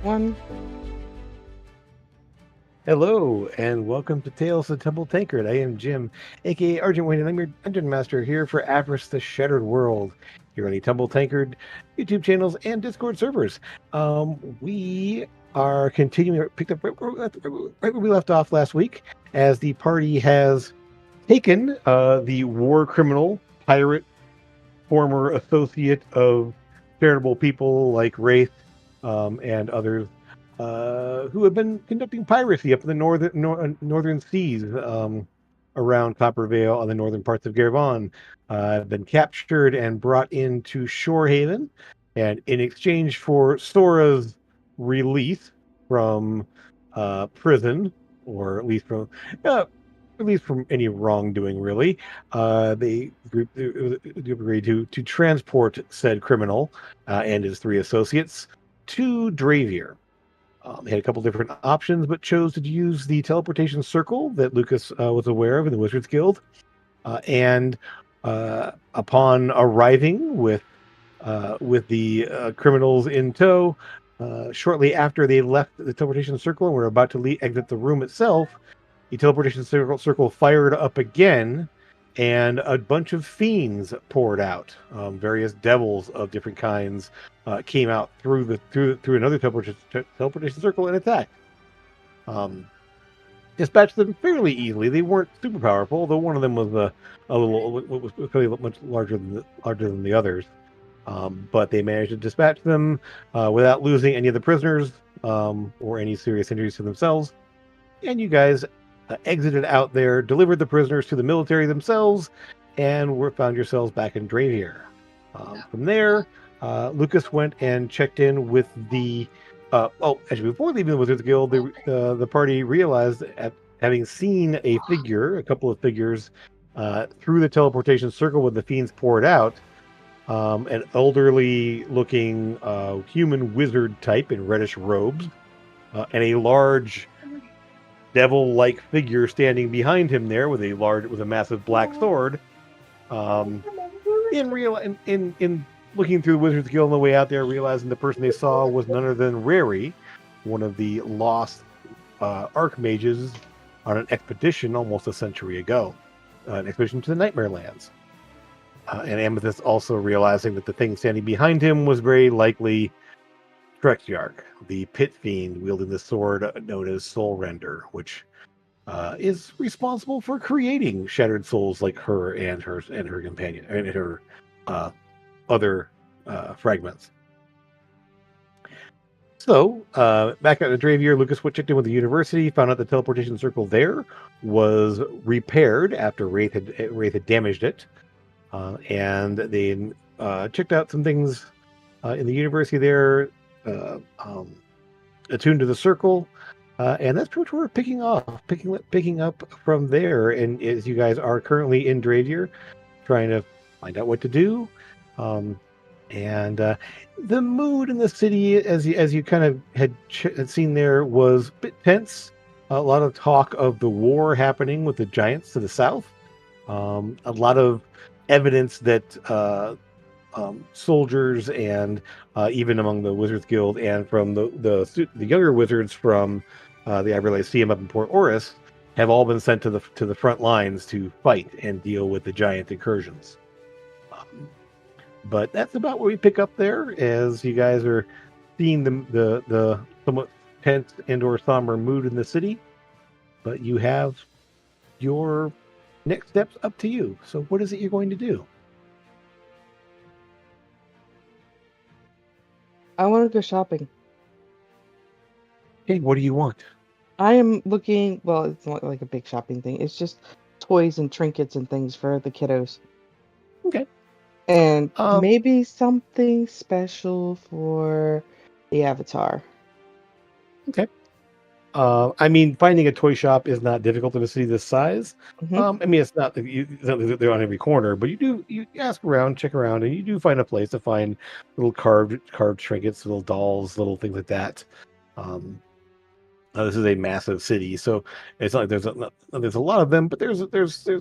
One. Hello, and welcome to Tales of the Temple Tankard. I am Jim, aka Argent Wayne, and I'm your Dungeon Master here for Avress the Shattered World, here on the Temple Tankard YouTube channels and Discord servers. We are continuing, picked up right where we left off last week, as the party has taken the war criminal, pirate, former associate of charitable people like Wraith and others who have been conducting piracy up in the northern seas around Coppervale on the northern parts of Geyrvhon. Have been captured and brought into Shorehaven, and in exchange for Sora's release from prison, or uh, at least from any wrongdoing, really, the group agreed to transport said criminal and his three associates to Dravier. They had a couple different options, but chose to use the teleportation circle that Lucas was aware of in the Wizards Guild. And upon arriving with the criminals in tow, shortly after they left the teleportation circle and were about to exit the room itself, the teleportation circle fired up again, and a bunch of fiends poured out. Various devils of different kinds came out through another teleportation circle and attacked. Um, Dispatched them fairly easily. They weren't super powerful, though one of them was a little was fairly much larger than the others. But they managed to dispatch them without losing any of the prisoners or any serious injuries to themselves. And you guys exited out there, delivered the prisoners to the military themselves, and found yourselves back in Dravier. From there, Lucas went and checked in with the. Actually, before leaving the Wizards Guild, the party realized, at having seen a couple of figures, through the teleportation circle when the fiends poured out, an elderly-looking human wizard type in reddish robes, and a large devil-like figure standing behind him there with a massive black sword. Um, in looking through the Wizard's Guild on the way out there, realizing the person they saw was none other than Rary, one of the lost archmages on an expedition almost a century ago, an expedition to the Nightmare Lands. And Amethyst also realizing that the thing standing behind him was very likely Trexiarch, the pit fiend wielding the sword known as Soul Render, which is responsible for creating shattered souls like her and her companion and her other fragments. So, back at the Dravier, Lucas checked in with the university, found out the teleportation circle there was repaired after Wraith had damaged it, and they checked out some things in the university there, attuned to the circle, and that's pretty much where we're picking up from there. And as you guys are currently in Dravier, trying to find out what to do. And the mood in the city, as you kind of had seen there, was a bit tense. A lot of talk of the war happening with the giants to the south. A lot of evidence that soldiers and even among the Wizards Guild and from the younger wizards from the Ivory Lyceum up in Port Oris have all been sent to the front lines to fight and deal with the giant incursions. But that's about where we pick up there, as you guys are seeing the somewhat tense and/or somber mood in the city. But you have your next steps up to you. So, what is it you're going to do? I want to go shopping. Hey, what do you want? I am looking. Well, it's not like a big shopping thing. It's just toys and trinkets and things for the kiddos, Okay. and Um. maybe something special for the avatar. Okay. I mean, finding a toy shop is not difficult in a city this size. Hmm. I mean, it's not that they're on every corner, but you ask around, check around, and you do find a place to find little carved trinkets, little dolls, little things like that. Um, this is a massive city, so it's not like there's a lot of them, but there's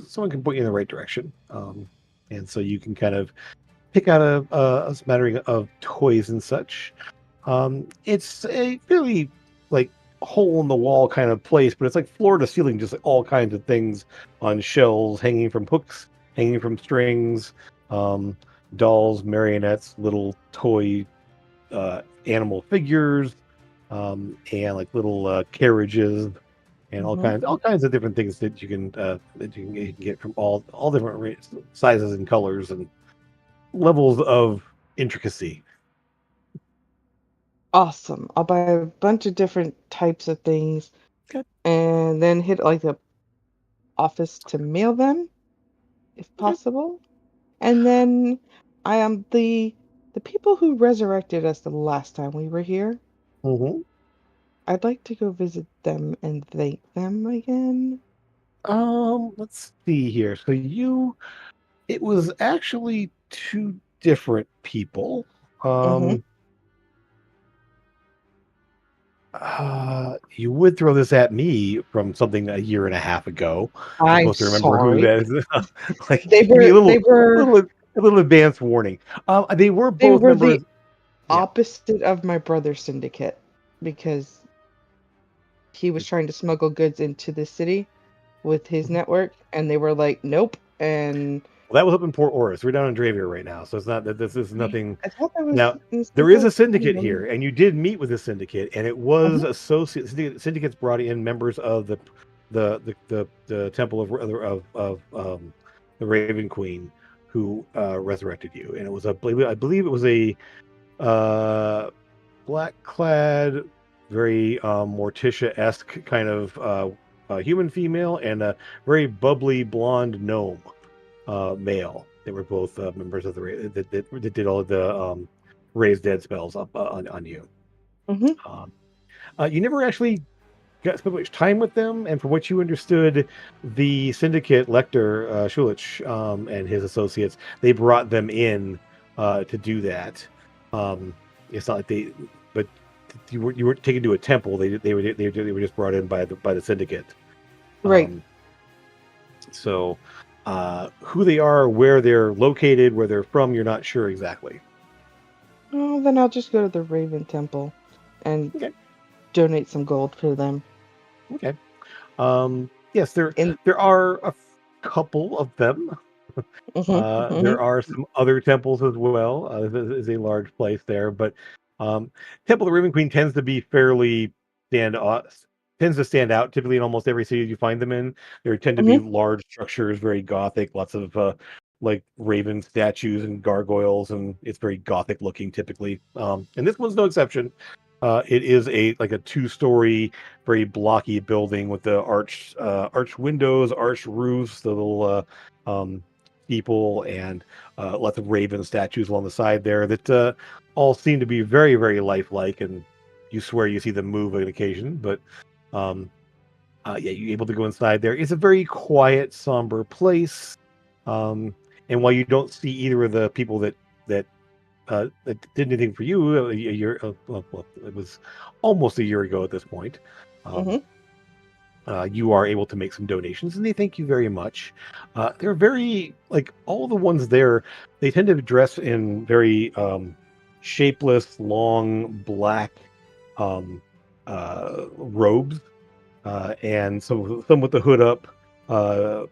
someone can point you in the right direction, and so you can kind of pick out a smattering of toys and such. It's a fairly like hole in the wall kind of place, but it's like floor to ceiling, just like, all kinds of things on shelves, hanging from hooks, hanging from strings, um, dolls, marionettes, little toy animal figures, and like little carriages, and Hmm. all kinds of different things that you can get from all different sizes and colors and levels of intricacy. Awesome. I'll buy a bunch of different types of things Okay. and then hit like the office to mail them if Okay. possible. And then I am the people who resurrected us the last time we were here. Hmm. I'd like to go visit them and thank them again. Let's see here. It was actually two different people. Hmm. Um, you would throw this at me from something a year and a half ago. I'm I'm supposed to remember who sorry. that is. Like, They give me were they were little, a little advance warning. They were they both were the members. Yeah. opposite of my brother's syndicate because he was trying to smuggle goods into the city with his Mhm. network, and they were like, "Nope." And Well, that was up in Port Oris. We're down in Drayvere right now, so it's not that this is I nothing. I thought that was Now, in there is a Central syndicate Kingdom. here, and you did meet with the syndicate, and it was Mhm, associate syndicates brought in members of the Temple of the Raven Queen, who resurrected you, and it was I believe it was a uh, black clad, very Morticia esque kind of human female, and a very bubbly blonde gnome male. They were both members of that did all of the raised dead spells up on you. mhm. Um, you never actually got to spend much time with them, and from what you understood, the syndicate Lecter Schulich and his associates, they brought them in to do that. Um, it's not like but you weren't taken to a temple. They were just brought in by the syndicate. Right. Um, So, who they are, where they're located, where they're from, you're not sure exactly. Oh, then I'll just go to the Raven Temple and Okay. donate some gold for them. Okay. Yes, And there are a couple of them. mhm, There mhm, are some other temples as well. This is a large place there, but um, Temple of the Raven Queen tends to be fairly stand out, tends to stand out typically in almost every city you find them in. There tend to be mhm, large structures, very gothic, lots of like raven statues and gargoyles, and it's very gothic looking typically. And this one's no exception. It is a two-story, very blocky building with the arched windows, arched roofs, the little um, people, and lots of raven statues along the side there that all seem to be very, very lifelike, and you swear you see them move on occasion. But um, yeah, you're able to go inside there. It's a very quiet, somber place. Um, and while you don't see either of the people that that did anything for you a year, well, it was almost a year ago at this point. Um, mhm. you are able to make some donations, and they thank you very much. They're very like all the ones there. They tend to dress in very shapeless, long black robes, and some with the hood up. Uh,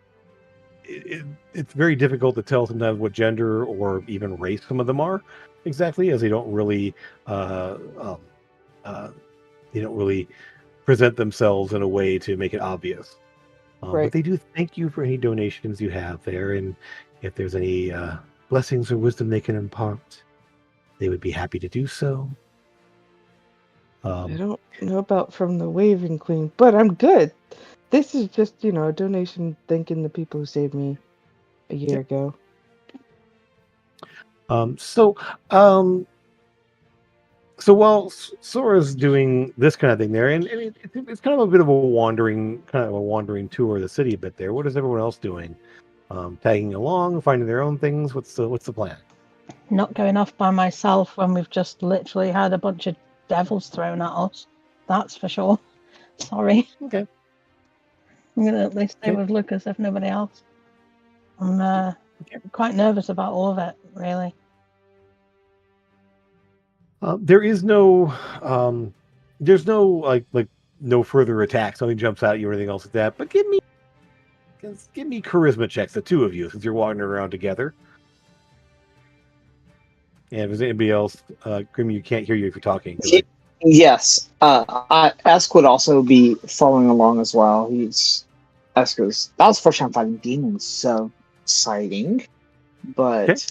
it's very difficult to tell sometimes what gender or even race some of them are exactly, as uh, um, uh, they don't really present themselves in a way to make it obvious. But Right. they do thank you for any donations you have there, and if there's any blessings or wisdom they can impart, they would be happy to do so. I Um, don't know about from the Waving Queen, but I'm good. This is just, a donation thanking the people who saved me a yeah. year ago. Um, so, um, so while Sora's doing this kind of thing there, and it's kind of a bit of a wandering tour of the city a bit there. What is everyone else doing? Tagging along, finding their own things. What's the plan? Not going off by myself when we've just literally had a bunch of devils thrown at us. That's for sure. Sorry. Okay. I'm going to at least stay Okay. with Lucas if nobody else. I'm Okay. quite nervous about all of it, really. There is no, there's no like no further attacks. Nothing jumps out at you or anything else like that. But give me charisma checks, the two of you, since you're walking around together. And if there's anybody else, Grim, you can't hear you if you're talking. Yes. Esk would also be following along as well. Eska's that was the first time fighting demons, so exciting. But Okay.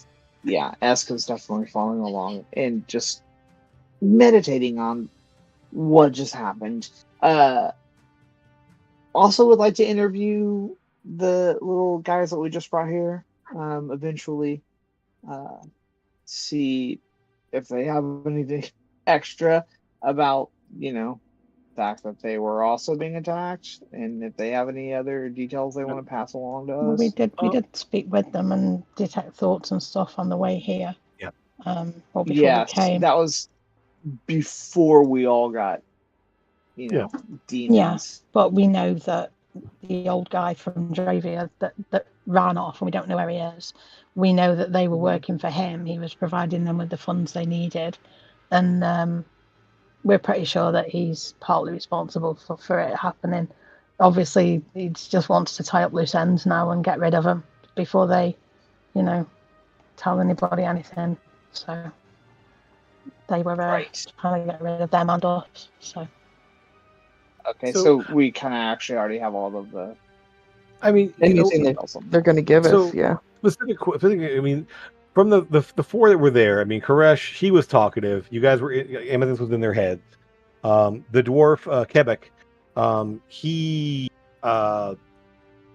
yeah, Eska's definitely following along and just meditating on what just happened. Also would like to interview the little guys that we just brought here. Eventually, uh, see if they have anything extra about the fact that they were also being attacked, and if they have any other details they want to pass along to Well, we us. did speak with them and detect thoughts and stuff on the way here. Yeah. Or before Yes, we came. that was before we all got, Yeah. demons. But we know that the old guy from Geyrvhon that ran off, and we don't know where he is. We know that they were working for him. He was providing them with the funds they needed, and we're pretty sure that he's partly responsible for it happening. Obviously, he just wants to tie up loose ends now and get rid of them before they, tell anybody anything. So they were Right. trying to get rid of them and us. So. Okay, So- so we kind of actually already have all of the I mean, Anything that details on they're going to give So- us, yeah. specifically, I mean, from the four that were there, I mean, Queresh, he was talkative. You guys were, Amethyst was in their heads. The dwarf, Quebec, he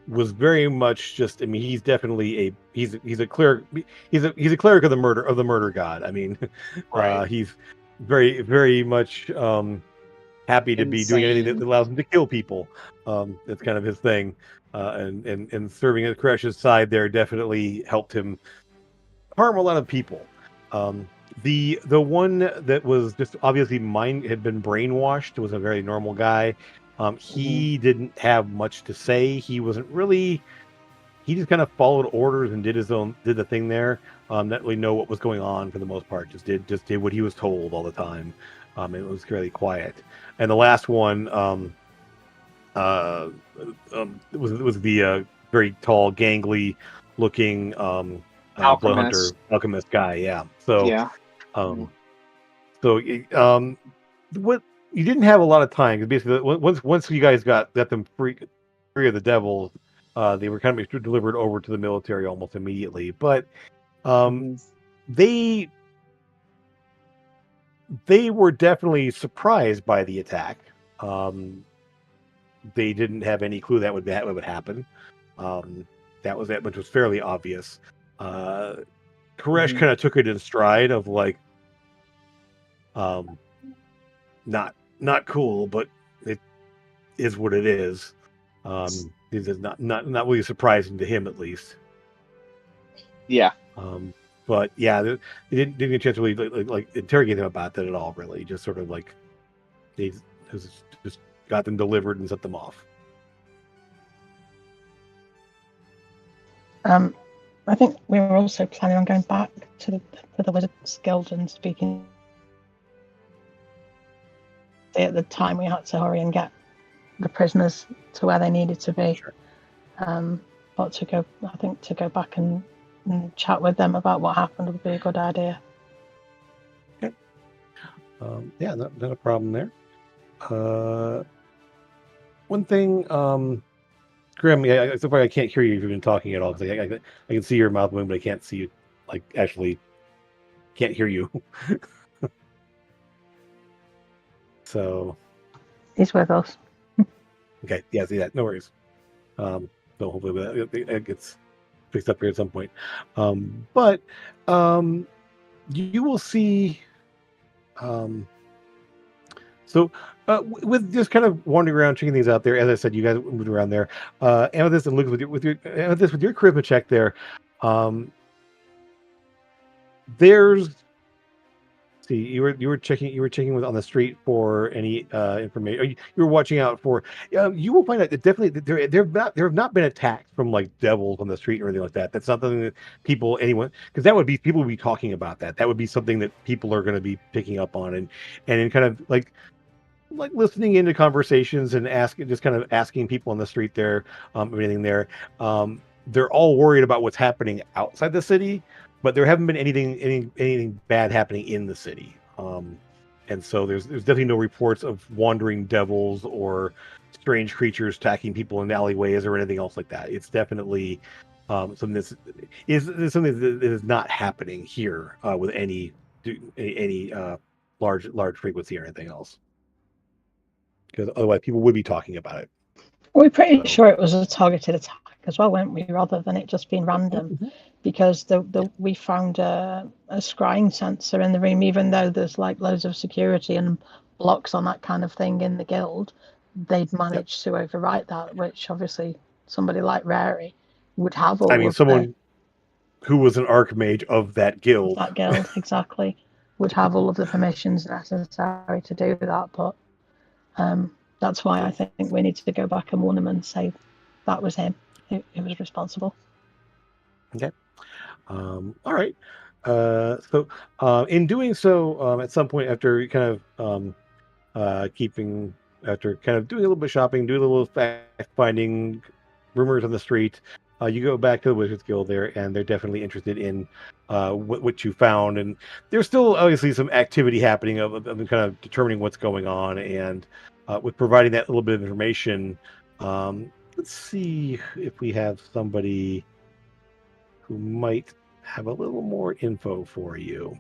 was very much just. I mean, he's definitely he's a cleric. He's a cleric of the murder god. I mean, Right. he's very very much happy to be doing anything that Insane. allows him to kill people. That's kind of his thing. And serving at Queresh's side there definitely helped him harm a lot of people. The one that was just obviously had been brainwashed was a very normal guy. He didn't have much to say. He wasn't really. He just kind of followed orders and did the thing there. Not really know what was going on for the most part. Just did what he was told all the time. It was really quiet. And the last one was the very tall, gangly looking blood hunter alchemist guy. Yeah. So Yeah. what you didn't have a lot of time because basically once you guys got them free of the devils, they were kind of delivered over to the military almost immediately. But they were definitely surprised by the attack. They didn't have any clue that would happen. That which was fairly obvious. Queresh kind of took it in stride of like, not cool, but it is what it is. This is not really surprising to him, at least. Yeah. But yeah, they didn't get a chance to really like interrogate him about that at all. Really, just sort of like they just got them delivered and sent them off. I think we were also planning on going back to the Wizards Guild and speaking. At the time, we had to hurry and get the prisoners to where they needed to be. Sure. But to go back and chat with them about what happened would be a good idea. Okay. Yeah, not a problem there. One thing, Grim, yeah, so far I can't hear you if you've been talking at all because I can see your mouth moving, but I can't see you. Like, actually, can't hear you. So. He's with us. Okay, yeah, see that. No worries. So hopefully it gets fixed up here at some point. But you will see. With just kind of wandering around, checking things out there. As I said, you guys moved around there. Amethyst and Luke with your charisma check there. There's See, you were checking with on the street for any information. You were watching out for. You will find out that definitely that there have not been attacks from like devils on the street or anything like that. That's not something that anyone, because that would be people would be talking about that. That would be something that people are going to be picking up on and in kind of like listening into conversations and asking people on the street there, anything there. They're all worried about what's happening outside the city, but there haven't been anything bad happening in the city. And so there's definitely no reports of wandering devils or strange creatures attacking people in alleyways or anything else like that. It's definitely something is something that is not happening here with any large frequency or anything else, because otherwise people would be talking about it. We're pretty So- sure it was a targeted attack as well, weren't we? Rather than it just being random, because we found a scrying sensor in the room, even though there's like loads of security and blocks on that kind of thing in the guild. They'd managed to overwrite that, which obviously somebody like Rary would have all. I mean, someone who was an archmage of that guild. That guild, exactly, would have all of the permissions necessary to do that. But that's why I think we need to go back and warn him and say that was him who was responsible. Okay. All right. So in doing so, at some point after kind of after kind of doing a little bit of shopping, doing a little fact finding, rumors on the street, you go back to the Wizards Guild there, and they're definitely interested in what you found. And there's still obviously some activity happening of kind of determining what's going on, and with providing that little bit of information. Let's see if we have somebody who might have a little more info for you.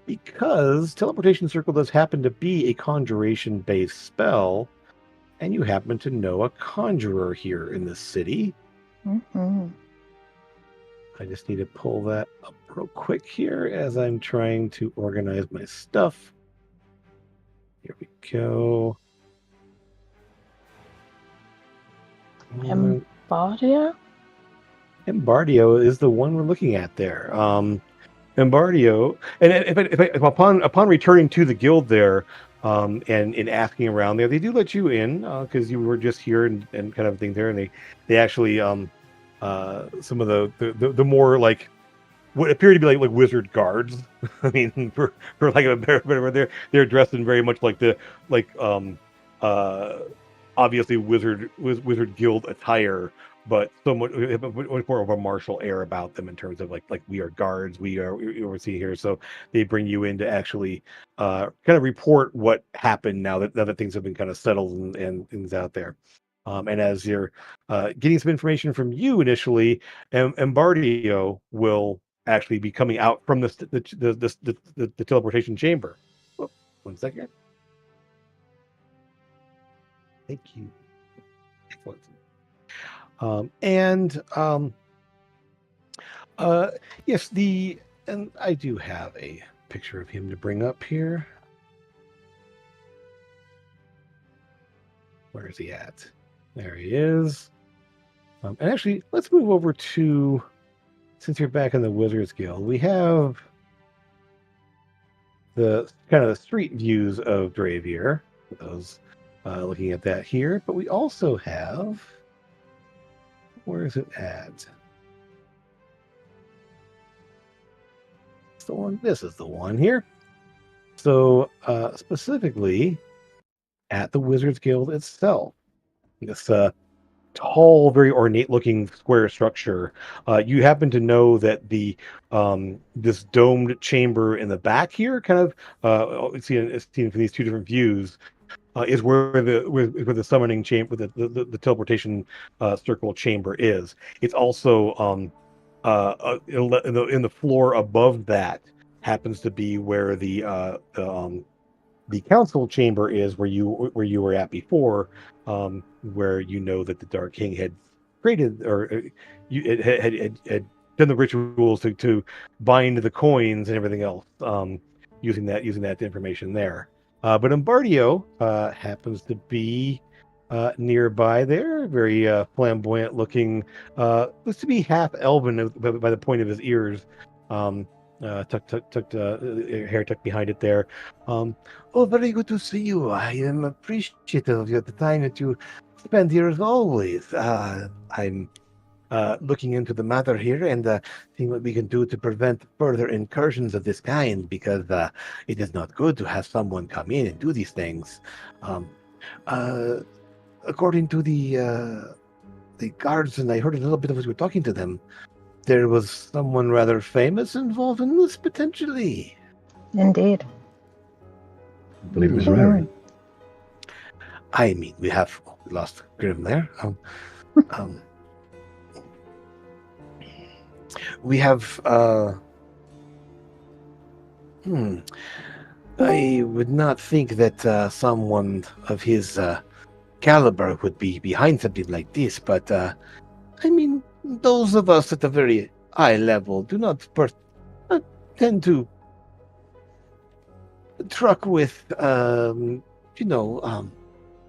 Because Teleportation Circle does happen to be a conjuration-based spell, and you happen to know a conjurer here in the city. Mm-hmm. I just need to pull that up real quick here as I'm trying to organize my stuff. Here we go. Embardio? Embardio is the one we're looking at there. Embardio, and if upon returning to the guild there, and in asking around there, they do let you in because you were just here and kind of thing there, and they actually some of the more like what appear to be like wizard guards. I mean, for like a better, they're dressed in very much like obviously wizard guild attire, but somewhat much more of a martial air about them in terms of like we are guards, we oversee here. So they bring you in to actually kind of report what happened now that things have been kind of settled and things out there. And as you're getting some information from you initially, Embardio will actually be coming out from the teleportation chamber. Oh, 1 second. Thank you. Excellent. Yes, and I do have a picture of him to bring up here. Where is he at? There he is. And actually, let's move over to, since you're back in the Wizards Guild, we have the kind of the street views of Dravier. Those looking at that here, but we also have, where is it at? It's the one. This is the one here. So specifically at the Wizards Guild itself, this tall, very ornate-looking square structure. You happen to know that the this domed chamber in the back here, kind of seen from these two different views, is where the summoning chamber, the teleportation circle chamber is. It's also in the floor above that happens to be where the council chamber is, where you were at before, where you know that the Dark King had created, or had done the rituals to bind the coins and everything else, using that information there. But Embardio happens to be nearby there, very flamboyant looking, looks to be half elven by the point of his ears, hair tucked behind it there. Oh, very good to see you. I am appreciative of the time that you spend here as always. I'm looking into the matter here and seeing what we can do to prevent further incursions of this kind, because it is not good to have someone come in and do these things. Um, uh, According to the guards, and I heard a little bit of as we were talking to them, there was someone rather famous involved in this potentially. Indeed. I believe it was Mhm. Rary. I mean, we lost Grim there. We have. I would not think that someone of his caliber would be behind something like this, but I mean, those of us at a very high level do not tend to truck with,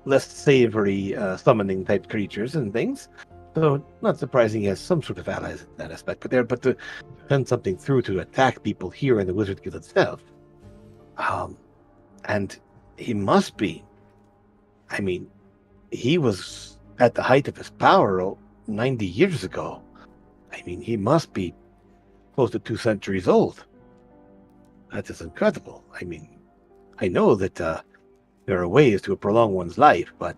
less savory summoning type creatures and things. So, not surprising he has some sort of allies in that aspect. But to send something through to attack people here in the Wizard Guild itself, and he must be. I mean, he was at the height of his power 90 years ago. I mean, he must be close to 2 centuries old. That is incredible. I mean, I know that there are ways to prolong one's life, but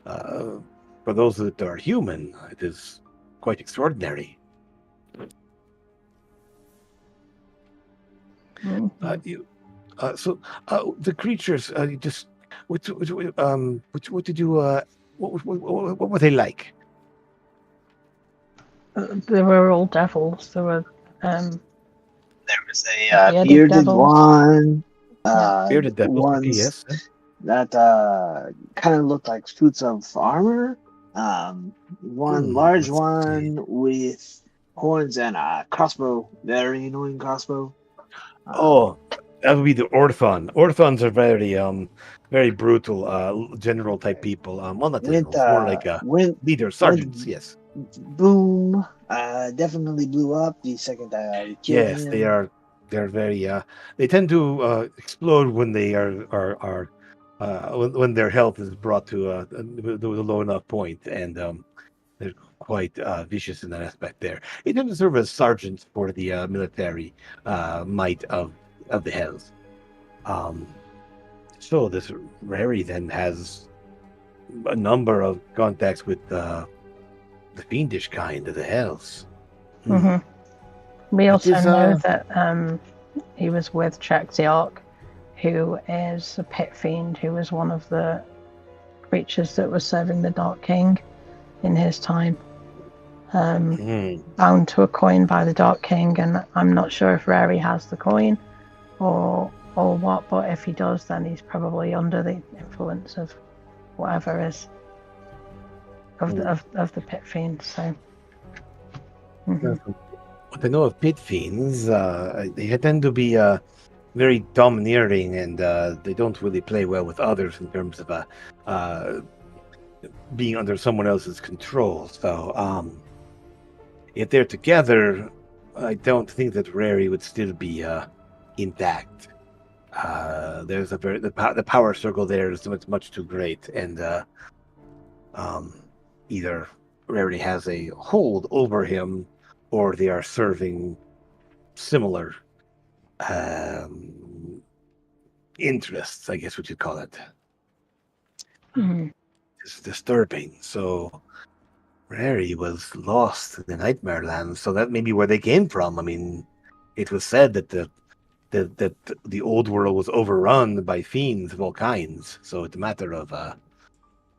for those that are human, it is quite extraordinary. So the creatures, you just what did you what were they like? They were all devils. There were There was a bearded bearded devils. one. Bearded devils. Okay, Ones yes. that kind of looked like suits of armor. One large let's one with horns and a crossbow. Very annoying crossbow. Oh, that would be the Orthon. Orthons are very brutal, general type people. Well, not Went generals, more like leaders, sergeants. Yes, boom. Definitely blew up the second we killed yes, him. they are. They're very. They tend to explode when they are when their health is brought to a low enough point, and they're quite vicious in that aspect. There, they tend to serve as sergeants for the military might of the Hells. So this Rary then has a number of contacts with the fiendish kind of the Hells. We That also is, know that he was with Chexiarch, who is a pit fiend, who was one of the creatures that was serving the Dark King in his time. Bound to a coin by the Dark King, and I'm not sure if Rary has the coin or what, but if he does, then he's probably under the influence of whatever is of the pit fiend. So what I know of pit fiends, they tend to be very domineering, and they don't really play well with others in terms of being under someone else's control. So if they're together, I don't think that Rary would still be intact. There's the power circle there is much too great, and either Rarity has a hold over him, or they are serving similar interests, I guess what you'd call it. It's disturbing. So Rary was lost in the Nightmare Land, so that may be where they came from. I mean, it was said that the old world was overrun by fiends of all kinds. So it's a matter of, I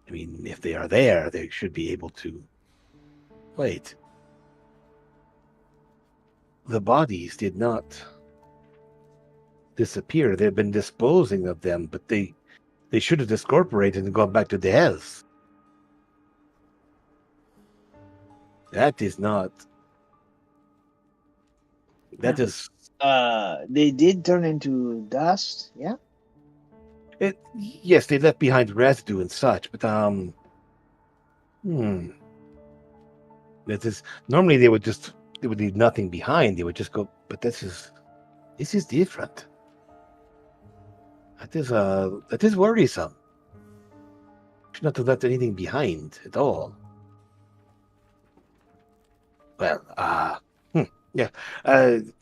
mean, if they are there, they should be able to. Wait. The bodies did not disappear. They've been disposing of them, but they should have discorporated and gone back to the Hells. That is not. That is. They did turn into dust. Yeah. Yes, they left behind residue and such, but that is normally they would leave nothing behind. They would just go. But this is This is different. That is worrisome. Should not have left anything behind at all. Well, yeah,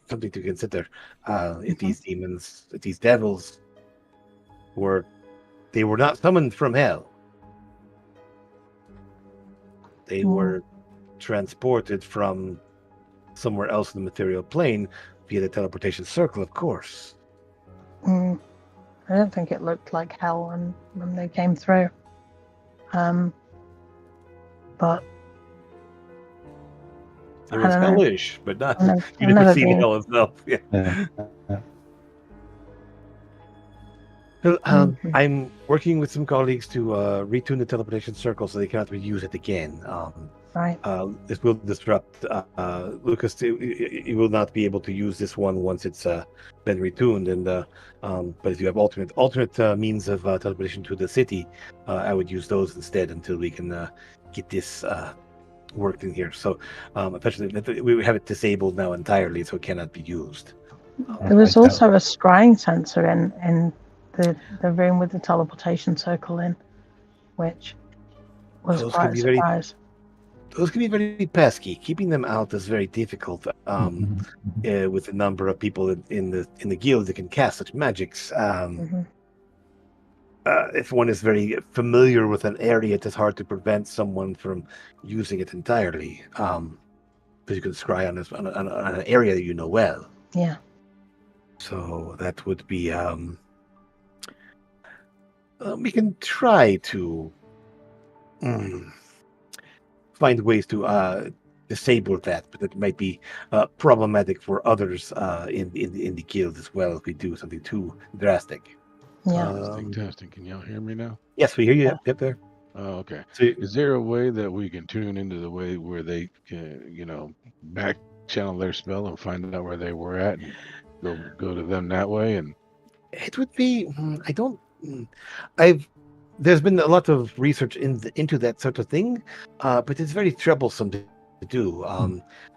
something to consider. If these demons, if these devils they were not summoned from hell. They were transported from somewhere else in the material plane via the teleportation circle, of course. I don't think it looked like hell when they came through. But It was hellish, but not. I've You never never seen been. hell itself. Yeah. Well, I'm working with some colleagues to retune the teleportation circle so they cannot reuse it again. Right. This will disrupt Lucas. He will not be able to use this one once it's been retuned. And but if you have alternate means of teleportation to the city, I would use those instead until we can get this worked in here. So eventually, we have it disabled now entirely, so it cannot be used. There was also a scrying sensor in the room with the teleportation circle in, which was quite a surprise. Those can be very pesky. Keeping them out is very difficult. With the number of people in the guild that can cast such magics. If one is very familiar with an area, it is hard to prevent someone from using it entirely. Because you can scry on an area that you know well. Yeah. So that would be. We can try to find ways to disable that, but it might be problematic for others in the guild as well if we do something too drastic. Yeah. Testing. Can y'all hear me now? Yes, we hear you. Yep, there. Oh, okay. So, is there a way that we can tune into the way where they can, back channel their spell and find out where they were at and go to them that way? And it would be. There's been a lot of research into that sort of thing, but it's very troublesome to do.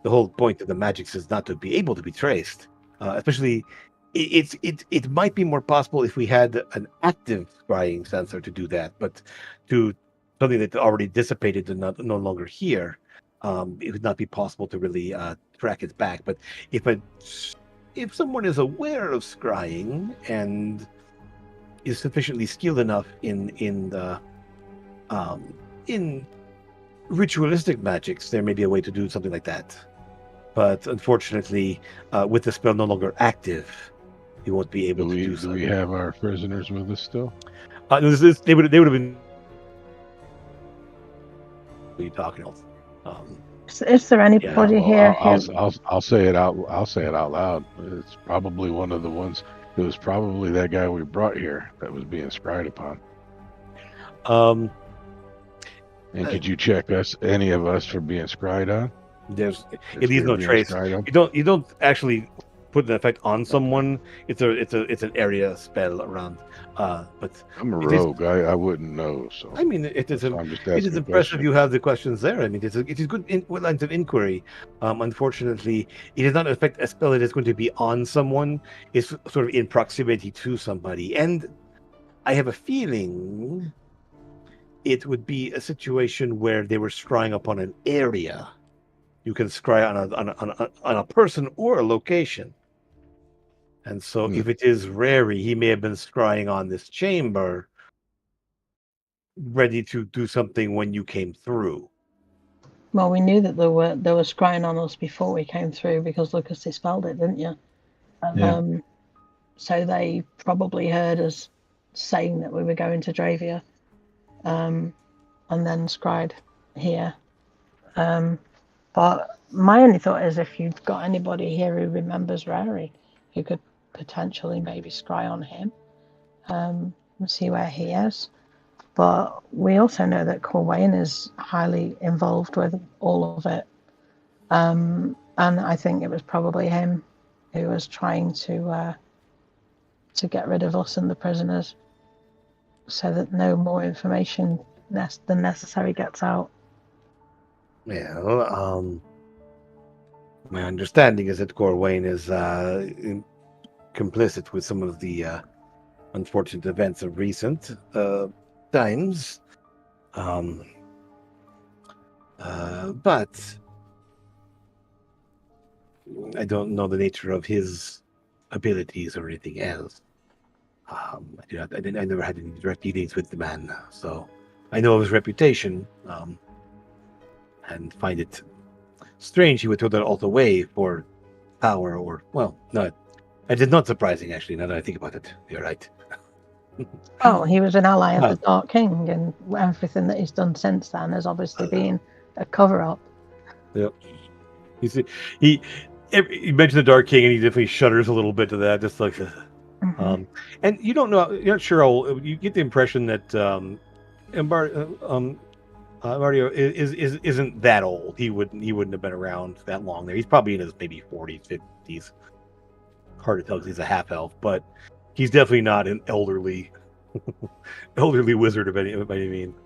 The whole point of the magics is not to be able to be traced, especially. It might be more possible if we had an active scrying sensor to do that, but to something that already dissipated and no longer here, it would not be possible to really track it back. But if someone is aware of scrying and is sufficiently skilled enough in ritualistic magics, there may be a way to do something like that. But unfortunately, with the spell no longer active, you won't be able to do so. Do we have our prisoners with us still? They would have been. What are you talking about? Is there anybody here? I'll say it out. I'll say it out loud. It's probably one of the ones. It was probably that guy we brought here that was being scryed upon. And could you check any of us for being scryed on? It leaves no trace. You don't actually put an effect on someone. It's an area spell around. But I'm a rogue. I wouldn't know. So I mean, it is impressive you have the questions there. I mean, it is good lines of inquiry. Unfortunately, it does not affect a spell that is going to be on someone. It's sort of in proximity to somebody, and I have a feeling it would be a situation where they were scrying upon an area. You can scry on a person or a location. And so if it is Rary, he may have been scrying on this chamber, ready to do something when you came through. Well, we knew that they were scrying on us before we came through because Lucas dispelled it, didn't you? Yeah. So they probably heard us saying that we were going to Geyrvhon, and then scryed here. But my only thought is if you've got anybody here who remembers Rary, who could potentially maybe scry on him, and see where he is. But we also know that Corwayne is highly involved with all of it. And I think it was probably him who was trying to get rid of us and the prisoners so that no more information than necessary gets out. Yeah, well, my understanding is that Corwayne is complicit with some of the unfortunate events of recent times. But I don't know the nature of his abilities or anything else. I never had any direct dealings with the man, so I know of his reputation, and find it strange he would throw that all away for power, or, well, no, it is not surprising, actually, now that I think about it. You're right. Oh, he was an ally of Oh. the Dark King, and everything that he's done since then has obviously been a cover-up. Yep. He mentioned the Dark King, and he definitely shudders a little bit to that, just like, Mhm. and you don't know, you're not sure how, you get the impression that Mario isn't that old. He wouldn't have been around that long there. He's probably in his maybe 40s, 50s. Hard to tell because he's a half elf, but he's definitely not an elderly wizard by any means.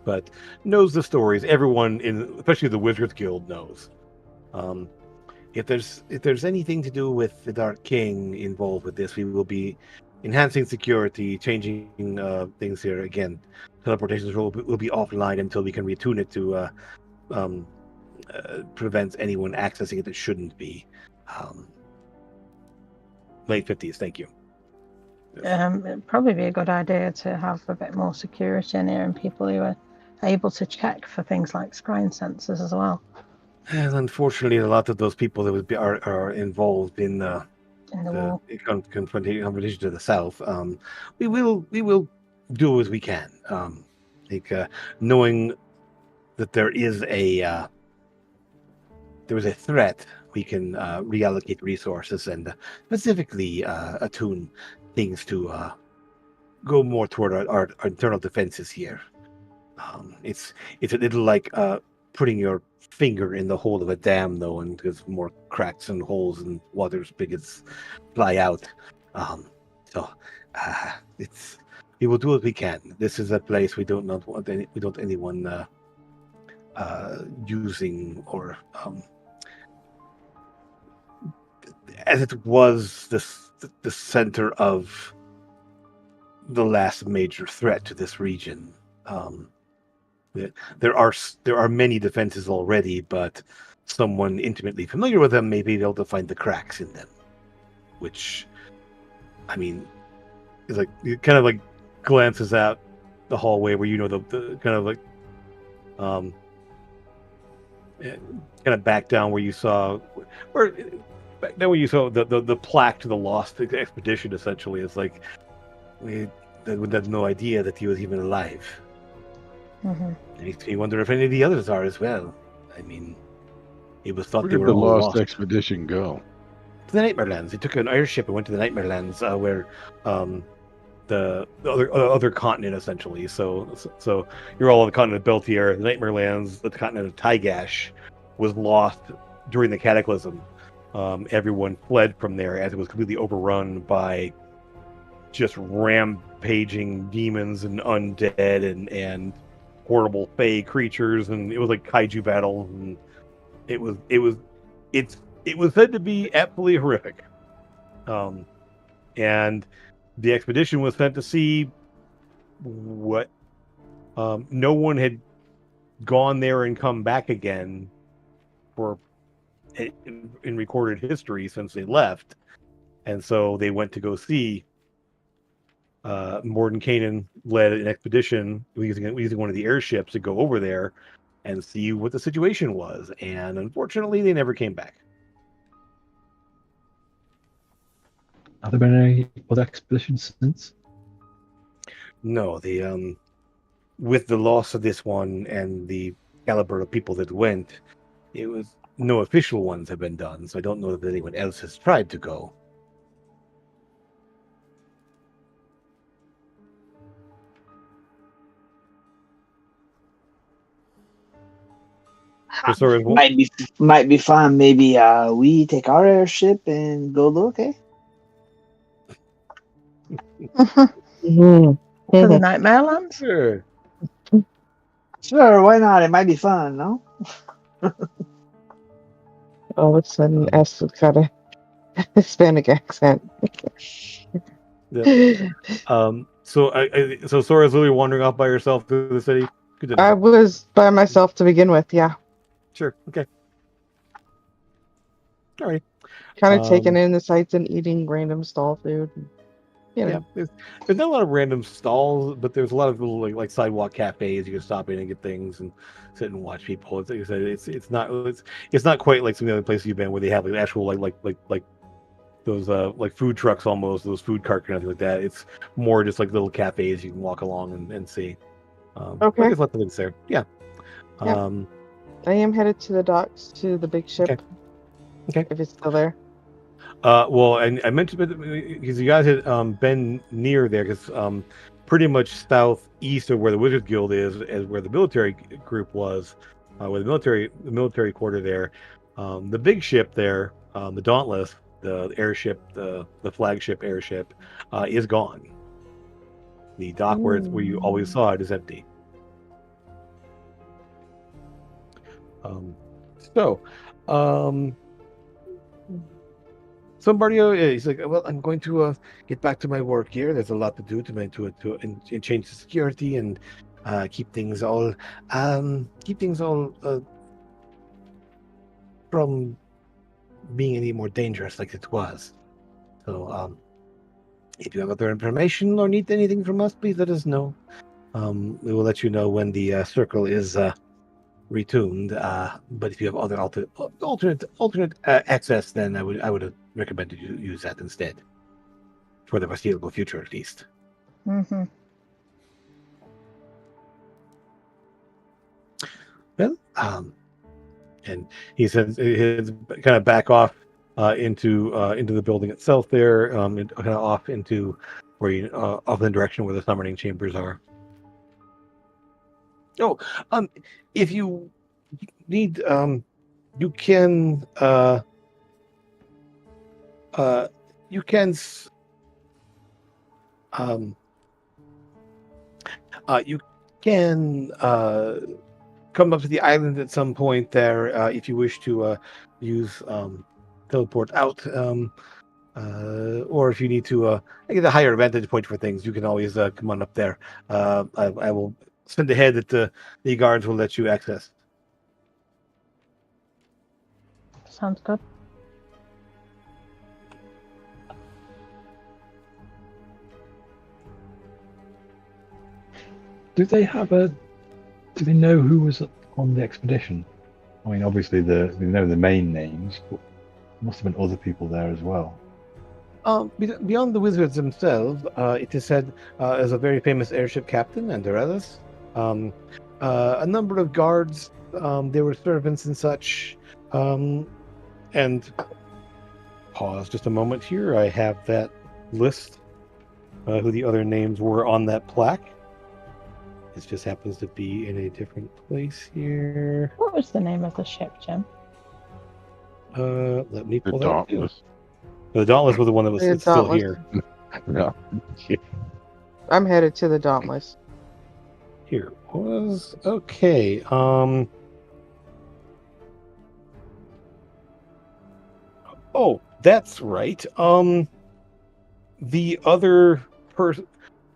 But knows the stories. Everyone especially the Wizards Guild, knows. If there's anything to do with the Dark King involved with this, we will be enhancing security, changing things here. Again, teleportations will be offline until we can retune it to prevent anyone accessing it that shouldn't be. Late 50s, thank you. It'd probably be a good idea to have a bit more security in here and people who are able to check for things like scrying sensors as well. And unfortunately, a lot of those people that are involved in the war. confrontation to the south. We will do as we can. Knowing that there is a threat, we can reallocate resources and specifically attune things to go more toward our internal defenses here. It's a little like putting your finger in the hole of a dam, though, and there's more cracks and holes and water spigots fly out. We will do what we can. This is a place we don't want anyone using, or as it was the center of the last major threat to this region. There are many defenses already, but someone intimately familiar with them may be able to find the cracks in them. Which, I mean, is like, it kind of like glances out the hallway where the kind of like kind of back down where you saw the plaque to the lost expedition. Essentially, it's like we had no idea that he was even alive. Mm-hmm. Makes me wonder if any of the others are as well. I mean, it was thought Where they did were the all lost lost. expedition go? To the Nightmare Lands. They took an airship and went to the Nightmare Lands, where the other continent, essentially. So you're all on the continent of Beltier. The Nightmare Lands, the continent of Tygash, was lost during the Cataclysm. Everyone fled from there as it was completely overrun by just rampaging demons and undead and horrible fey creatures, and it was like kaiju battle, and it was said to be absolutely horrific. And the expedition was sent to see what no one had gone there and come back again for in recorded history since they left, and so they went to go see. Mordenkainen led an expedition using one of the airships to go over there and see what the situation was, and unfortunately, they never came back. Have there been any other expeditions since? No, with the loss of this one and the caliber of people that went, it was no official ones have been done, so I don't know if anyone else has tried to go. Might be fun. Maybe we take our airship and go look, eh? To the Nightmare Lands? Sure. Sure, why not? It might be fun, no? All of a sudden, S would kind of Hispanic accent. Yeah. So Sora's literally wandering off by herself through the city. Good I enough. was by myself to begin with, yeah. Sure. Okay. All right. Kind of taking in the sights and eating random stall food. You know. Yeah, there's not a lot of random stalls, but there's a lot of little like sidewalk cafes you can stop in and get things and sit and watch people. It's like I said, it's not quite like some of the other places you've been where they have like actual like those like food trucks almost, those food cart kind of thing like that. It's more just like little cafes you can walk along and see. But Okay. there's lots of things there. Yeah. Yep. I am headed to the docks to the big ship. Okay. If it's still there. Well, and I mentioned it because you guys had been near there, because pretty much southeast of where the Wizards Guild is where the military group was, where the military quarter there. The big ship there, the Dauntless, the airship, the flagship airship, is gone. The dock where you always saw it is empty. Somebody, he's like, well, I'm going to get back to my work here. There's a lot to do and change the security and keep things all from being any more dangerous like it was. So, if you have other information or need anything from us, please let us know. We will let you know when the circle is retuned. But if you have other alternate access, then I would recommend you use that instead, for the foreseeable future, at least. Mm-hmm. Well, and he says he's kind of back off into the building itself there, and kind of off into where you off in the direction where the summoning chambers are. Oh, if you need, you can you can you can come up to the island at some point there, if you wish to use teleport out, or if you need to get a higher vantage point for things, you can always come on up there. I will send ahead that the guards will let you access. Sounds good. Do they know who was on the expedition? I mean, obviously they know the main names, but there must have been other people there as well. Beyond the wizards themselves, it is said as a very famous airship captain, Avress. A number of guards, they were servants and such. And pause just a moment here. I have that list, who the other names were on that plaque. This just happens to be in a different place here. What was the name of the ship, Jim? Let me pull The that too. Dauntless. The Dauntless was the one that was The still Dauntless. here. No. I'm headed to the Dauntless. Here was okay. Oh, that's right. The other person,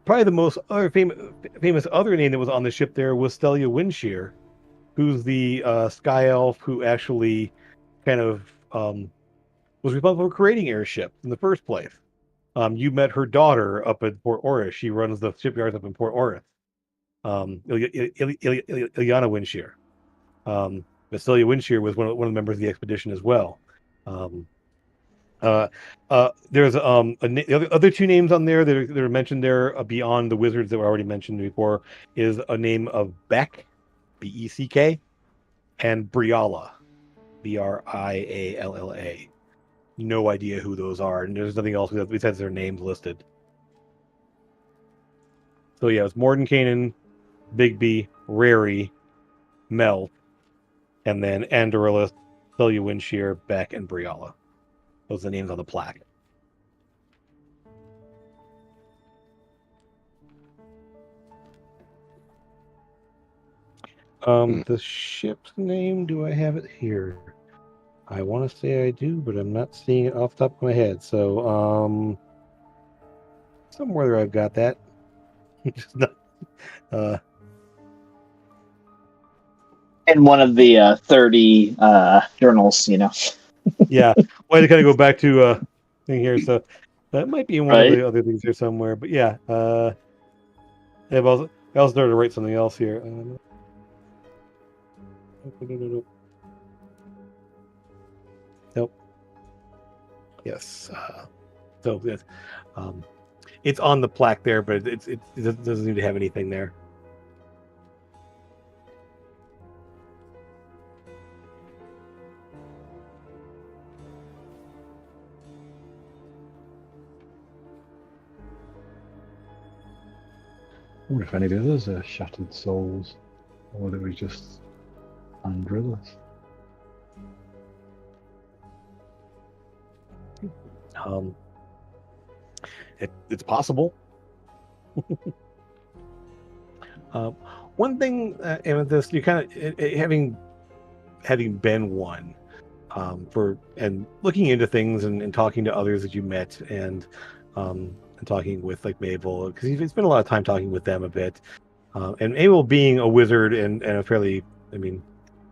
probably the most other famous other name that was on the ship there was Stelia Windshear, who's the sky elf who actually kind of was responsible for creating airship in the first place. You met her daughter up at Port Oris. She runs the shipyards up in Port Oris. Ilyana Windshear. Stelia Windshear was one of the members of the expedition as well. There's the other two names on there that are mentioned there, beyond the wizards that were already mentioned before, is a name of Beck, Beck, and Brialla, Brialla. No idea who those are, and there's nothing else besides their names listed. So yeah, it's Mordenkainen, Bigby, Rary, Mel, and then Andorilla, Stelia Windshear, Beck, and Brialla. Those are the names on the plaque. The ship's name, do I have it here? I want to say I do, but I'm not seeing it off the top of my head. So, somewhere I've got that. Just not, In one of the 30 journals, yeah. Well, I had to kind of go back to thing here. So that might be in one of Right. the other things here somewhere. But yeah, I also started to write something else here. Nope. Yes. So yes, it's on the plaque there, but it doesn't need to have anything there. I wonder if any of the others are shattered souls, or whether it was just Andrillas. It's possible. One thing, Amethyst, you kind of having been one for and looking into things and talking to others that you met and talking with like Mabel, because you've spent a lot of time talking with them a bit. And Mabel being a wizard and a fairly, I mean,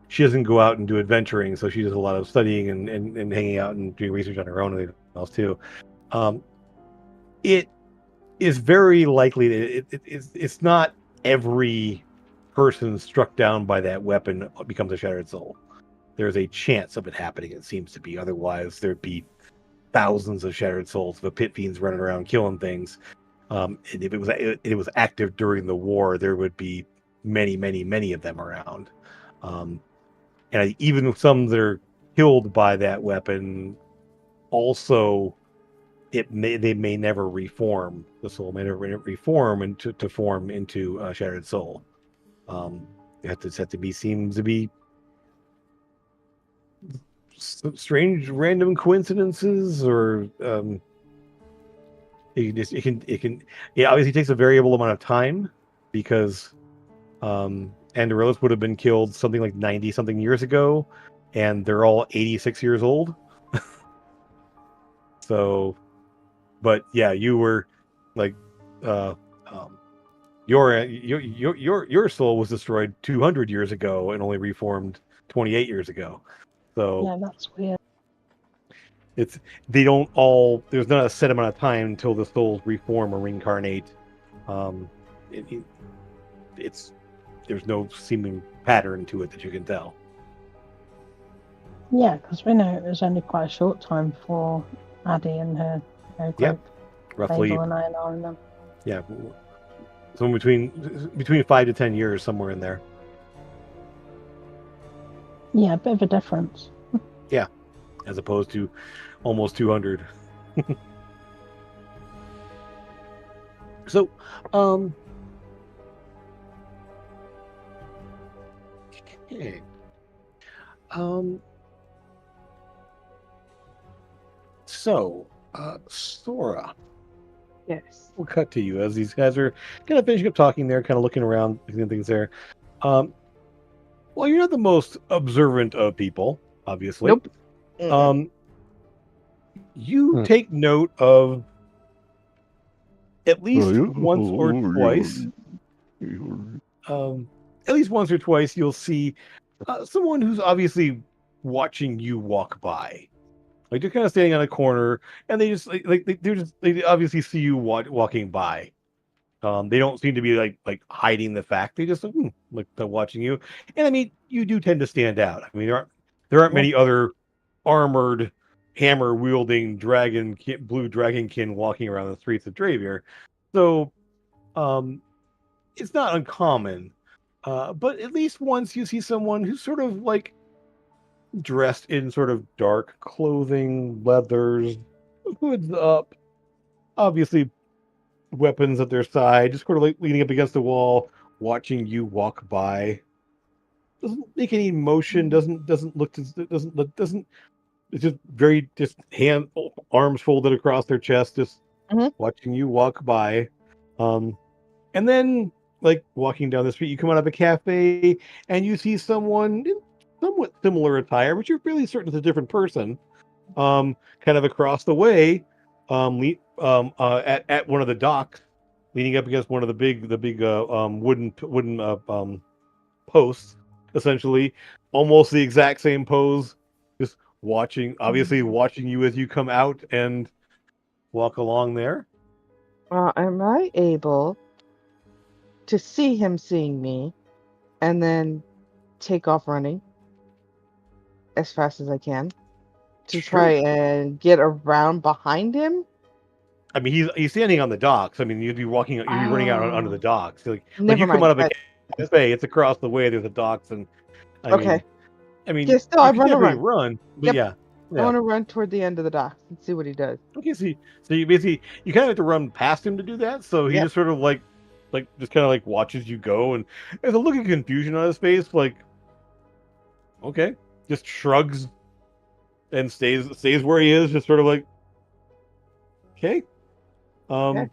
she doesn't go out and do adventuring, so she does a lot of studying and hanging out and doing research on her own and everything else too. It is very likely that it's not every person struck down by that weapon becomes a shattered soul. There's a chance of it happening, it seems to be. Otherwise, there'd be thousands of shattered souls of pit fiends running around killing things. And if it was active during the war, there would be many of them around. And even some that are killed by that weapon, also they may never reform. The soul may never reform and to form into a shattered soul. Seems to be strange random coincidences, or it obviously takes a variable amount of time, because Anderillas would have been killed something like 90 something years ago, and they're all 86 years old. So, but yeah, you were like your soul was destroyed 200 years ago and only reformed 28 years ago. So Yeah, that's weird. they don't all, there's not a set amount of time until the souls reform or reincarnate. There's no seeming pattern to it that you can tell. Yeah, because we know it was only quite a short time for Addie and her group. Yep, roughly. Mabel and I and them. Yeah, so between 5 to 10 years, somewhere in there. Yeah, a bit of a difference. Yeah, as opposed to almost 200. So, okay. So, Sora. Yes. We'll cut to you as these guys are kind of finishing up talking there, kind of looking around, looking at things there. Well, you're not the most observant of people, obviously. Nope. Mm-mm. You take note of at least once or twice. At least once or twice, you'll see someone who's obviously watching you walk by. Like they're kind of standing on a corner, and they just they obviously see you walking by. They don't seem to be like hiding the fact. They just like they're watching you. And I mean, you do tend to stand out. I mean, there aren't many other armored, hammer wielding blue dragonkin walking around the streets of Dravier, so it's not uncommon. But at least once you see someone who's sort of like dressed in sort of dark clothing, leathers, hoods up, obviously weapons at their side, just sort of like leaning up against the wall, watching you walk by. Doesn't make any motion. Doesn't It's just very arms folded across their chest, just watching you walk by. And then like walking down the street, you come out of a cafe and you see someone somewhat similar attire, but you're fairly certain it's a different person. Kind of across the way, at one of the docks, leaning up against one of the big wooden posts, essentially, almost the exact same pose, just obviously watching you as you come out and walk along there. Am I able to see him seeing me and then take off running as fast as I can to try and get around behind him? I mean, he's standing on the docks. I mean, you'd be running out onto the docks. Like Never you come mind. out of a cafe, it's across the way. There's the docks, and Okay. I mean, Yeah, still, you I can want to definitely run. run, but Yep. yeah. I want to run toward the end of the docks and see what he does. Okay, so you basically you kind of have to run past him to do that. So he Yep. just sort of just kind of like watches you go, and there's a look of confusion on his face, like, okay, just shrugs and stays where he is, just sort of like, okay, Okay.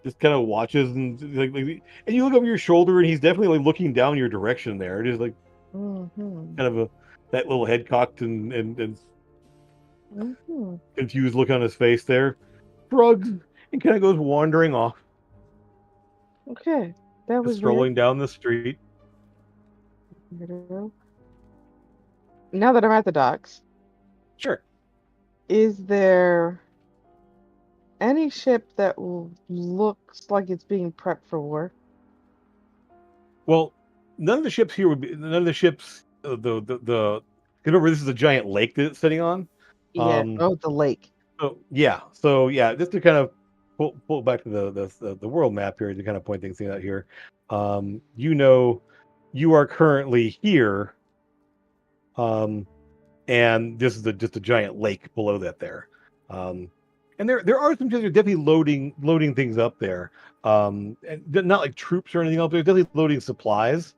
just kind of watches and and you look over your shoulder, and he's definitely like looking down your direction there, just like Mm-hmm. kind of that little head cocked and Mm-hmm. confused look on his face there, shrugs and kind of goes wandering off, Okay. That was strolling down the street. weird. Now that I'm at the docks, Sure. is there any ship that looks like it's being prepped for war? Well, none of the ships here would be none of the ships. Remember, this is a giant lake that it's sitting on. Yeah. Oh, the lake. So yeah, just to kind of pull back to the world map here to kind of point things out here. You are currently here, and this is just a giant lake below that there. And there are some ships that are definitely loading things up there. And not like troops or anything else. They're definitely loading supplies.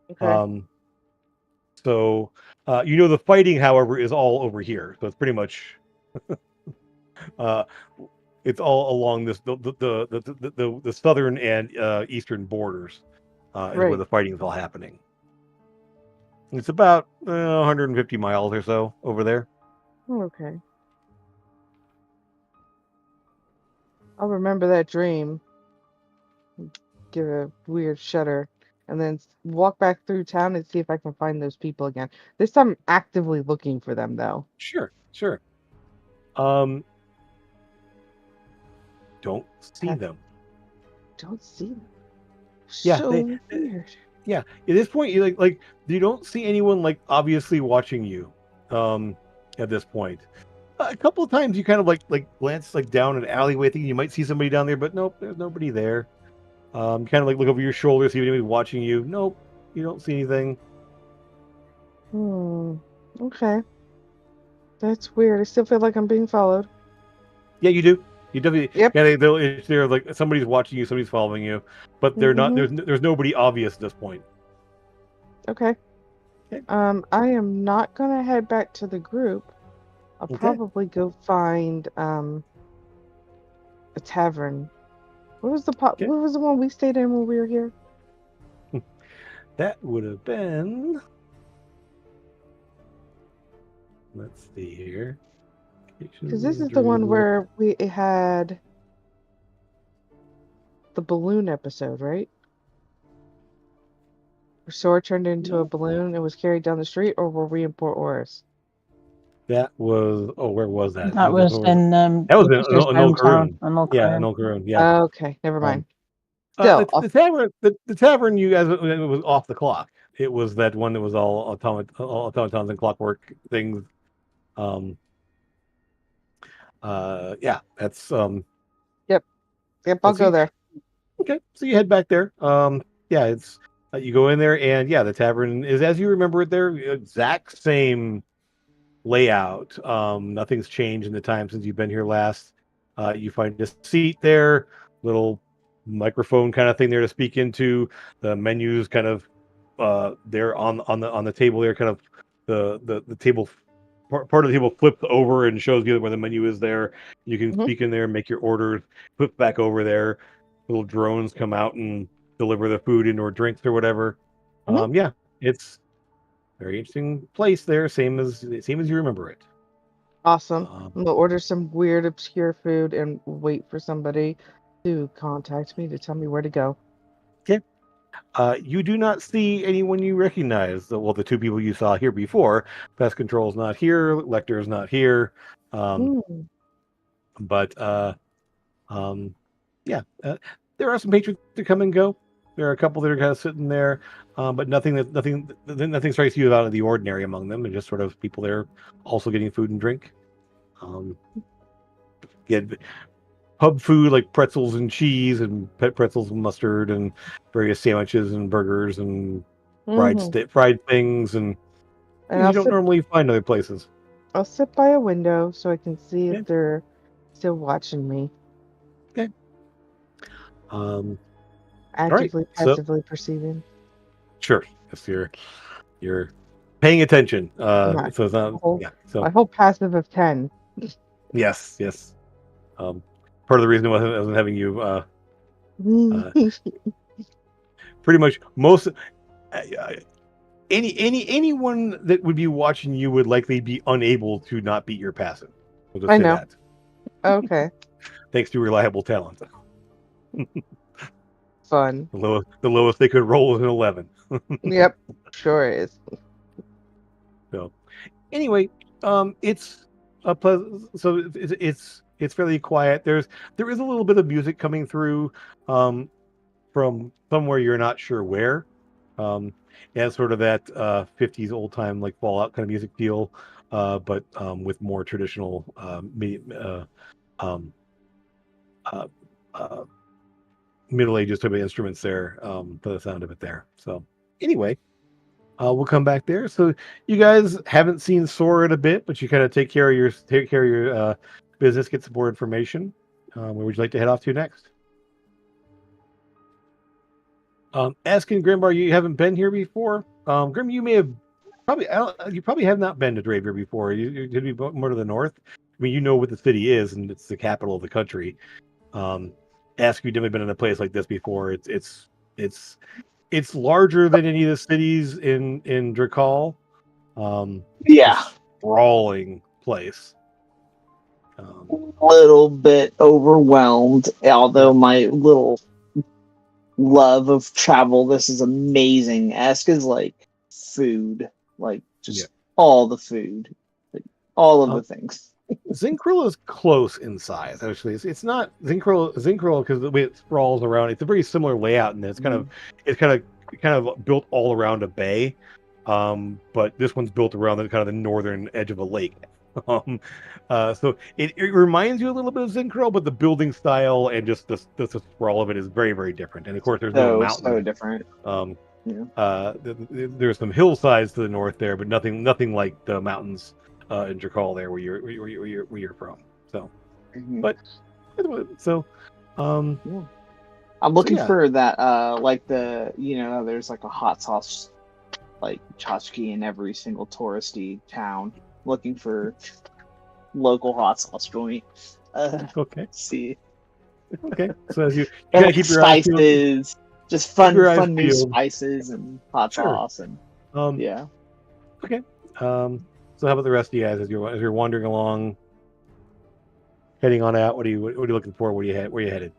Okay. So the fighting, however, is all over here. So it's pretty much it's all along the southern and eastern borders is where Right. the fighting is all happening. It's about 150 miles or so over there. Okay. I'll remember that dream. Give a weird shudder, and then walk back through town and see if I can find those people again. This time, I'm actively looking for them, though. Sure. Don't see them. Don't see them. Yeah, So weird. Yeah, at this point, you like you don't see anyone like obviously watching you. At this point, a couple of times you kind of like glance like down an alleyway, thinking you might see somebody down there, but nope, there's nobody there. Kind of like look over your shoulder, see if anybody's watching you. Nope, you don't see anything. Okay. That's weird. I still feel like I'm being followed. Yeah, you do. You definitely. Yep. Yeah, they're like somebody's watching you, somebody's following you, but they're not. There's nobody obvious at this point. Okay. I am not gonna head back to the group. I'll probably go find a tavern. What was what was the one we stayed in when we were here? That would have been. Let's see here. Because this is the one where we had the balloon episode, right? Where Sora turned into a balloon and was carried down the street, or were we in Port Oris? That was where was that? That was in that was in hometown. Yeah, in Old Caroon. Yeah. Okay, never mind. Still, the tavern you guys, it was off the clock. It was that one that was all automatons and clockwork things. Yeah, that's Yep, I'll go there. Okay, so you head back there. Yeah, it's you go in there, and yeah, the tavern is as you remember it there, exact same layout. Nothing's changed in the time since you've been here last. You find a seat there, little microphone kind of thing there to speak into. The menus kind of there on the table there, kind of the table part of the table flips over and shows you where the menu is there. You can speak in there, make your orders, flip back over there. Little drones come out and deliver the food and or drinks or whatever. Yeah, it's Very interesting place there, same as you remember it. Awesome. Um, I'm gonna order some weird, obscure food and wait for somebody to contact me to tell me where to go. You do not see anyone you recognize. Well, the two people you saw here before. Pest Control's not here. Lecter's not here. Hmm. But yeah, there are some patrons that come and go. There are a couple that are kind of sitting there, but nothing strikes you out of the ordinary among them. They're just sort of people there, also getting food and drink. Get pub food like pretzels and cheese and pretzels and mustard and various sandwiches and burgers and fried things and And things you don't normally find other places. I'll sit by a window so I can see Yeah. if they're still watching me. Okay. Actively, right, so- passively perceiving. Sure. Yes, you're paying attention. Nice. So it's not. Oh. Yeah. So I hope passive of 10. yes. Part of the reason I wasn't having you. Pretty much most. Anyone that would be watching you would likely be unable to not beat your passive. We'll just I say know. that. Okay. Thanks to reliable talent. Fun. The lowest they could roll is an 11. Yep. Sure is. So, anyway, it's a pleasant. So it's fairly quiet. There is a little bit of music coming through, from somewhere you're not sure where. And sort of that 50s old time like Fallout kind of music feel, but with more traditional Middle Ages type of instruments there, for the sound of it there. So anyway, we'll come back there. So you guys haven't seen Sora in a bit, but you kind of take care of your business, get some more information. Where would you like to head off to next? Asking Grimbar, you haven't been here before. Grim, you may have you probably have not been to Dravier before. You did be more to the north. I mean, you know what the city is, and it's the capital of the country. Ask, you've never been in a place like this before. It's larger than any of the cities in Drakal. Yeah. Sprawling place. Little bit overwhelmed, although my little love of travel, this is amazing. Ask is like food, like just all the food, like all of the things. Zinkril is close in size. Actually, it's not Zinkril because the way it sprawls around. It's a very similar layout, and it's kind of built all around a bay. But this one's built around the kind of the northern edge of a lake. So it reminds you a little bit of Zinkril, but the building style and just the sprawl of it is very, very different. And of course, there's no mountains. So different. There's some hillsides to the north there, but nothing like the mountains in Drakal there where you're from. So, but so I'm looking for that like there's like a hot sauce like tchotchke in every single touristy town. Looking for local hot sauce joint. Okay. See. Okay. So as you gotta keep your spices, just fun new spices and hot sauce and yeah. Okay. So how about the rest of you guys as you're wandering along, heading on out? What are you looking for? Where you headed?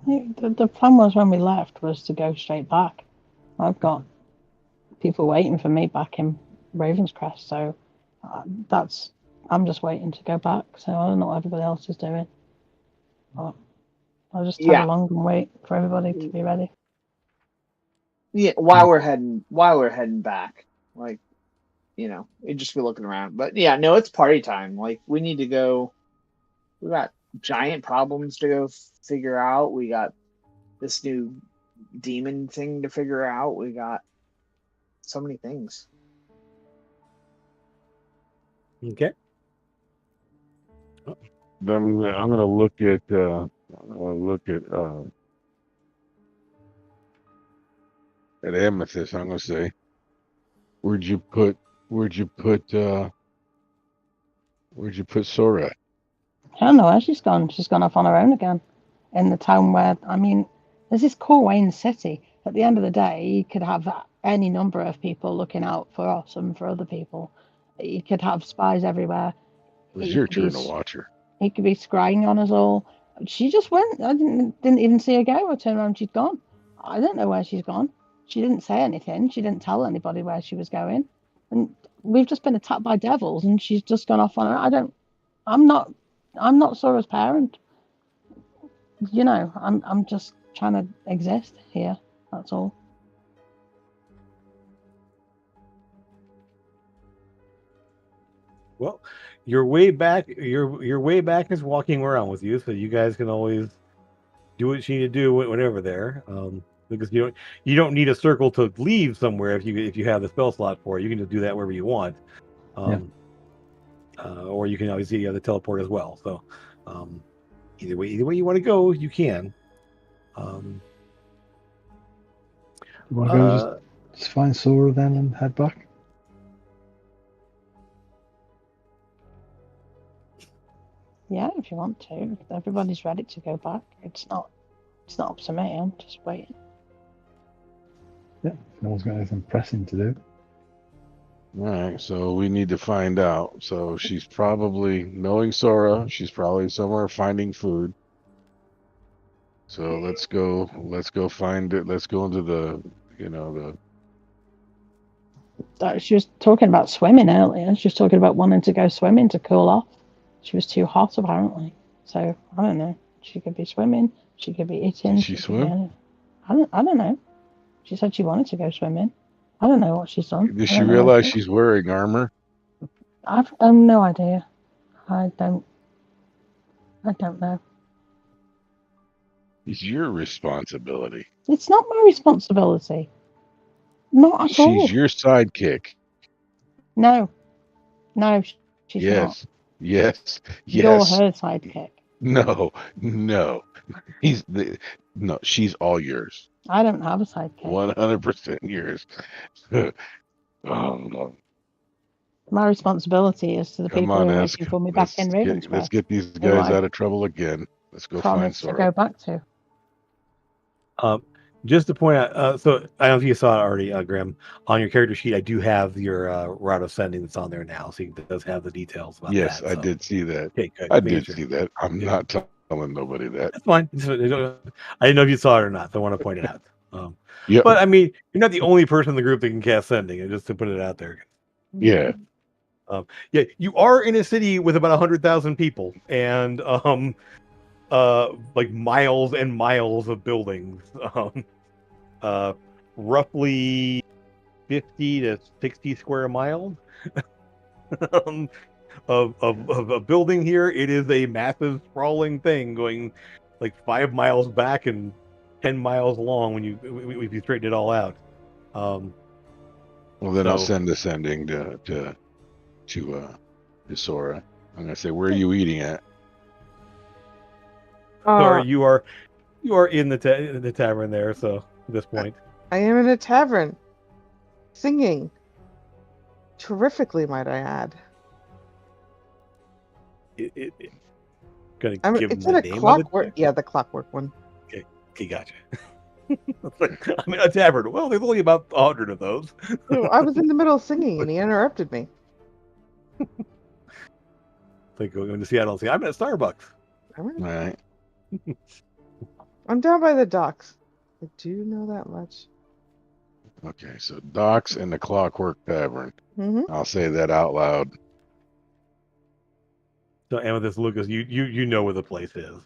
The plan was when we left was to go straight back. I've got people waiting for me back in Ravenscrest, so I'm just waiting to go back. So I don't know what everybody else is doing. But I'll just tag along and wait for everybody to be ready. Yeah, while we're heading back, like it'd just be looking around. But yeah, no, it's party time. Like we need to go. We got giant problems to go figure out. We got this new demon thing to figure out. We got so many things. Okay. I'm gonna look at Amethyst. I'm gonna say, where'd you put Sora? I don't know where she's gone. She's gone off on her own again in the town where, I mean, there's this Corwayne city. At the end of the day, you could have any number of people looking out for us and for other people. He could have spies everywhere. It was He your could be turn to watch her. he could be scrying on us all. She just went. I didn't even see her go. I turned around, she'd gone. I don't know where she's gone. She didn't say anything. She didn't tell anybody where she was going. And we've just been attacked by devils, and she's just gone off on her. I'm not Sora's parent. You know, I'm just trying to exist here. That's all. Well, your way back is walking around with you, so you guys can always do what you need to do whenever there. Because you don't need a circle to leave somewhere if you have the spell slot for it. You can just do that wherever you want. Or you can obviously have the teleport as well. So either way you want to go, you can. You want to go just find Sora then and head back? Yeah, if you want to. If everybody's ready to go back. It's not up to me. I'm just waiting. Yeah, if no one's got anything pressing to do. All right, so we need to find out. So she's probably, knowing Sora, she's probably somewhere finding food. So let's go find it. Let's go into the, She was talking about swimming earlier. She was talking about wanting to go swimming to cool off. She was too hot apparently. So I don't know. She could be swimming. She could be eating. Did she swim? I don't know. She said she wanted to go swimming. I don't know what she's done. Does she realize she's wearing armor? I've no idea. I don't know. It's your responsibility. It's not my responsibility. Not at all. She's your sidekick. No, she's Yes. not. Yes. You're Yes. her sidekick. No. No, she's all yours. I don't have a sidekick. 100% yours. Oh, no. My responsibility is to the Come people on, who are Esk. waiting for me back in Ravenscroft. Let's get these guys out of trouble again. Let's go find Promise to Sora. go back to. Just to point out, so I don't know if you saw it already, Grim. On your character sheet, I do have your route of sending that's on there now, so it does have the details about Yes, that. I did see that. Okay, good. I did see that. I'm not telling nobody that. That's fine. I didn't know if you saw it or not, so I want to point it out. Yeah. But I mean, you're not the only person in the group that can cast sending, just to put it out there. Yeah. Yeah, you are in a city with about 100,000 people, and like miles and miles of buildings. Roughly 50 to 60 square miles of a building here. It is a massive sprawling thing going like 5 miles back and 10 miles long when you straighten it all out. Well, then I'll send the sending to Sora. I'm gonna say, where are you eating at? Or you are in the tavern there. So at this point, I am in a tavern, singing terrifically, might I add. Gonna give it's them in the a name clockwork. of it? Yeah, the clockwork one. Okay, gotcha. I'm in a tavern. Well, there's only about 100 of those. No, I was in the middle of singing and he interrupted me. Like going to Seattle. I'm at Starbucks. All right. I'm down by the docks. I do know that much. Okay, so Docks and the Clockwork Tavern. Mm-hmm. I'll say that out loud. So Amethyst Lucas, you know where the place is.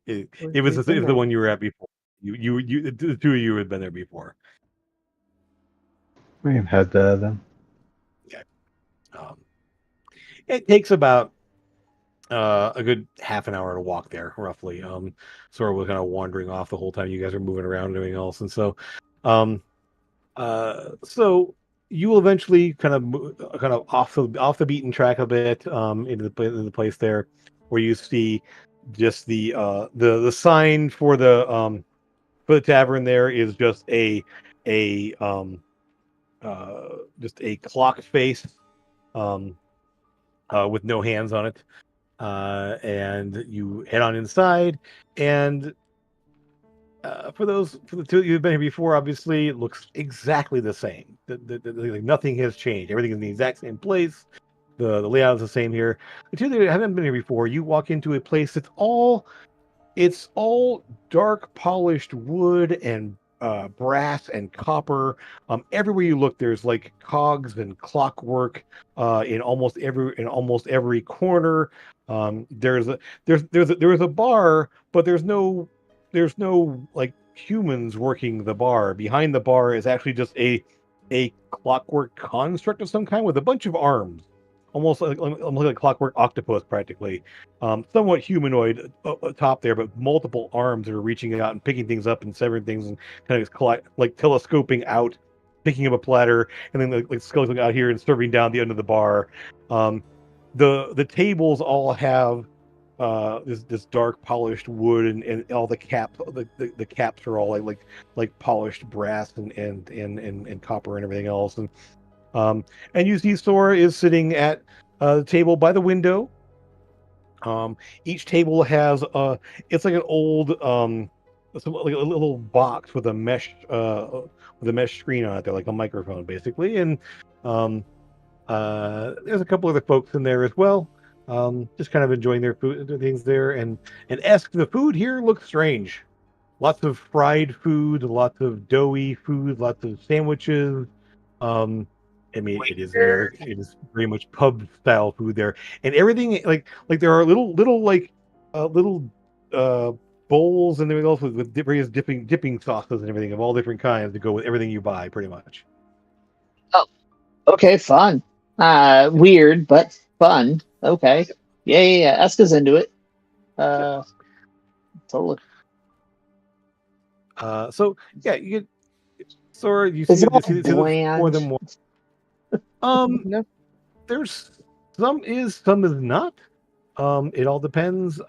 It was the one you were at before. You the two of you had been there before. We can head there then. Okay. It takes about a good half an hour to walk there, roughly. Sora was kind of wandering off the whole time you guys are moving around and doing else, and so, so you will eventually kind of off the beaten track a bit, into the place there, where you see just the sign for the tavern. There is just a clock face, with no hands on it. And you head on inside, and For the two of you who've been here before, obviously it looks exactly the same. Like nothing has changed. Everything is in the exact same place. The layout is the same here. The two that haven't been here before, you walk into a place that's it's all dark polished wood and brass and copper. Everywhere you look, there's like cogs and clockwork in almost every corner. There's a bar, but there's no like humans working the bar. Behind the bar is actually just a clockwork construct of some kind with a bunch of arms, almost like a clockwork octopus, practically. Somewhat humanoid top there, but multiple arms that are reaching out and picking things up and severing things and kind of like telescoping out, picking up a platter, and then like sculling out here and serving down the end of the bar. Um, the tables all have this dark polished wood, and all the caps are all like polished brass and copper and everything else. And you see Sora is sitting at the table by the window. Each table has it's like an old like a little box with a mesh screen on it there, like a microphone basically. And there's a couple other folks in there as well, just kind of enjoying their food and things there. And the food here looks strange. Lots of fried food, lots of doughy food, lots of sandwiches. Um, I mean, it is very much pub style food there, and everything like there are little like little uh bowls and everything else with various dipping sauces and everything of all different kinds to go with everything you buy, pretty much. Oh, okay, fun. Weird, but fun. Okay. Yeah. Eska's into it. Totally. So yeah, you get Sora. You Is see it all see more bland? than one. No. There's some is not. It all depends.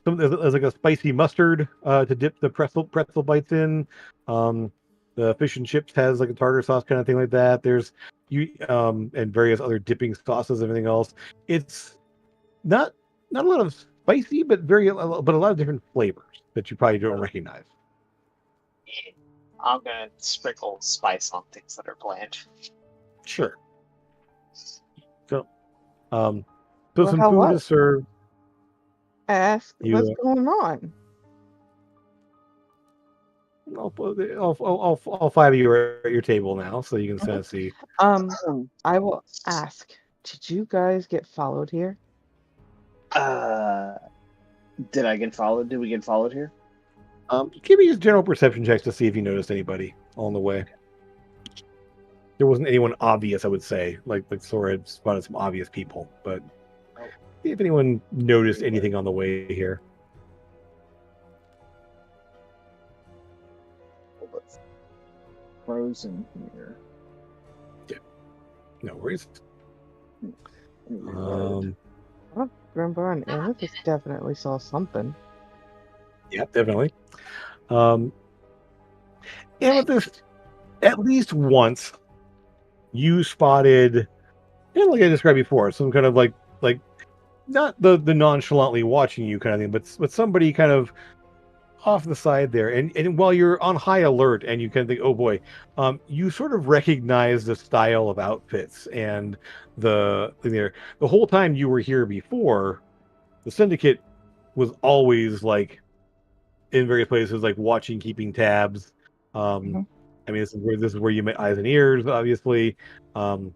There's like a spicy mustard to dip the pretzel bites in. The fish and chips has like a tartar sauce kind of thing like that. There's and various other dipping sauces, everything else. It's not a lot of spicy, but but a lot of different flavors that you probably don't recognize. Yeah. I'm gonna sprinkle spice on things that are bland. Sure. So, Well, some food hello. is served. Ask You, what's going on. all five of you are at your table now, so you can kind of see. I will ask. Did you guys get followed here? Did I get followed? Did we get followed here? Give me just general perception checks to see if you noticed anybody on the way. There wasn't anyone obvious, I would say. Like Sora had spotted some obvious people, but see if anyone noticed anything on the way here. Frozen here. Yeah, no worries. Well, Grimbar and Amethyst definitely saw something. Yeah, definitely. Amethyst, at least once, you spotted, and like I described before, some kind of like not the nonchalantly watching you kind of thing, but somebody kind of off the side there, and while you're on high alert and you kind of think, oh boy, you sort of recognize the style of outfits and the whole time you were here before, the syndicate was always like in various places, like watching, keeping tabs. I mean, this is where you met Eyes and Ears, obviously. And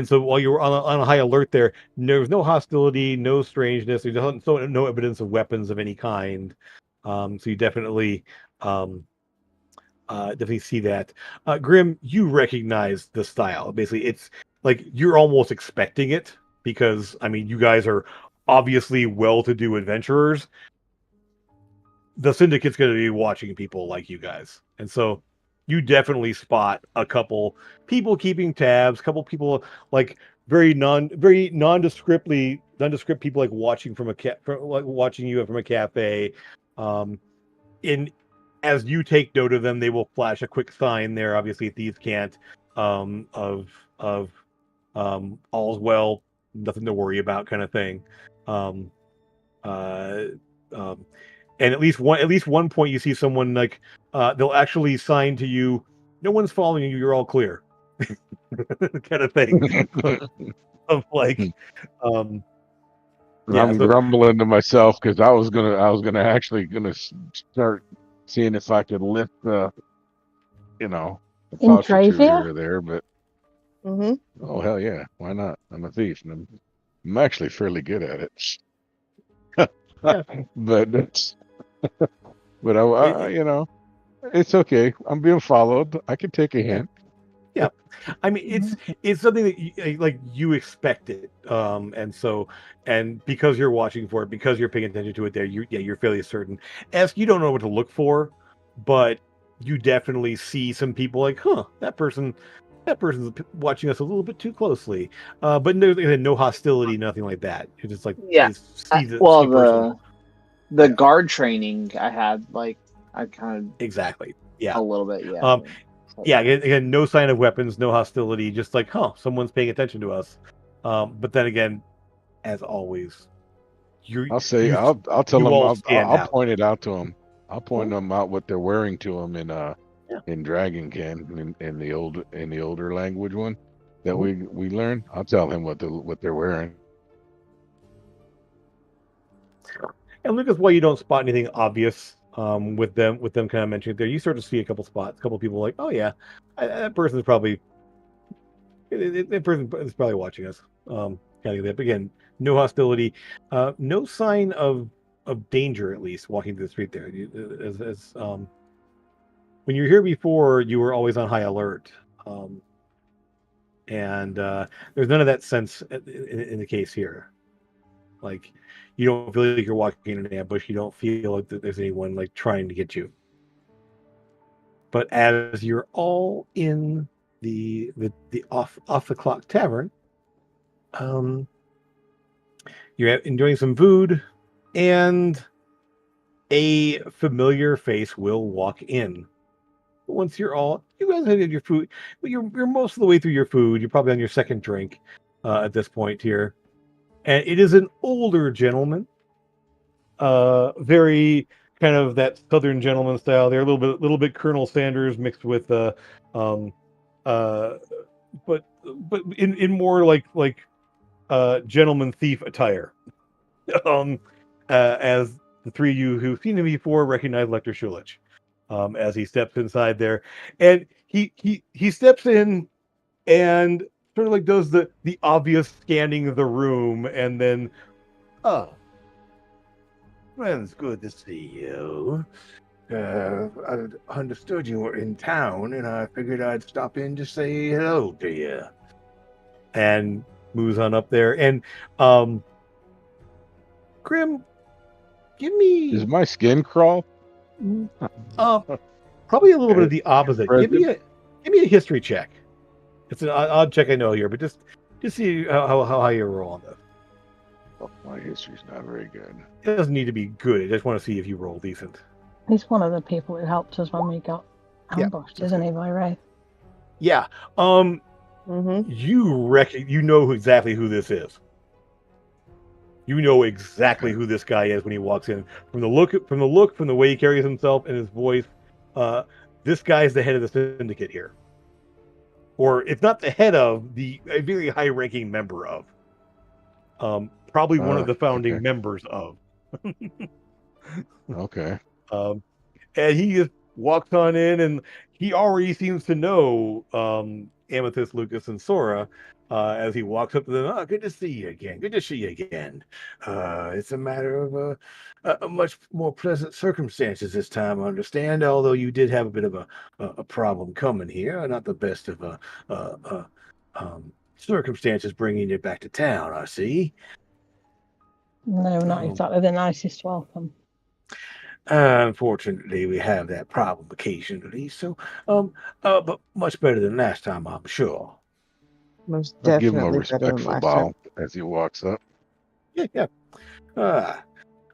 so while you were on a high alert there was no hostility, no strangeness. There's no evidence of weapons of any kind. So you definitely see that. Grim, you recognize the style. Basically, it's like you're almost expecting it because, I mean, you guys are obviously well-to-do adventurers. The Syndicate's going to be watching people like you guys. And so you definitely spot a couple people keeping tabs, couple people like very nondescript people like watching watching you from a cafe. In As you take note of them, they will flash a quick sign there. Obviously, thieves can't. Of all's well, nothing to worry about, kind of thing. And at least one point you see someone like they'll actually sign to you, no one's following you, you're all clear. Kind of thing. Of like yeah, I'm so grumbling to myself because I was gonna actually start seeing if I could lift the the In posture here Geyrvhon? or there, but Mm-hmm. oh hell yeah, why not? I'm a thief and I'm actually fairly good at it. yeah. But but It, it's okay. I'm being followed. I can take a yeah. hint. Yeah, I mean it's something that you expect it, and because you're watching for it, because you're paying attention to it, you're fairly certain. As you don't know what to look for, but you definitely see some people like, huh, that person's watching us a little bit too closely, but no hostility, nothing like that. It's just like Yeah. you see the Well, person the guard training I had, like, I kind exactly. of Yeah. a little bit, yeah. Um, Yeah, again, no sign of weapons, no hostility, just like, huh, someone's paying attention to us. But then again, as always, you I'll say you I'll tell you them all stand I'll out. point it out to them. I'll point Well, them out what they're wearing to them yeah. in Dragonkin in the older language one that Mhm. we learn. I'll tell him what they're wearing. And Lucas, why you don't spot anything obvious with them kind of mentioning it there, you sort of see a couple spots, a couple people like, oh yeah, that person's probably that person is probably watching us. Kind of that. But again, no hostility, no sign of danger, at least walking through the street there. As when you were here before, you were always on high alert, and there's none of that sense in the case here. Like, you don't feel like you're walking in an ambush. You don't feel like that there's anyone like trying to get you. But as you're all in the off the clock tavern, um, you're enjoying some food, and a familiar face will walk in. Once you guys had your food, but you're most of the way through your food. You're probably on your second drink at this point here, and it is an older gentleman, very kind of that Southern gentleman style. They're a little bit Colonel Sanders mixed with um, uh, but in more like gentleman thief attire. um, as the three of you who've seen him before recognize Lecter Shulich, as he steps inside there, and he steps in and sort of like does the obvious scanning of the room, and then, oh, well, it's good to see you. I understood you were in town, and I figured I'd stop in to say hello to you. And moves on up there, and Grim, give Does me my skin crawl? probably a little bit of the opposite. Give me Impressive. a history check. It's an odd check, I know here, but just see how you roll on this. Oh, my history's not very good. It doesn't need to be good. I just want to see if you roll decent. He's one of the people who helped us when we got ambushed, isn't he, by Ray? Yeah. Mm-hmm. You know exactly who this is. You know exactly who this guy is when he walks in. From the look, from the way he carries himself and his voice, this guy's the head of the syndicate here. Or if not the head of, a very high-ranking member of. Probably one of the founding Okay. members of. Okay. And he just walks on in, and he already seems to know Amethyst, Lucas, and Sora. As he walks up to them, oh, good to see you again. Good to see you again. It's a matter of a much more pleasant circumstances this time, I understand. Although you did have a bit of a problem coming here. Not the best of circumstances bringing you back to town, I see. No, not exactly the nicest welcome. Unfortunately, we have that problem occasionally. So, but much better than last time, I'm sure. Most I'll give him a definitely better than respectful last time. bow as he walks up. Yeah. I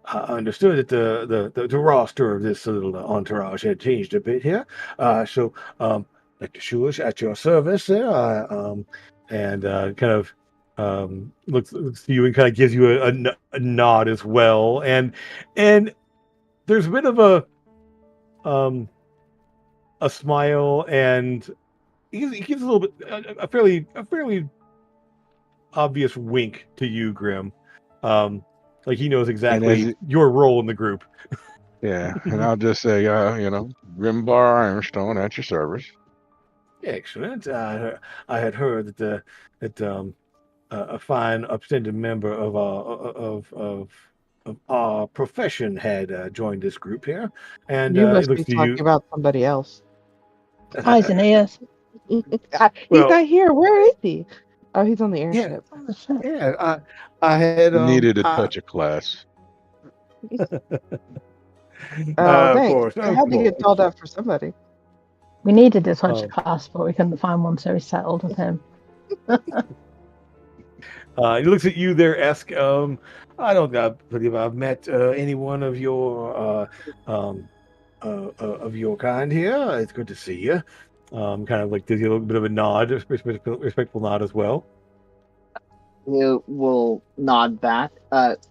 understood that the roster of this little entourage had changed a bit here. So, Dr. Shulish, at your service there. And kind of looks to you and kind of gives you a nod as well. And there's a bit of a smile, and he gives a little bit a fairly obvious wink to you, Grim. Like he knows And exactly your role in the group. yeah, and I'll just say, Grimbar Ironstone at your service. Excellent. I had heard that a fine, upstanding member of our profession had joined this group here, and You it must looks be to talking you. about somebody else. Eyes and ears. He's Well, not here. Where is he? Oh, he's on the yeah, airship. Oh, shit. yeah. I had Needed a touch of class. Oh, of thanks. course, I of had to get course. called out for somebody. We needed a touch Um, of class, but we couldn't find one, so we settled with him. He looks at you there, I don't believe I've met any one of your kind here. It's good to see you. Kind of like gives you a little bit of a nod, respectful nod as well. He will nod back.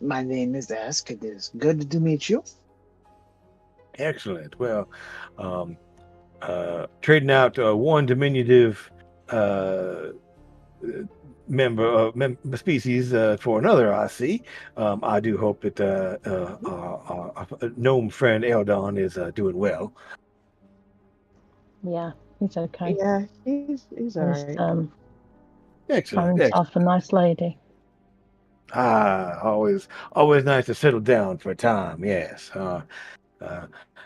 My name is Ask. It is good to meet you. Excellent. Well, trading out one diminutive member of species for another, I see. I do hope that our gnome friend Eldon is doing well. Yeah, he's okay. Yeah, he's He's alright. found Excellent. himself a nice lady. Always nice to settle down for a time. Yes.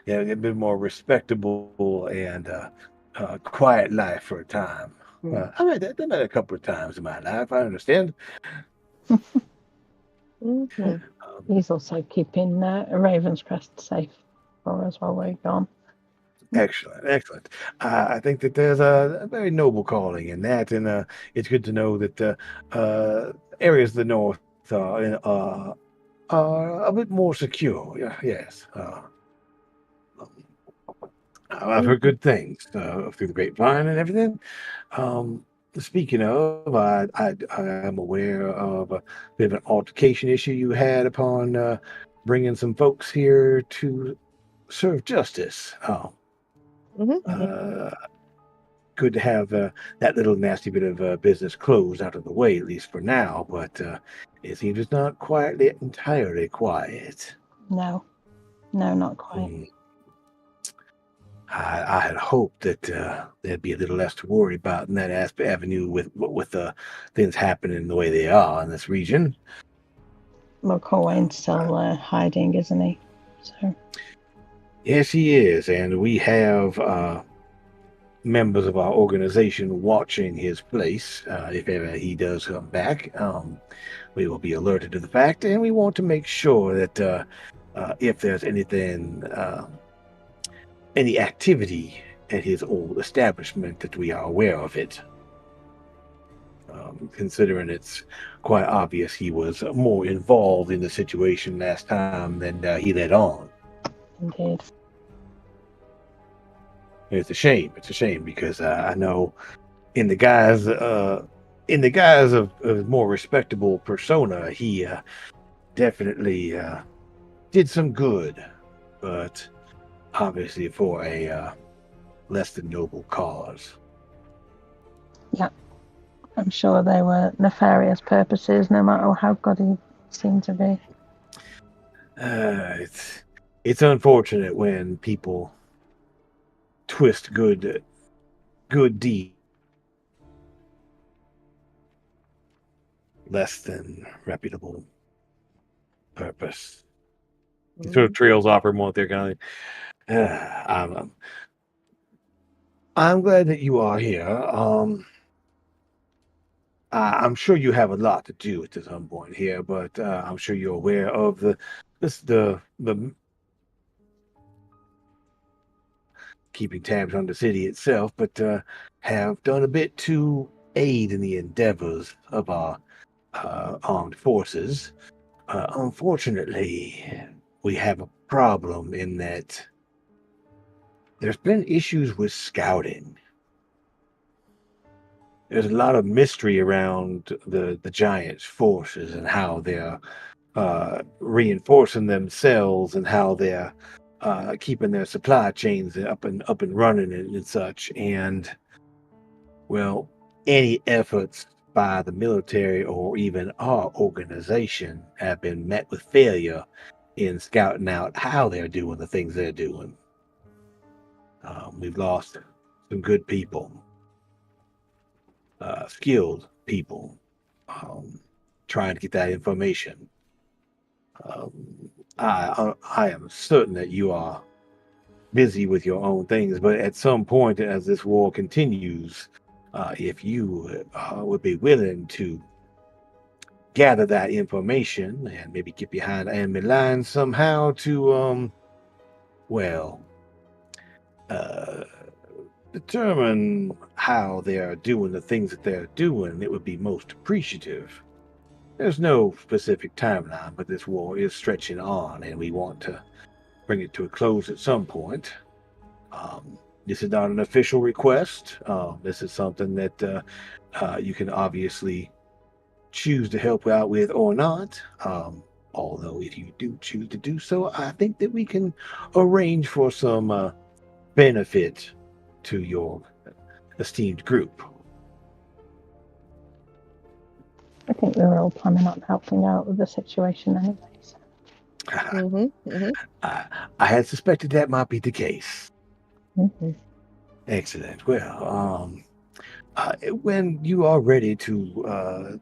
Yeah, a bit more respectable and quiet life for a time. I've had that a couple of times in my life. I understand. Mhm. He's also keeping Raven's Crest safe for us while we're gone. Excellent. I think that there's a very noble calling in that, and it's good to know that areas of the north are a bit more secure. Yes. I've heard good things through the grapevine and everything. Um, Speaking of, I am aware of a bit of an altercation issue you had upon bringing some folks here to serve justice. Mhm. Uh, Good to have that little nasty bit of business closed out of the way, at least for now. But it seems it's not entirely quiet. No, not quite. Mm. I had hoped that there'd be a little less to worry about in that avenue with things happening the way they are in this region. Well, Corwin's still hiding, isn't he? So Yes, he is, and we have members of our organization watching his place. If ever he does come back, we will be alerted to the fact, and we want to make sure that if there's any activity at his old establishment, that we are aware of it. Considering it's quite obvious he was more involved in the situation last time than he let on. indeed. It's a shame. It's a shame because I know in the guise of more respectable persona, he definitely did some good, but obviously for a less than noble cause. Yeah, I'm sure they were nefarious purposes, no matter how good he seemed to be. It's unfortunate when people twist good deed less than reputable purpose. He sort of trails off for a moment there, kind of like, I'm glad that you are here. I'm sure you have a lot to do at some point here, but I'm sure you're aware of the keeping tabs on the city itself, but have done a bit to aid in the endeavors of our armed forces. Unfortunately, we have a problem in that there's been issues with scouting. There's a lot of mystery around the Giants' forces and how they're reinforcing themselves and how they're keeping their supply chains up and running and such. And well, any efforts by the military or even our organization have been met with failure in scouting out how they're doing the things they're doing. We've lost some good people, skilled people, trying to get that information. I am certain that you are busy with your own things, but at some point, as this war continues, if you would be willing to gather that information and maybe get behind enemy lines somehow to, well, uh, determine how they are doing the things that they're doing, it would be most appreciative. There's no specific timeline, but this war is stretching on, and we want to bring it to a close at some point. This is not an official request. This is something that you can obviously choose to help out with or not. Although if you do choose to do so, I think that we can arrange for some benefit to your esteemed group. I think we were all planning on helping out with the situation anyway. So. I had suspected that might be the case. Mm-hmm. Excellent. Well, when you are ready to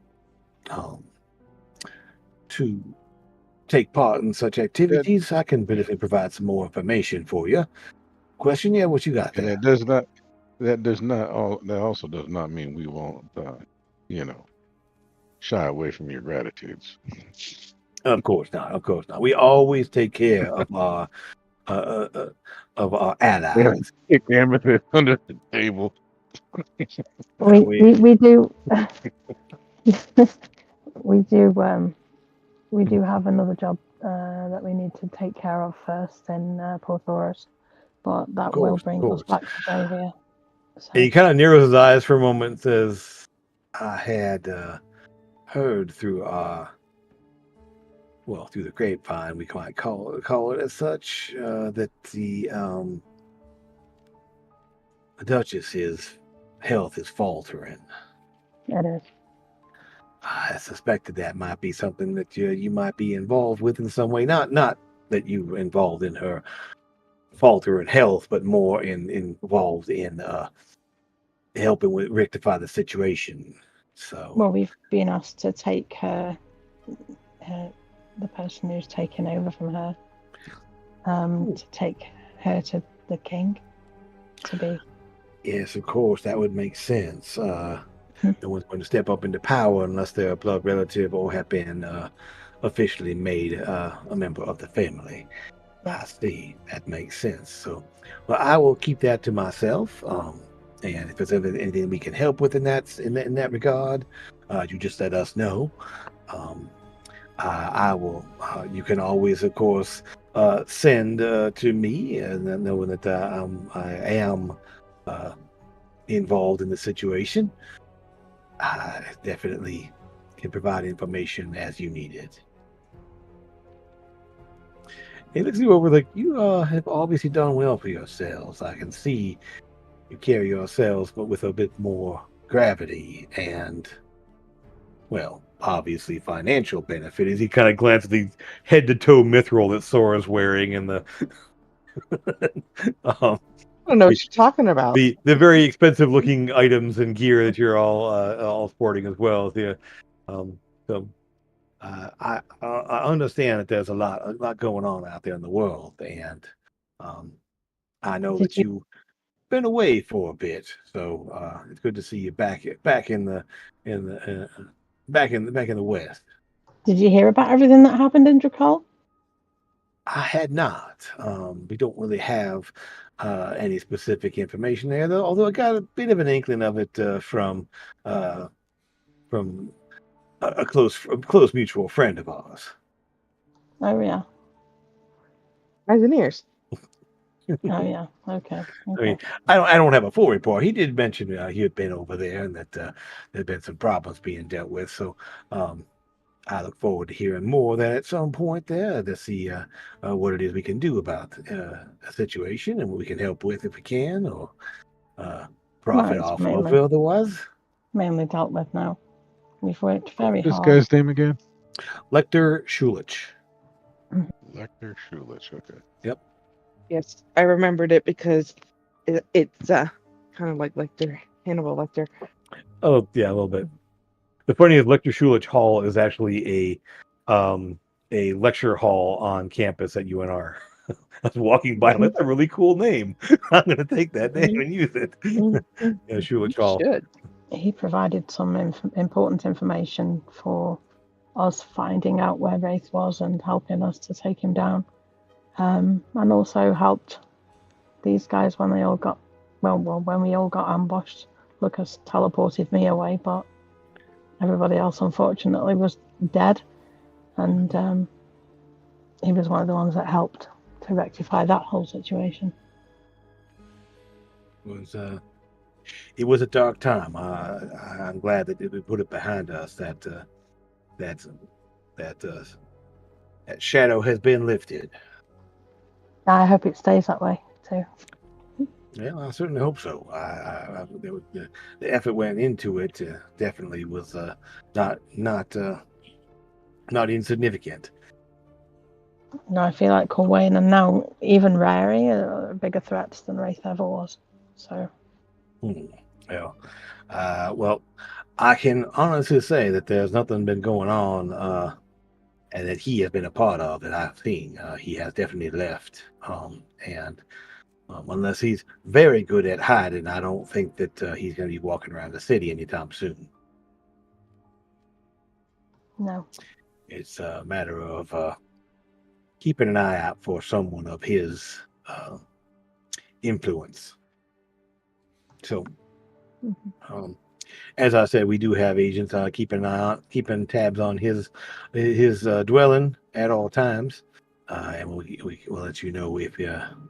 take part in such activities, I can benefit provide some more information for you. Question? Yeah, what you got there? And that also does not mean we won't, shy away from your gratitudes. Of course not. Of course not. We always take care of our allies. Kick amethyst under the table. We do we do have another job that we need to take care of first in Porthoris, but that will bring us back to Geyrvhon. So. And he kind of narrows his eyes for a moment and says, I had heard through through the grapevine, we might call it as such, that the Duchess's health is faltering. It is. I suspected that might be something that you might be involved with in some way. Not that you were involved in her faltering health, but more involved in helping with rectify the situation. So. Well, we've been asked to take her the person who's taken over from her, to take her to the king to be. Yes, of course, that would make sense. No one's going to step up into power unless they're a blood relative or have been officially made a member of the family. I see. That makes sense. So, well, I will keep that to myself. And if there's anything we can help with in that regard, you just let us know. I will. You can always, of course, send to me, and knowing that I am involved in the situation. I definitely can provide information as you need it. He looks you over like, you have obviously done well for yourselves. I can see you carry yourselves, but with a bit more gravity and, well, obviously financial benefit. As he kind of glances at the head-to-toe mithril that Sora's wearing and the... I don't know what you're talking about. The very expensive looking items and gear that you're all sporting as well. I understand that there's a lot going on out there in the world, and I know that you've been away for a bit, so it's good to see you back in the West. Did you hear about everything that happened in Drakal? I had not. We don't really have any specific information there, though. Although I got a bit of an inkling of it from a close mutual friend of ours. Oh yeah. Eyes and ears. Oh yeah. Okay. I mean, I don't have a full report. He did mention he had been over there and that there'd been some problems being dealt with. So I look forward to hearing more of that at some point there to see what it is we can do about a situation and what we can help with if we can, or No, profit it's off of otherwise. mainly dealt with now. We've worked very This hard. guy's name again? Lecter Schulich. Lecter Schulich. Okay. Yep. Yes, I remembered it because it's kind of like Lecter, Hannibal Lecter. Oh yeah, a little bit. The funny is, Lecter Schulich Hall is actually a lecture hall on campus at UNR. I was walking by, that's a really cool name. I'm going to take that name and use it. Yeah, Schulich Hall. Should. He provided some important information for us finding out where Wraith was and helping us to take him down. And also helped these guys when they all got, when we all got ambushed. Lucas teleported me away, but everybody else, unfortunately, was dead. And he was one of the ones that helped to rectify that whole situation. It was a dark time. I'm glad that we put it behind us. That shadow has been lifted. I hope it stays that way too. Yeah, I certainly hope so. The effort went into it definitely was not insignificant. No, I feel like Corwin and now even Rary are bigger threats than Wraith ever was. So. Well, I can honestly say that there's nothing been going on, and that he has been a part of that I've seen. He has definitely left, and unless he's very good at hiding, I don't think that he's going to be walking around the city anytime soon. No. It's a matter of keeping an eye out for someone of his influence. So, as I said, we do have agents keeping tabs on his dwelling at all times, and we'll let you know if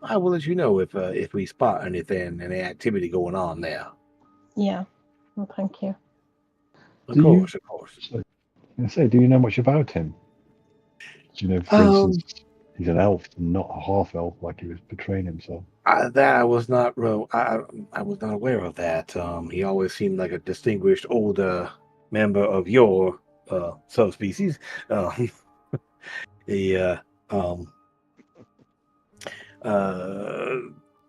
I will let you know if we spot any activity going on there. Yeah. Well, thank you. Of course. So, I say, do you know much about him? Do you know, for instance, he's an elf and not a half elf, like he was portraying himself? That I was not I was not aware of that. He always seemed like a distinguished older member of your subspecies. The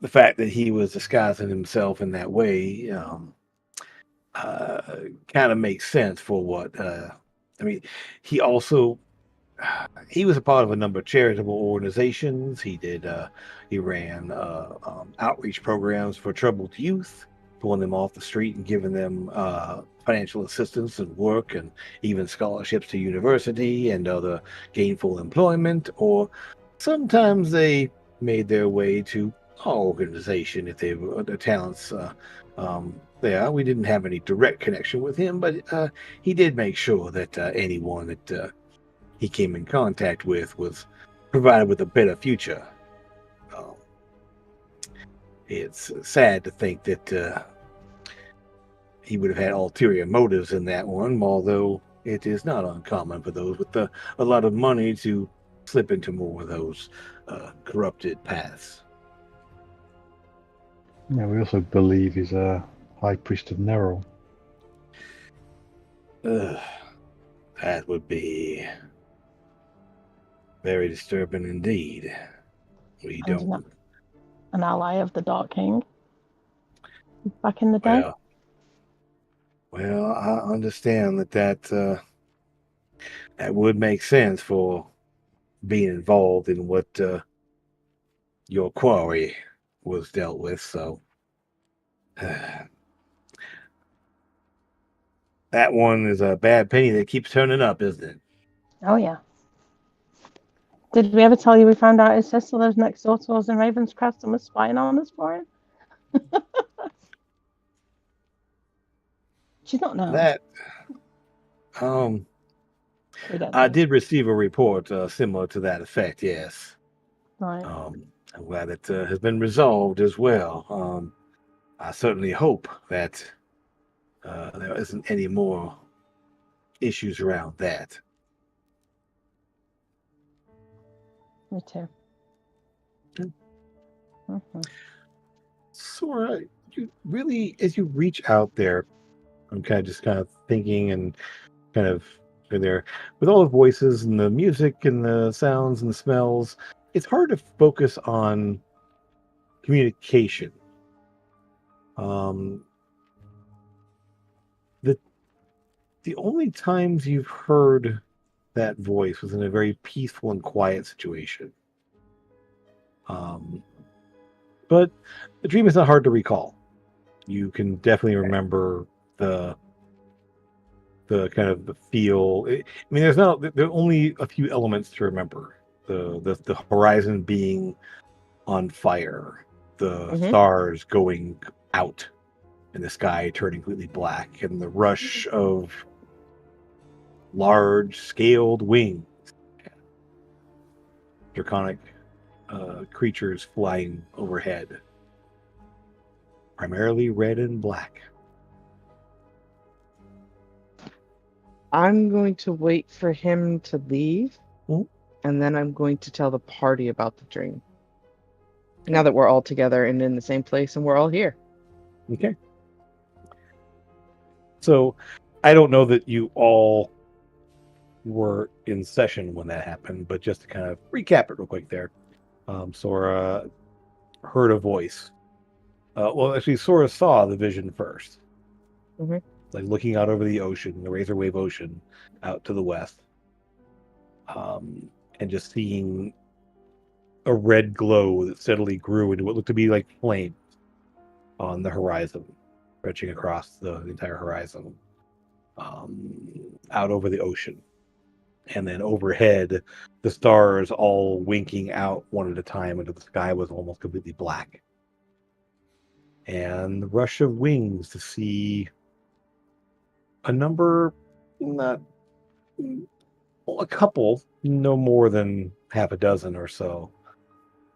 fact that he was disguising himself in that way kind of makes sense for what I mean. He also he was a part of a number of charitable organizations. He ran outreach programs for troubled youth, pulling them off the street and giving them financial assistance and work, and even scholarships to university and other gainful employment. Or sometimes they made their way to our organization if they were their talents there. We didn't have any direct connection with him, but he did make sure that anyone that he came in contact with was provided with a better future. It's sad to think that he would have had ulterior motives in that one, although it is not uncommon for those with a lot of money to slip into more of those corrupted paths. Yeah, we also believe he's a high priest of Nerul. That would be very disturbing indeed. We don't. An ally of the Dark King back in the day. Well, I understand that would make sense for being involved in what your quarry was dealt with. So that one is a bad penny that keeps turning up, isn't it? Oh yeah. Did we ever tell you we found out his sister lives next door to us in Ravenscrest and was spying on us for him? She's not now. That I did receive a report similar to that effect. Yes. Right. I'm glad it has been resolved as well. I certainly hope that there isn't any more issues around that. Me too. Okay. Mm-hmm. Sora, you really, as you reach out there, I'm kind of thinking and kind of there with all the voices and the music and the sounds and the smells. It's hard to focus on communication. Um, the only times you've heard that voice was in a very peaceful and quiet situation. But the dream is not hard to recall. You can definitely remember the kind of the feel. I mean, there are only a few elements to remember. The horizon being on fire, the Mhm. stars going out, and the sky turning completely black, and the rush of large scaled wings, draconic creatures flying overhead, primarily red and black. I'm going to wait for him to leave, Mhm. and then I'm going to tell the party about the dream. Now that we're all together and in the same place and we're all here. Okay. So I don't know that you all were in session when that happened, but just to kind of recap it real quick there. Sora heard a voice. Well, actually, Sora saw the vision first. Mhm. Like looking out over the ocean, the Razor Wave Ocean, out to the west. And just seeing a red glow that steadily grew into what looked to be like flames on the horizon, stretching across the entire horizon, out over the ocean. And then overhead, the stars all winking out one at a time until the sky was almost completely black. And the rush of wings to see a number, not a couple, no more than half a dozen or so,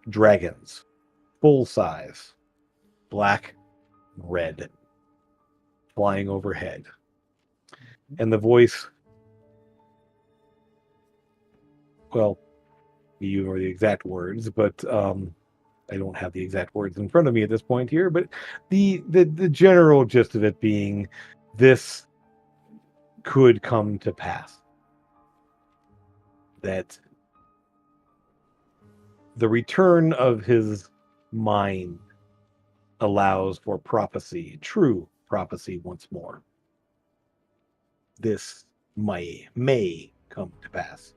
dragons, full size, black, red, flying overhead. And the voice, well, you know the exact words, but I don't have the exact words in front of me at this point here, but the general gist of it being this could come to pass. That the return of his mind allows for prophecy, true prophecy once more. This may come to pass.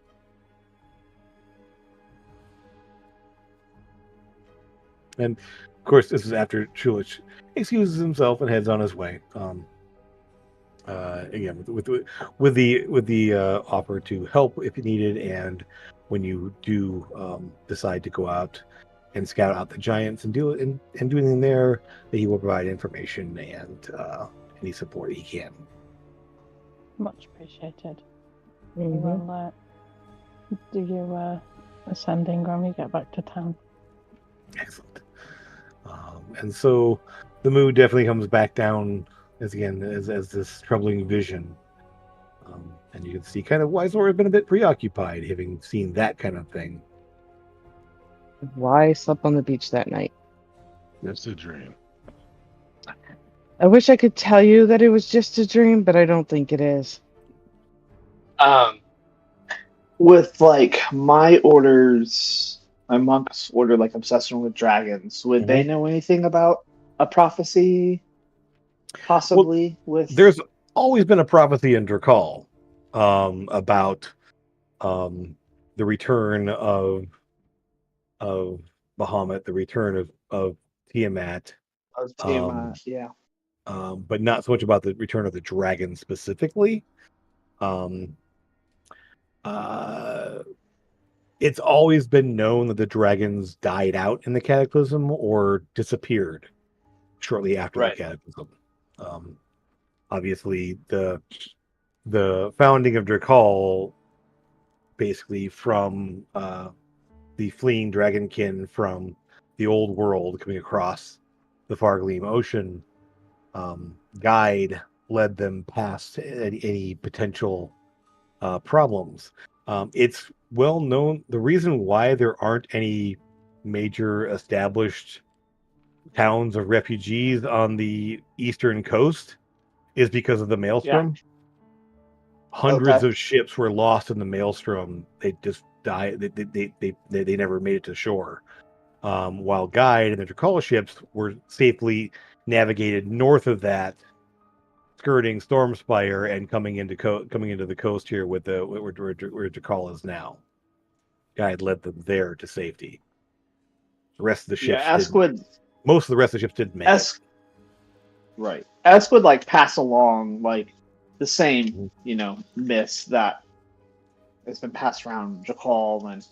And of course, this is after Chulich excuses himself and heads on his way. Again, with the offer to help if needed, and when you do decide to go out and scout out the giants and do it and do anything there, that he will provide information and any support he can. Much appreciated. Mhm. Well, do you ascend Ingram when you get back to town? Excellent. And so the mood definitely comes back down as this troubling vision. And you can see kind of why Zora has been a bit preoccupied, having seen that kind of thing. Why I slept on the beach that night. That's a dream. I wish I could tell you that it was just a dream, but I don't think it is. With like my orders, my monk's order, like obsession with dragons, would they know anything about a prophecy? Possibly with. There's always been a prophecy in Drakal about the return of Bahamut, the return of Tiamat. Yeah. But not so much about the return of the dragon specifically. It's always been known that the dragons died out in the Cataclysm or disappeared shortly after Right. the Cataclysm. Obviously, the founding of Drakal, basically from the fleeing dragonkin from the old world coming across the Fargleam Ocean, guide led them past any potential problems. It's well known. The reason why there aren't any major established towns of refugees on the eastern coast is because of the maelstrom. Hundreds Okay. of ships were lost in the maelstrom. They just died. They never made it to shore. While Guide and the Drakala ships were safely navigated north of that, skirting Stormspire and coming into the coast here with where Drakala is now. Guide led them there to safety. The rest of the ships Yeah, didn't. Most of the rest of the ships didn't make it. Right. Esk would like pass along like the same, myths that has been passed around Jakal, and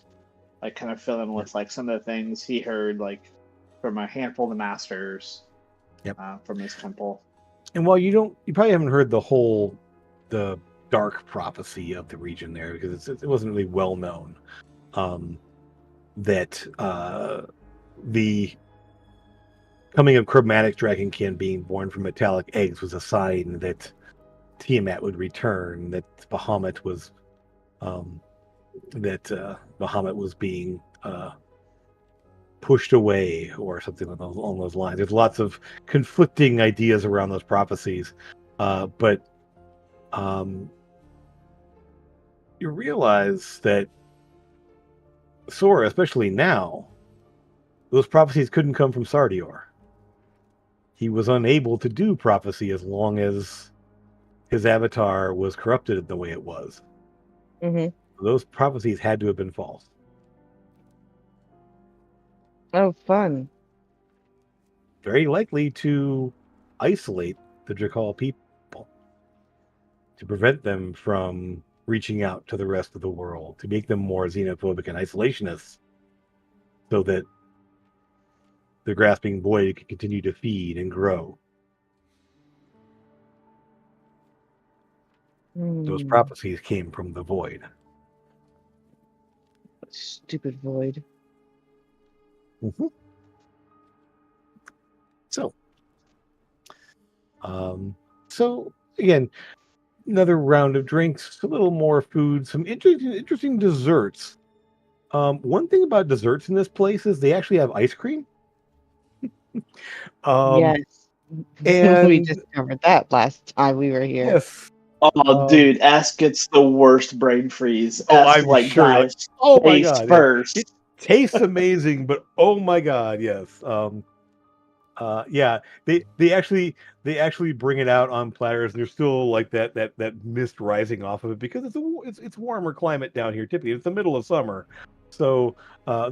like kind of fill in with like some of the things he heard like from a handful of the masters. Yep. From his temple. And while you probably haven't heard the dark prophecy of the region there, because it wasn't really well known, that the coming of chromatic dragonkin being born from metallic eggs was a sign that Tiamat would return, that Bahamut was being pushed away or something along those lines. There's lots of conflicting ideas around those prophecies, but you realize that Sora, especially now, those prophecies couldn't come from Sardior. He was unable to do prophecy as long as his avatar was corrupted the way it was. Mm-hmm. Those prophecies had to have been false. Oh, fun. Very likely to isolate the Drakal people, to prevent them from reaching out to the rest of the world, to make them more xenophobic and isolationists, so that the grasping void could continue to feed and grow. Those prophecies came from the void. Stupid void. Mm-hmm. So again, another round of drinks, a little more food, some interesting desserts. One thing about desserts in this place is they actually have ice cream. Yes. And we discovered that last time we were here. yes. Oh, dude, Esk gets the worst brain freeze. Oh, Esk, I'm sure. dives Oh my face god! first. It tastes amazing, but oh my god, yes. Yeah, they actually bring it out on platters. There's still like that mist rising off of it because it's warmer climate down here. Typically, it's the middle of summer, so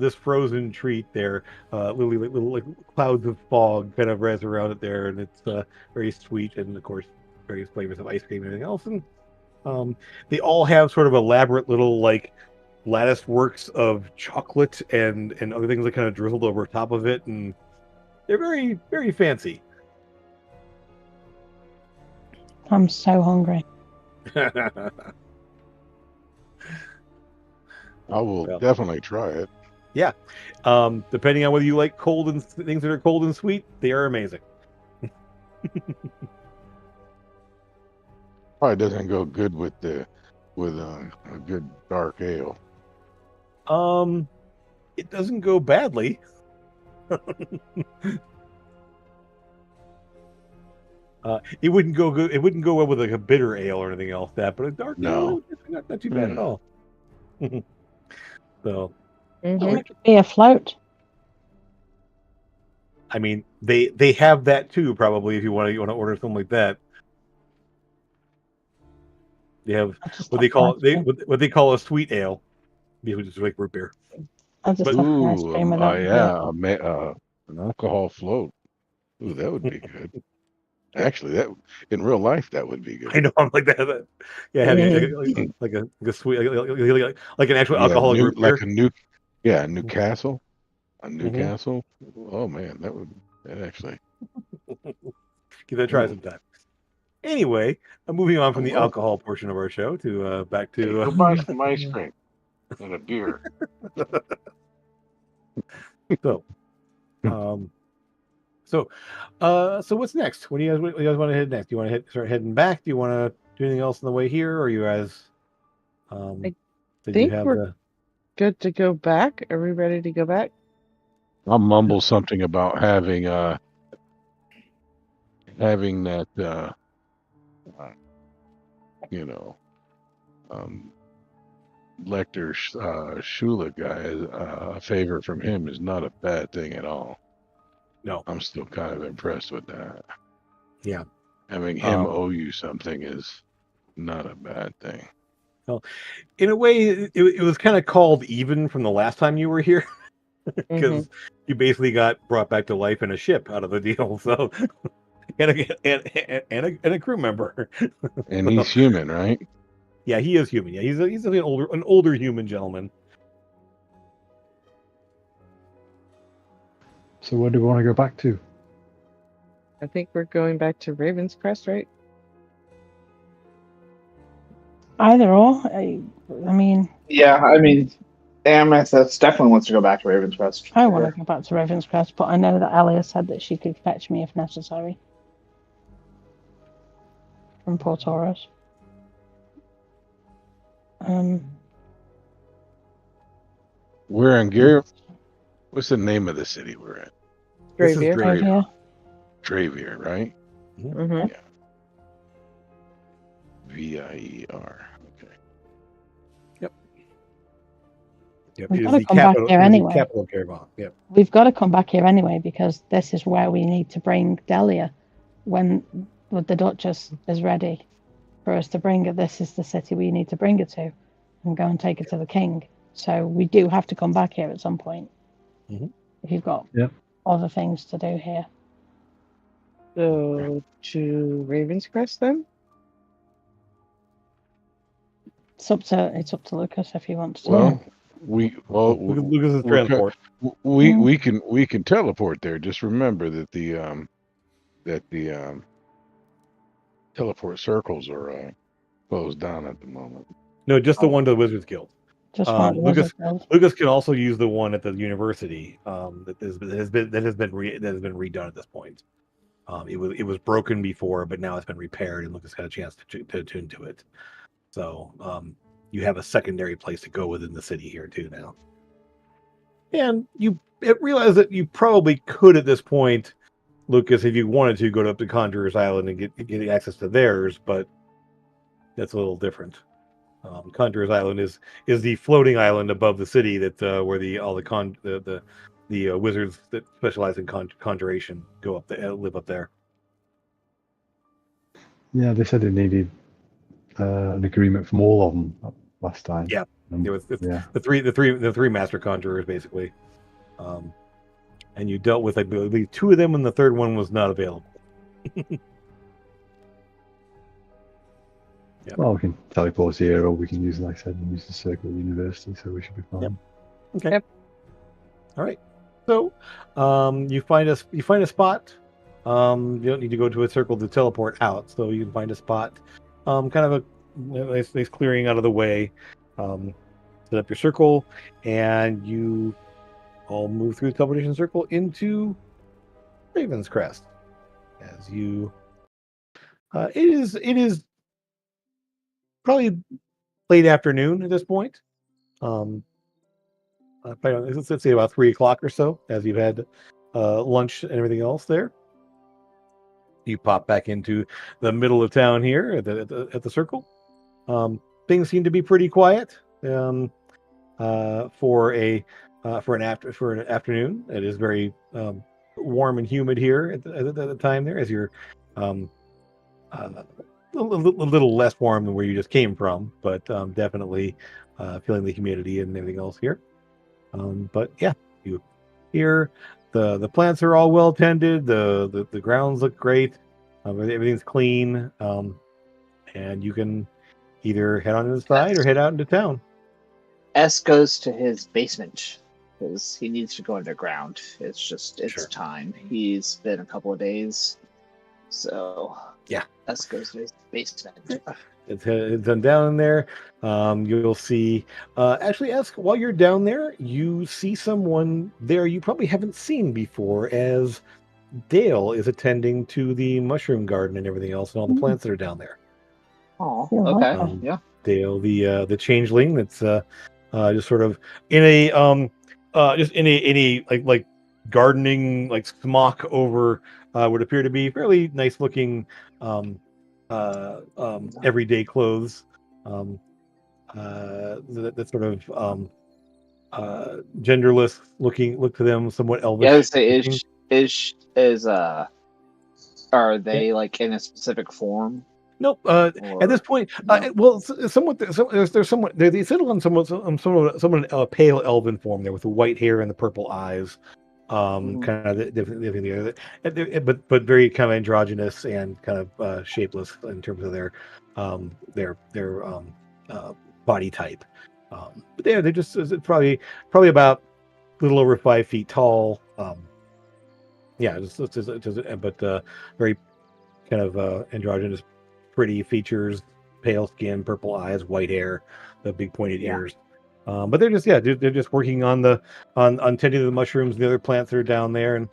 this frozen treat there, little like clouds of fog kind of rise around it there, and it's very sweet, and of course various flavors of ice cream and everything else. And they all have sort of elaborate little like lattice works of chocolate and other things that kind of drizzled over top of it, and they're very, very fancy. I'm so hungry. I will definitely try it. Yeah. Depending on whether you like cold and things that are cold and sweet, they are amazing. Probably doesn't go good with a good dark ale. It doesn't go badly. It wouldn't go good. It wouldn't go well with like a bitter ale or anything else. But a dark ale, not too bad at all. So, It could be a float. I mean, they have that too. Probably, if you want to order something like that, they have what they call a sweet ale, which is like root beer. I'll just have an ice cream without an alcohol float. Ooh, that would be good. Actually, that in real life that would be good. I know, I'm like that. Yeah, having like a sweet, like an actual alcoholic root beer. Like a Newcastle. A Newcastle. Oh man, that actually. Give that a try sometime. Anyway, I'm moving on from the alcohol portion of our show to back to. Hey, go buy some ice cream and a beer. So what's next? What do you guys want to head next? Do you want to start heading back? Do you want to do anything else on the way here, or you guys? I think good to go back? Are we ready to go back? I'll mumble something about having that you know Lecter Shula guy. A favor from him is not a bad thing at all. No. I'm still kind of impressed with that. Yeah. Having him owe you something is not a bad thing. Well, in a way, it was kind of called even from the last time you were here, because you basically got brought back to life in a ship out of the deal. So, and a crew member. And he's human, right? Yeah, he is human. Yeah, he's an older human gentleman. So where do we want to go back to? I think we're going back to Raven's Crest, right? Either or. I mean, Yeah, I mean, Amethyst definitely wants to go back to Raven's Crest. I want to go back to Raven's Crest, but I know that Elia said that she could fetch me if necessary from Port Oros. We're in Gear. What's the name of the city we're in? This is Drayvere. Drayvere, right? Mm-hmm. Yeah. Vier. Okay. Yep. We've It got is to the come back capital. here It is anyway. the capital of Geyrvhon. Yep. We've got to come back here anyway because this is where we need to bring Delia when the Duchess is ready for us to bring her. This is the city we need to bring her to and go and take her to the king. So we do have to come back here at some point. If you've got other things to do here. So to Raven's Crest then? It's up to Lucas if he wants to. Well, Lucas is transport. We can teleport there. Just remember that the teleport circles are closed down at the moment. No, just the one to the Wizards Guild. Just one. Lucas can also use the one at the university that has been redone at this point. It was broken before, but now it's been repaired, and Lucas got a chance to attune to it. So you have a secondary place to go within the city here too now. And you realize that you probably could at this point, Lucas, if you wanted to, go up to Conjurer's Island and get access to theirs, but that's a little different. Conjurer's Island is the floating island above the city that where the wizards that specialize in conjuration go up there, live up there. Yeah, they said they needed an agreement from all of them last time. Yeah, there was the three master conjurers basically, and you dealt with I believe two of them, and the third one was not available. Yeah. Well, we can teleport here, or we can use, like I said, use the circle of the university, so we should be fine. Yep. Okay. Yep. All right. So, you find a spot. You don't need to go to a circle to teleport out, so you can find a spot. Kind of a nice clearing out of the way. Set up your circle, and you all move through the teleportation circle into Raven's Crest. As you, it is probably late afternoon at this point. Let's say about 3 o'clock or so, as you've had lunch and everything else there. You pop back into the middle of town here at the circle. Things seem to be pretty quiet for an afternoon. It is very warm and humid here at the time there, as you're a little less warm than where you just came from, but definitely feeling the humidity and everything else here. But yeah, you here, the plants are all well tended. The grounds look great. Everything's clean, and you can either head on inside or head out into town. S goes to his basement because he needs to go underground. It's time. He's been a couple of days, so yeah. S goes to his basement. It's down in there. You'll see. Actually, ask while you're down there, you see someone there you probably haven't seen before, as Dale is attending to the mushroom garden and everything else, and all the plants that are down there. Oh, okay, yeah. Dale, the changeling that's just sort of in a just in a like gardening like smock over would appear to be fairly nice looking everyday clothes. That sort of genderless look to them, somewhat Yeah, I would elvish say looking. is are Yeah. they like in a specific form? Nope. At this Or point, no? well, somewhat. There's somewhat. They settle on somewhat a pale elven form there with the white hair and the purple eyes. Mhm. Kind of but very kind of androgynous and kind of shapeless in terms of their body type. But they're just probably about a little over 5 feet tall. Yeah, but very kind of androgynous, pretty features, pale skin, purple eyes, white hair, the big pointed Yeah. ears. But they're just working on on tending to the mushrooms, and the other plants that are down there. And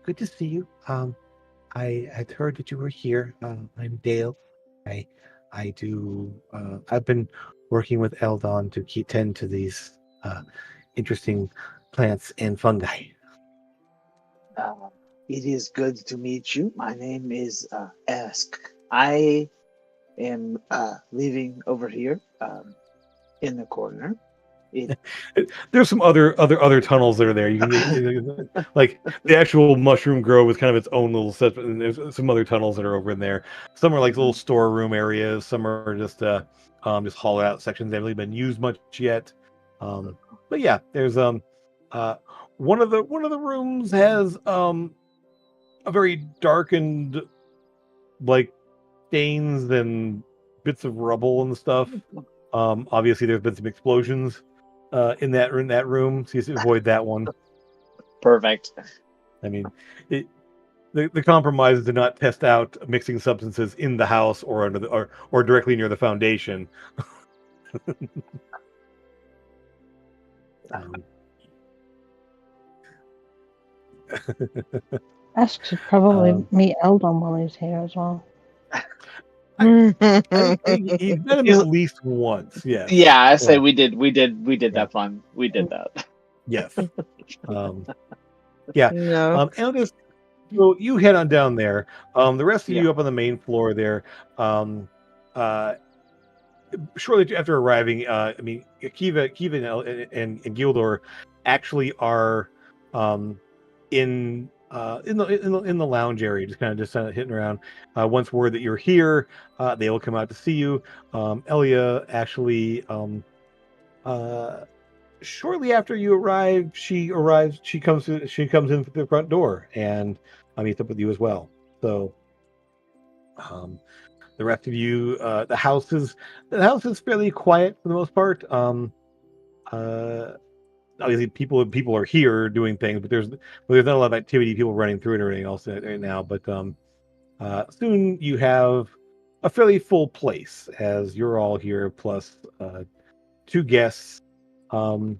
good to see you. I had heard that you were here. I'm Dale. I I do. I've been working with Eldon to tend to these interesting plants and fungi. Uh, it is good to meet you. My name is Ask. I am living over here in the corner. It, There's some other tunnels that are there. Like the actual mushroom grove is kind of its own little set, and there's some other tunnels that are over in there. Some are like little storeroom areas. Some are just hollowed out sections. They haven't really been used much yet. But yeah, there's uh one of the rooms has a very darkened like stains and bits of rubble and stuff. Obviously, there's been some explosions in that room, so you avoid that one. Perfect. I mean, it, the compromise is to not test out mixing substances in the house or under or directly near the foundation. Um, Ash should probably um, meet Eldon while he's here as well. he's met him at least once. Yes. Yeah, I say Well, we did yeah. that fun. We did that. Yes. Um, yeah. No. And so you head on down there. The rest of Yeah. you up on the main floor there. Um, uh, Shortly after arriving, I mean, Kiva, and Gildor actually are in the lounge area, just kind of hitting around. Once word that you're here, they will come out to see you. Elia actually, uh, shortly after you arrive, she arrives. She comes in through the front door and meets up with you as well. So. The rest of you, the house is fairly quiet for the most part. Uh, Obviously, people are here doing things, but there's not a lot of activity, people running through it or anything else right now. But soon you have a fairly full place as you're all here plus two guests. Um,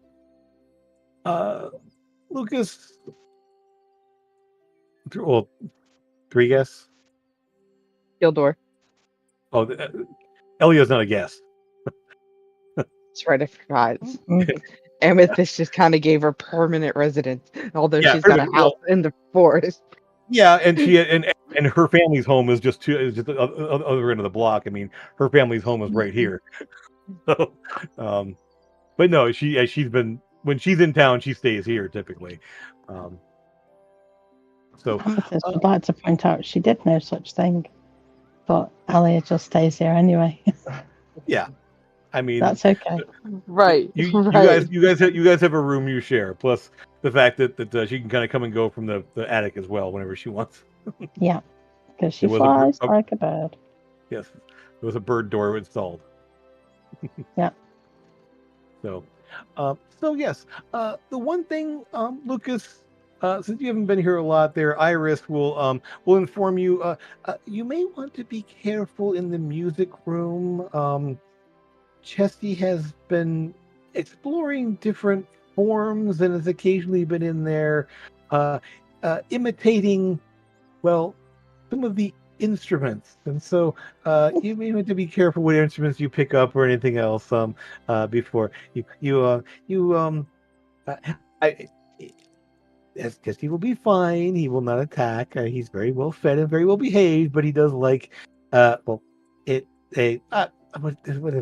Lucas, well, three guests. Gildor. Oh, Elia's not a guest. That's right, I forgot. Mm. Amethyst just kind of gave her permanent residence, although Yeah, she's got a perfect. house in the forest. Yeah, and she and her family's home is just the other end of the block. I mean, her family's home is right here. So, but no, she's been when she's in town, she stays here typically. So Amethyst would like to point out she did no such thing, but Alia just stays here anyway. yeah, I mean That's okay. Right, you right. you guys have a room you share. Plus the fact that she can kind of come and go from the attic as well whenever she wants. Yeah, because she There was flies like a bird. yes, there was a bird door installed. Yeah. So yes, the one thing, Lucas, since you haven't been here a lot, there, Iris will inform you. You may want to be careful in the music room. Chesty has been exploring different forms and has occasionally been in there, imitating, well, some of the instruments, and so you may want to be careful what instruments you pick up or anything else before I guess he will be fine. He will not attack. He's very well fed and very well behaved, but he does like whatever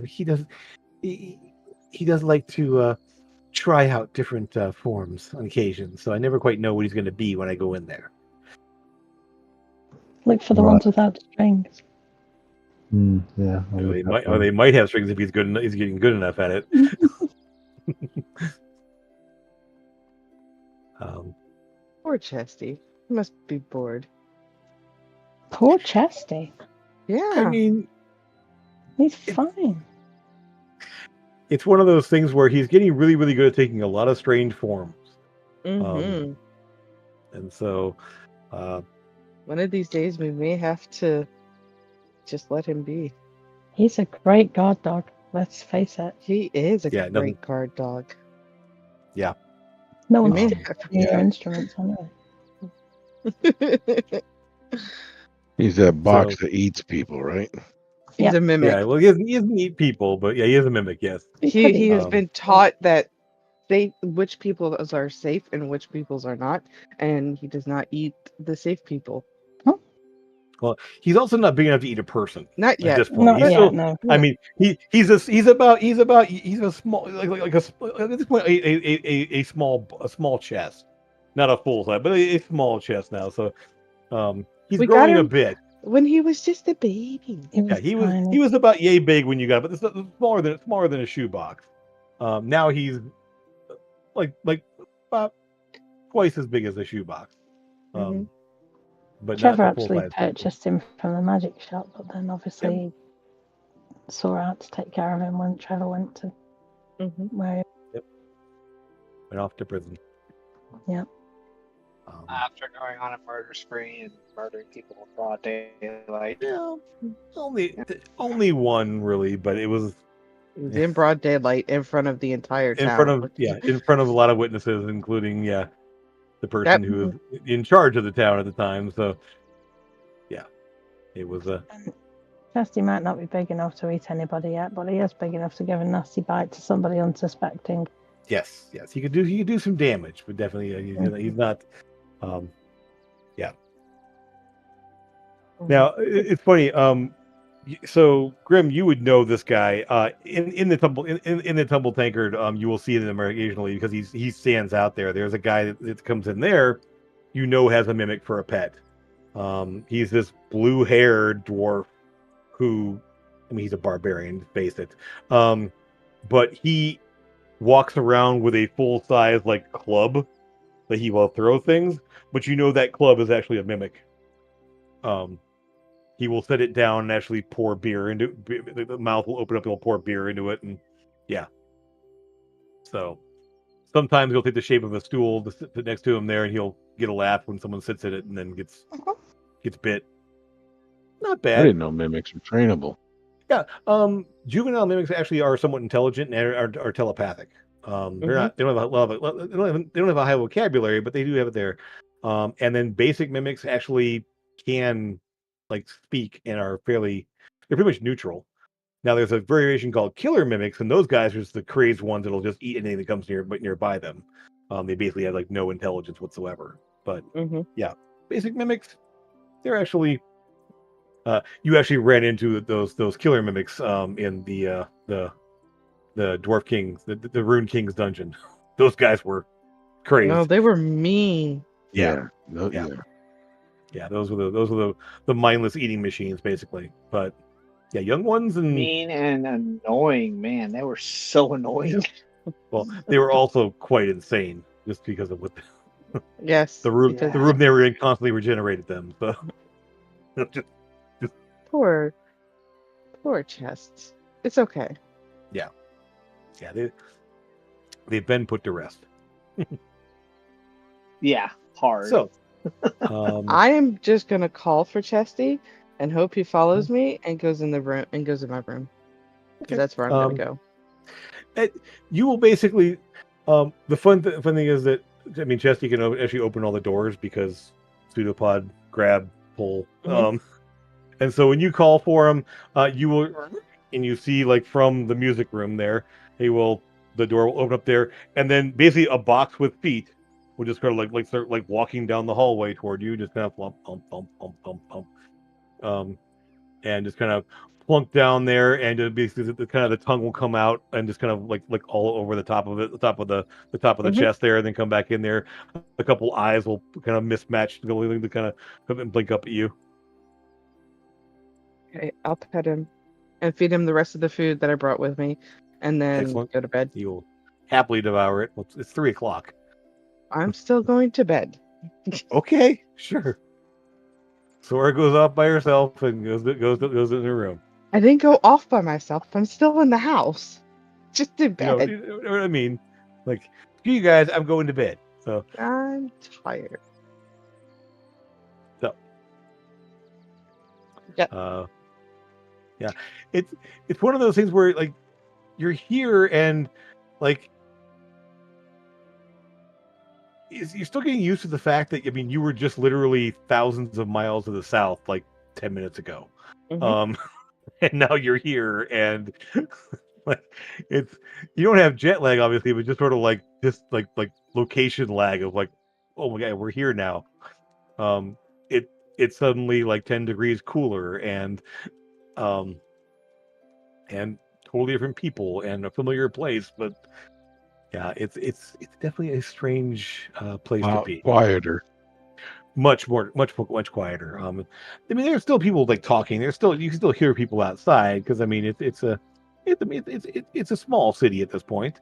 he does like to try out different forms on occasion. So I never quite know what he's going to be when I go in there. Look for the Right. ones without strings. Yeah. I'll look out for They him. might have strings if he's good enough. He's getting good enough at it. Poor Chesty. He must be bored. Poor Chesty. Yeah. I mean, He's fine. it's one of those things where he's getting really, really good at taking a lot of strange forms. Mm-hmm. And so One of these days we may have to just let him be. He's a great guard dog. Let's face it. He is a Yeah, great guard dog. No We one's may taking have your yeah. instruments anyway. He's that box that eats people, right? He's Yeah. a mimic. yeah, well, he doesn't eat people, but yeah, he is a mimic. Yes. He has Um, been taught that which peoples are safe and which peoples are not, and he does not eat the safe people. Well, he's also not big enough to eat a person Not at yet. this point. Not He's yet, still. no. I mean, he's a small at this point a small chest, not a full size, but a small chest now. So he's We got growing a him bit. when he was just a baby. Yeah, he was about yay big when you got him, but it's smaller than a shoebox. Now he's like about twice as big as a shoebox. Mhm. But Trevor not the full actually size. purchased him from the magic shop, but then obviously saw out to take care of him when Trevor went to Mhm. where Went off to prison. Yep. After going on a murder spree and murdering people in broad daylight. Yeah, only one really, but it was He was in broad daylight in front of the entire in town. front of a lot of witnesses, including the person who was in charge of the town at the time. So yeah, it was a Chesty might not be big enough to eat anybody yet, but he is big enough to give a nasty bite to somebody unsuspecting. yes. He could do some damage, but definitely he's not. Now it's funny. So Grim, you would know this guy. In the tumble tankard, you will see him occasionally because he stands out there. There's a guy that comes in there, has a mimic for a pet. He's this blue-haired dwarf who, I mean, he's a barbarian, face it. But he walks around with a full-size club that he will throw things. But that club is actually a mimic. He will set it down and actually pour beer into it. The mouth will open up and he'll pour beer into it. And yeah. So sometimes he'll take the shape of a stool to sit next to him there and he'll get a laugh when someone sits in it and then gets bit. Not I bad. didn't know mimics were trainable. Yeah. Juvenile mimics actually are somewhat intelligent and are telepathic. They're not, they don't have a lot of, they don't have a high vocabulary, but they do have it there. And then basic mimics actually can speak and are they're pretty much neutral. Now there's a variation called killer mimics, and those guys are just the crazed ones that'll just eat anything that comes nearby them. They basically have no intelligence whatsoever. But yeah, basic mimics, they're actually you actually ran into those killer mimics in the Dwarf King's the Rune King's dungeon. Those guys were crazed. No, they were mean. Yeah. Yeah, those were the mindless eating machines, basically. But yeah, young ones and Mean and annoying, man. They were so annoying. well, they were also quite insane just because of what Yes. the room because- the room they were in constantly regenerated them. So just Poor chests. It's okay. yeah, they've been put to rest. Yeah, hard. So I am just gonna call for Chesty and hope he follows me and goes in my room. Because that's where I'm gonna go. You will basically the fun thing is that Chesty can actually open all the doors because pseudopod grab pull And so when you call for him, you will, and you see like from the music room there, the door will open up there, and then basically a box with feet will just kind of like start like walking down the hallway toward you, just kind of plump, plump, plump, plump, plump, plump, and just kind of plunk down there, and just basically the kind of the tongue will come out and just kind of like all over the top of it, the top of the Mhm. chest there, and then come back in there. A couple eyes will kind of mismatch, to kind of come and blink up at you. Okay, I'll pet him and feed him the rest of the food that I brought with me, and then Excellent. go to bed. You'll happily devour it. Well, it's 3 o'clock. I'm still going to bed. Okay, sure. Sora goes off by herself and goes in her room. I didn't go off by myself. I'm still in the house, just in You know bed. what I mean? Like, screw you guys, I'm going to bed. So, I'm tired. Yep. Yeah, it's one of those things where like you're here and like you're still getting used to the fact that, I mean, you were just literally thousands of miles to the south like 10 minutes ago. Mhm. And now you're here, and like it's, you don't have jet lag obviously, but just sort of like this like location lag of like, oh my god, we're here now. Um, it's suddenly like 10 degrees cooler, um and totally different people and a familiar place, but yeah, it's definitely a strange place to be. Quieter. Much more, much quieter. I mean, there's still people like talking. There's still, you can still hear people outside, because I mean, it's a small city at this point,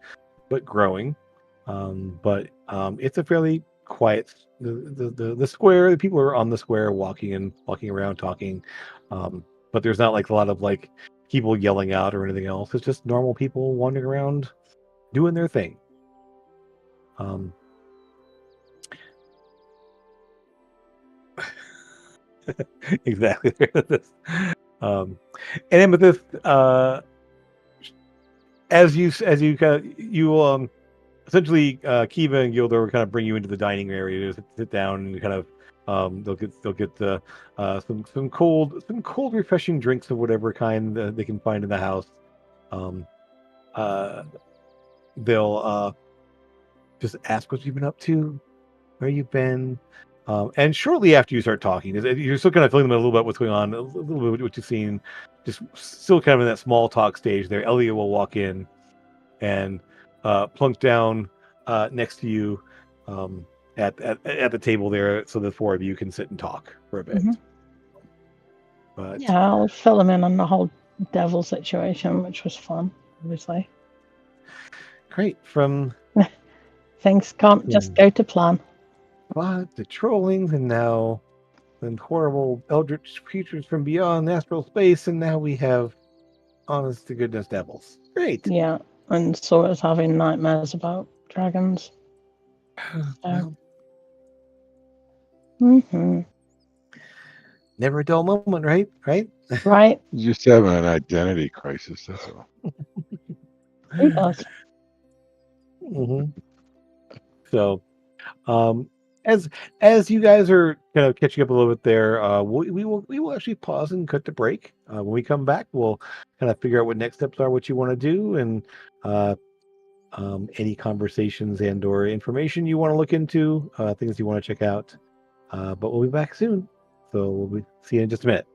but growing. But it's a fairly quiet. The square. The people are on the square, walking around, talking. But there's not like a lot of like people yelling out or anything else. It's just normal people wandering around, doing their thing. Um, exactly. um, and then with this, as you kind of you essentially, Kiva and Gildor will kind of bring you into the dining area to sit down and kind of, they'll get some cold refreshing drinks of whatever kind they can find in the house. Um, uh, they'll just ask what you've been up to, where you've been. And shortly after you start talking, you're still kind of filling them in a little bit what's going on, a little bit what you've seen, just still kind of in that small talk stage there. Elliot will walk in and plunk down next to you, at the table there, so the four of you can sit and talk for a bit. Mhm. But Yeah, I'll fill them in on the whole devil situation, which was fun, obviously. great. From Things can't just go to plan. the trollings, and now and horrible eldritch creatures from beyond astral space, and now we have honest to goodness devils. Great. Yeah, and Sora's having nightmares about dragons. Well, hmm never a dull moment, right? Right? Just having an identity crisis. That's all. Who does? Mm-hmm. So, um, as you guys are kind of catching up a little bit there, we will actually pause and cut the break. When we come back, we'll kind of figure out what next steps are, what you want to do, and uh, any conversations and or information you want to look into, things you want to check out. But we'll be back soon. So we'll see you in just a minute.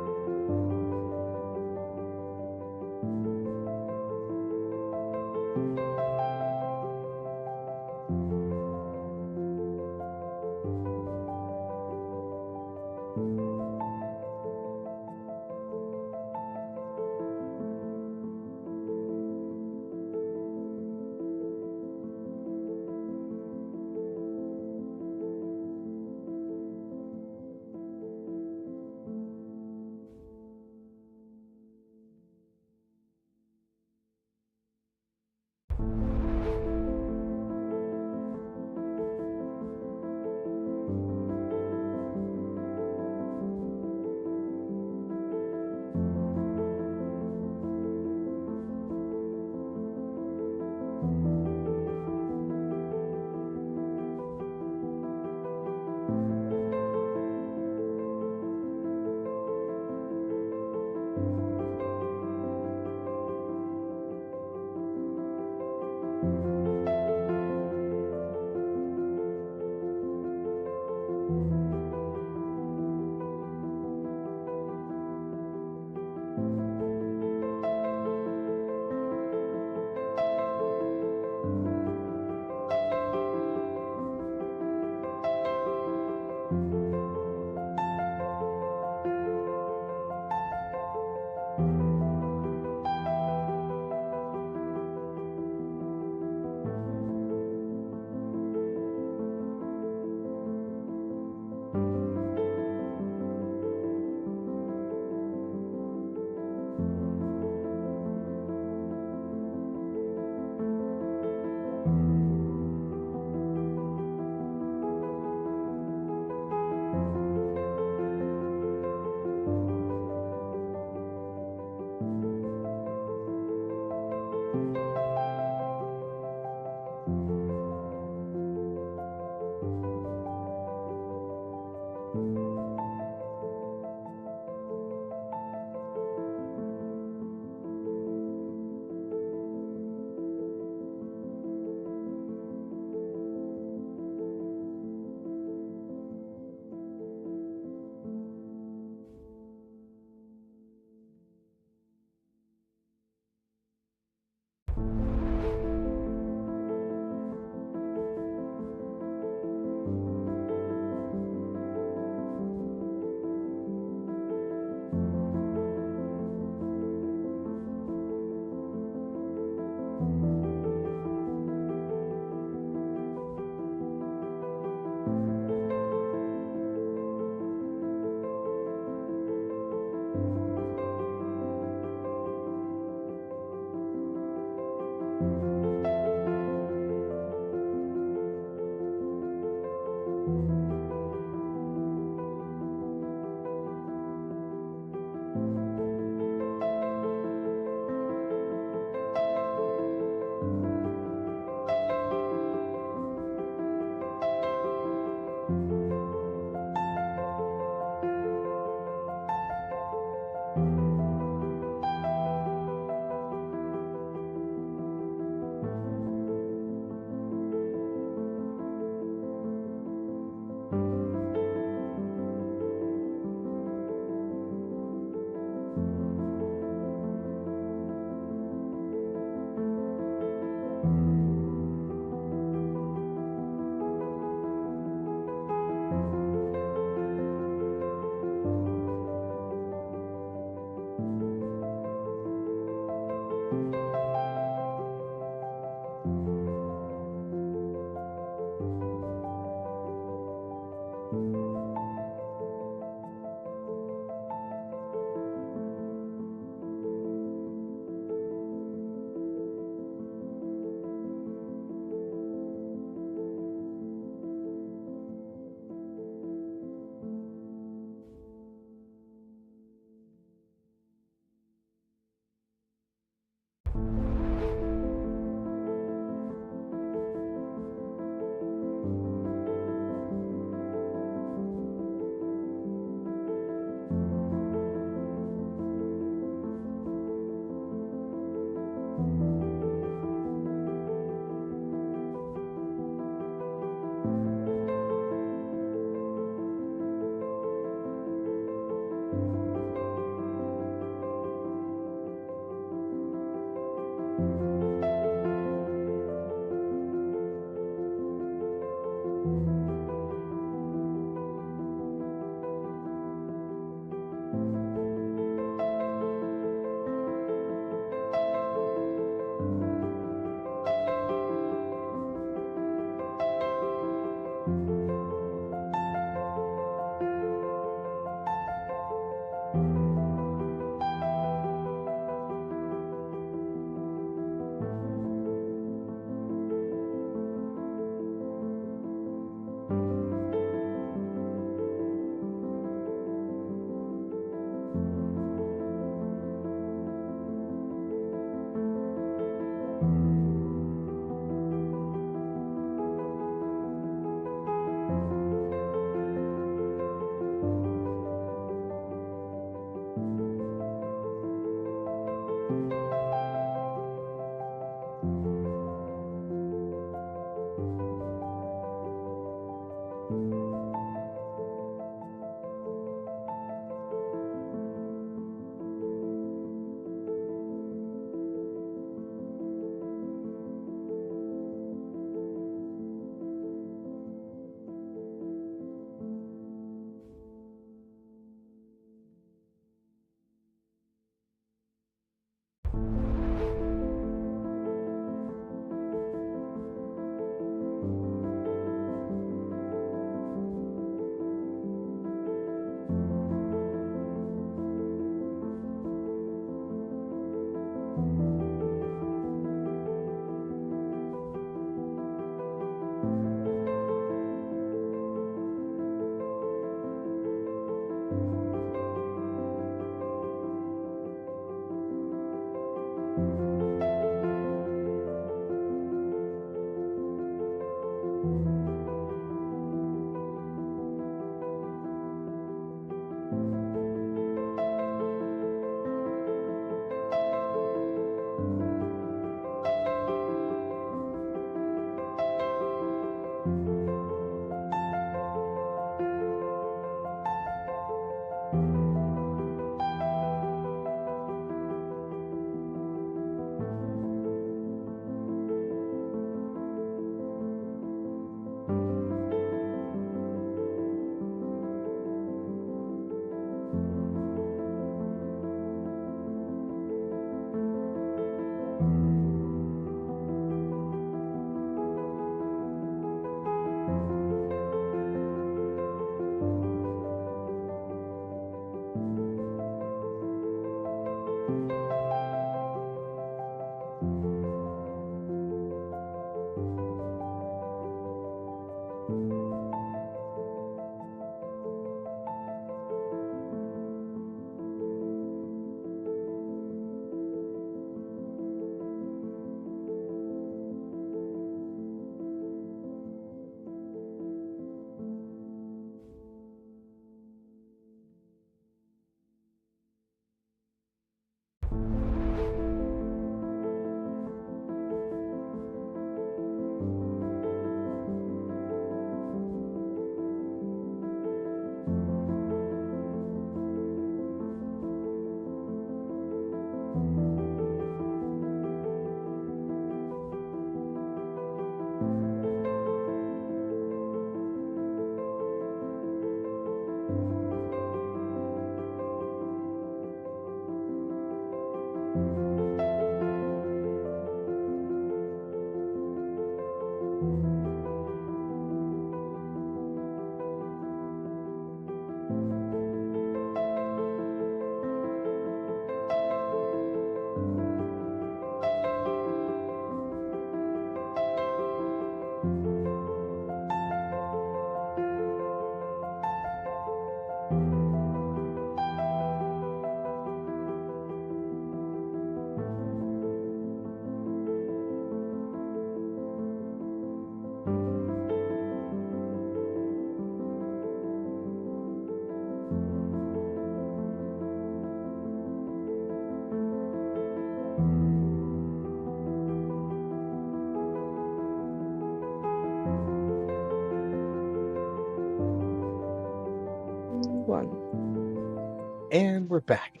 And we're back.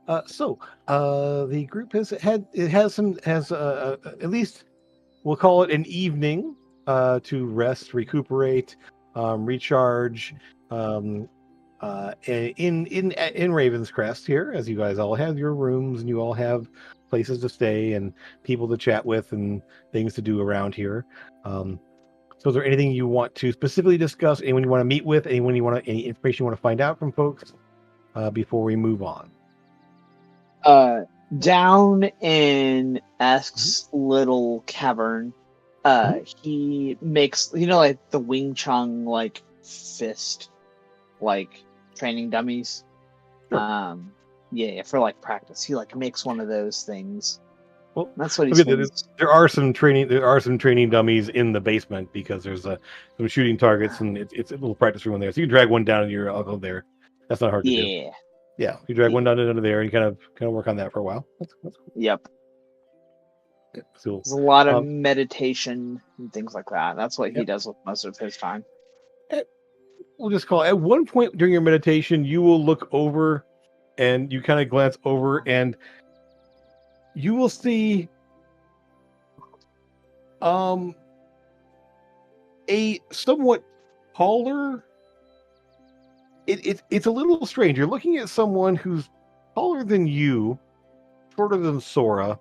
The group has at least we'll call it an evening to rest, recuperate, recharge, in Raven's Crest here, as you guys all have your rooms and you all have places to stay and people to chat with and things to do around here. So is there anything you want to specifically discuss? Anyone you want to meet with? Any information you want to find out from folks before we move on? Down in Esk's little cavern, he makes, like the Wing Chun like fist like training dummies. Sure. For like practice. He like makes one of those things. Well, that's what he's there are some training dummies in the basement because there's some shooting targets and it's a little practice room in there. So you can drag one down and I'll go there. That's not hard to do. Yeah, you drag one down into there and you kind of work on that for a while. That's cool. Yep. So, there's a lot of meditation and things like that. That's what he does with most of his time. We'll just call it, at one point during your meditation, you will look over and you kind of glance over and you will see a somewhat taller. It's a little strange. You're looking at someone who's taller than you, shorter than Sora,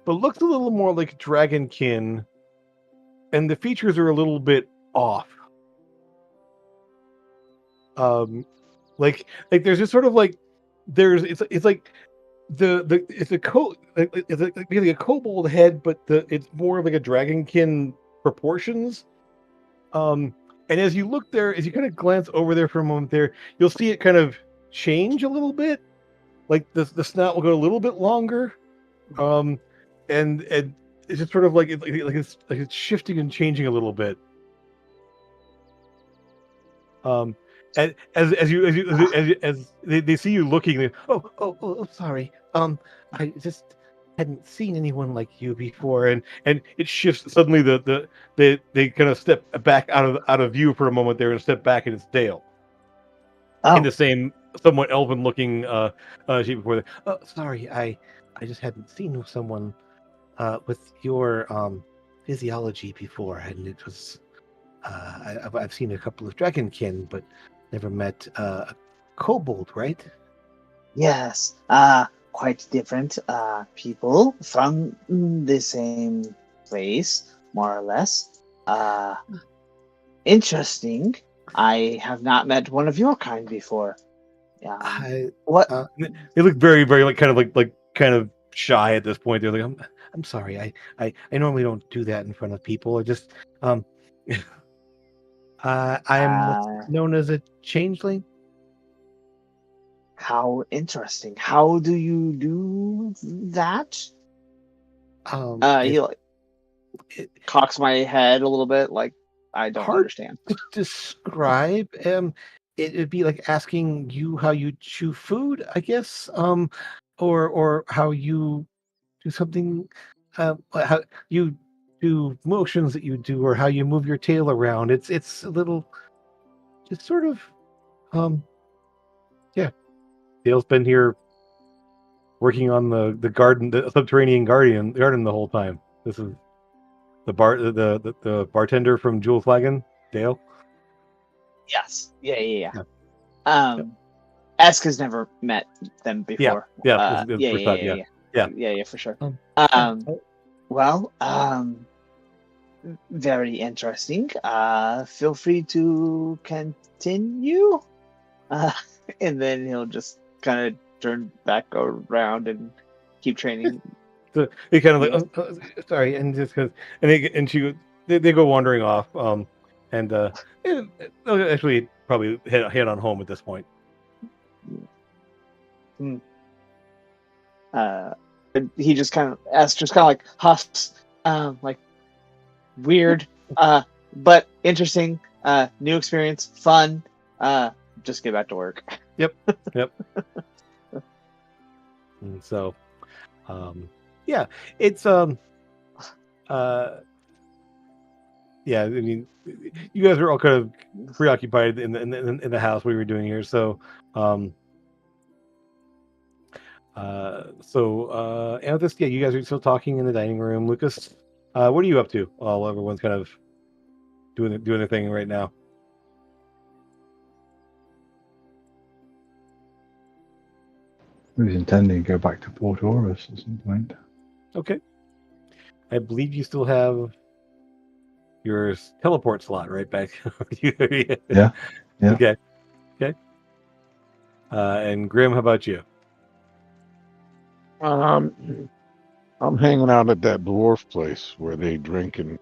but looks a little more like Dragonkin, and the features are a little bit off. Like there's just sort of like it's like it's like a kobold head, but it's more like a Dragonkin proportions. And as you look there, as you kind of glance over there for a moment there, you'll see it kind of change a little bit. Like the snout will go a little bit longer. And it's just sort of like it's shifting and changing a little bit. And as they see you looking, oh, sorry. I just hadn't seen anyone like you before, and it shifts suddenly. They kind of step back out of view for a moment there and step back, and it's Dale in the same somewhat elven looking shape before there. Oh, sorry, I just hadn't seen someone with your physiology before, and it was I've seen a couple of Dragonkin, but never met a kobold, right? Yes. Quite different people from the same place, more or less. Interesting. I have not met one of your kind before. What? They look very, very like kind of shy at this point. They're like, I'm sorry. I normally don't do that in front of people. I just I am what's known as a changeling. How interesting. How do you do that? He cocks my head a little bit, like I don't understand. To describe. It'd be like asking you how you chew food, I guess. Or how you do something. How you do motions that you do, or how you move your tail around. It's a little, just sort of, yeah. Dale's been here working on the garden, the subterranean garden the whole time. This is the bartender from Jewel Flagon, Dale. Yes. Yeah. Esk has never met them before. Yeah, for sure. Very interesting. Feel free to continue. and then he'll just kind of turn back around and keep training. So they kind of like, sorry, and just because, they go wandering off, and they'll actually probably head on home at this point. And he just kind of like huffs, like weird, but interesting, new experience, fun. Just get back to work. Yep. And so, yeah, it's yeah. I mean, you guys are all kind of preoccupied in the house. What we were doing here, so Amethyst, yeah, you guys are still talking in the dining room. Lucas, what are you up to? While everyone's kind of doing their thing right now. We was intending to go back to Port Avress at some point. Okay. I believe you still have your teleport slot right back. Yeah. Okay. And Grim, how about you? I'm hanging out at that dwarf place where they drink, and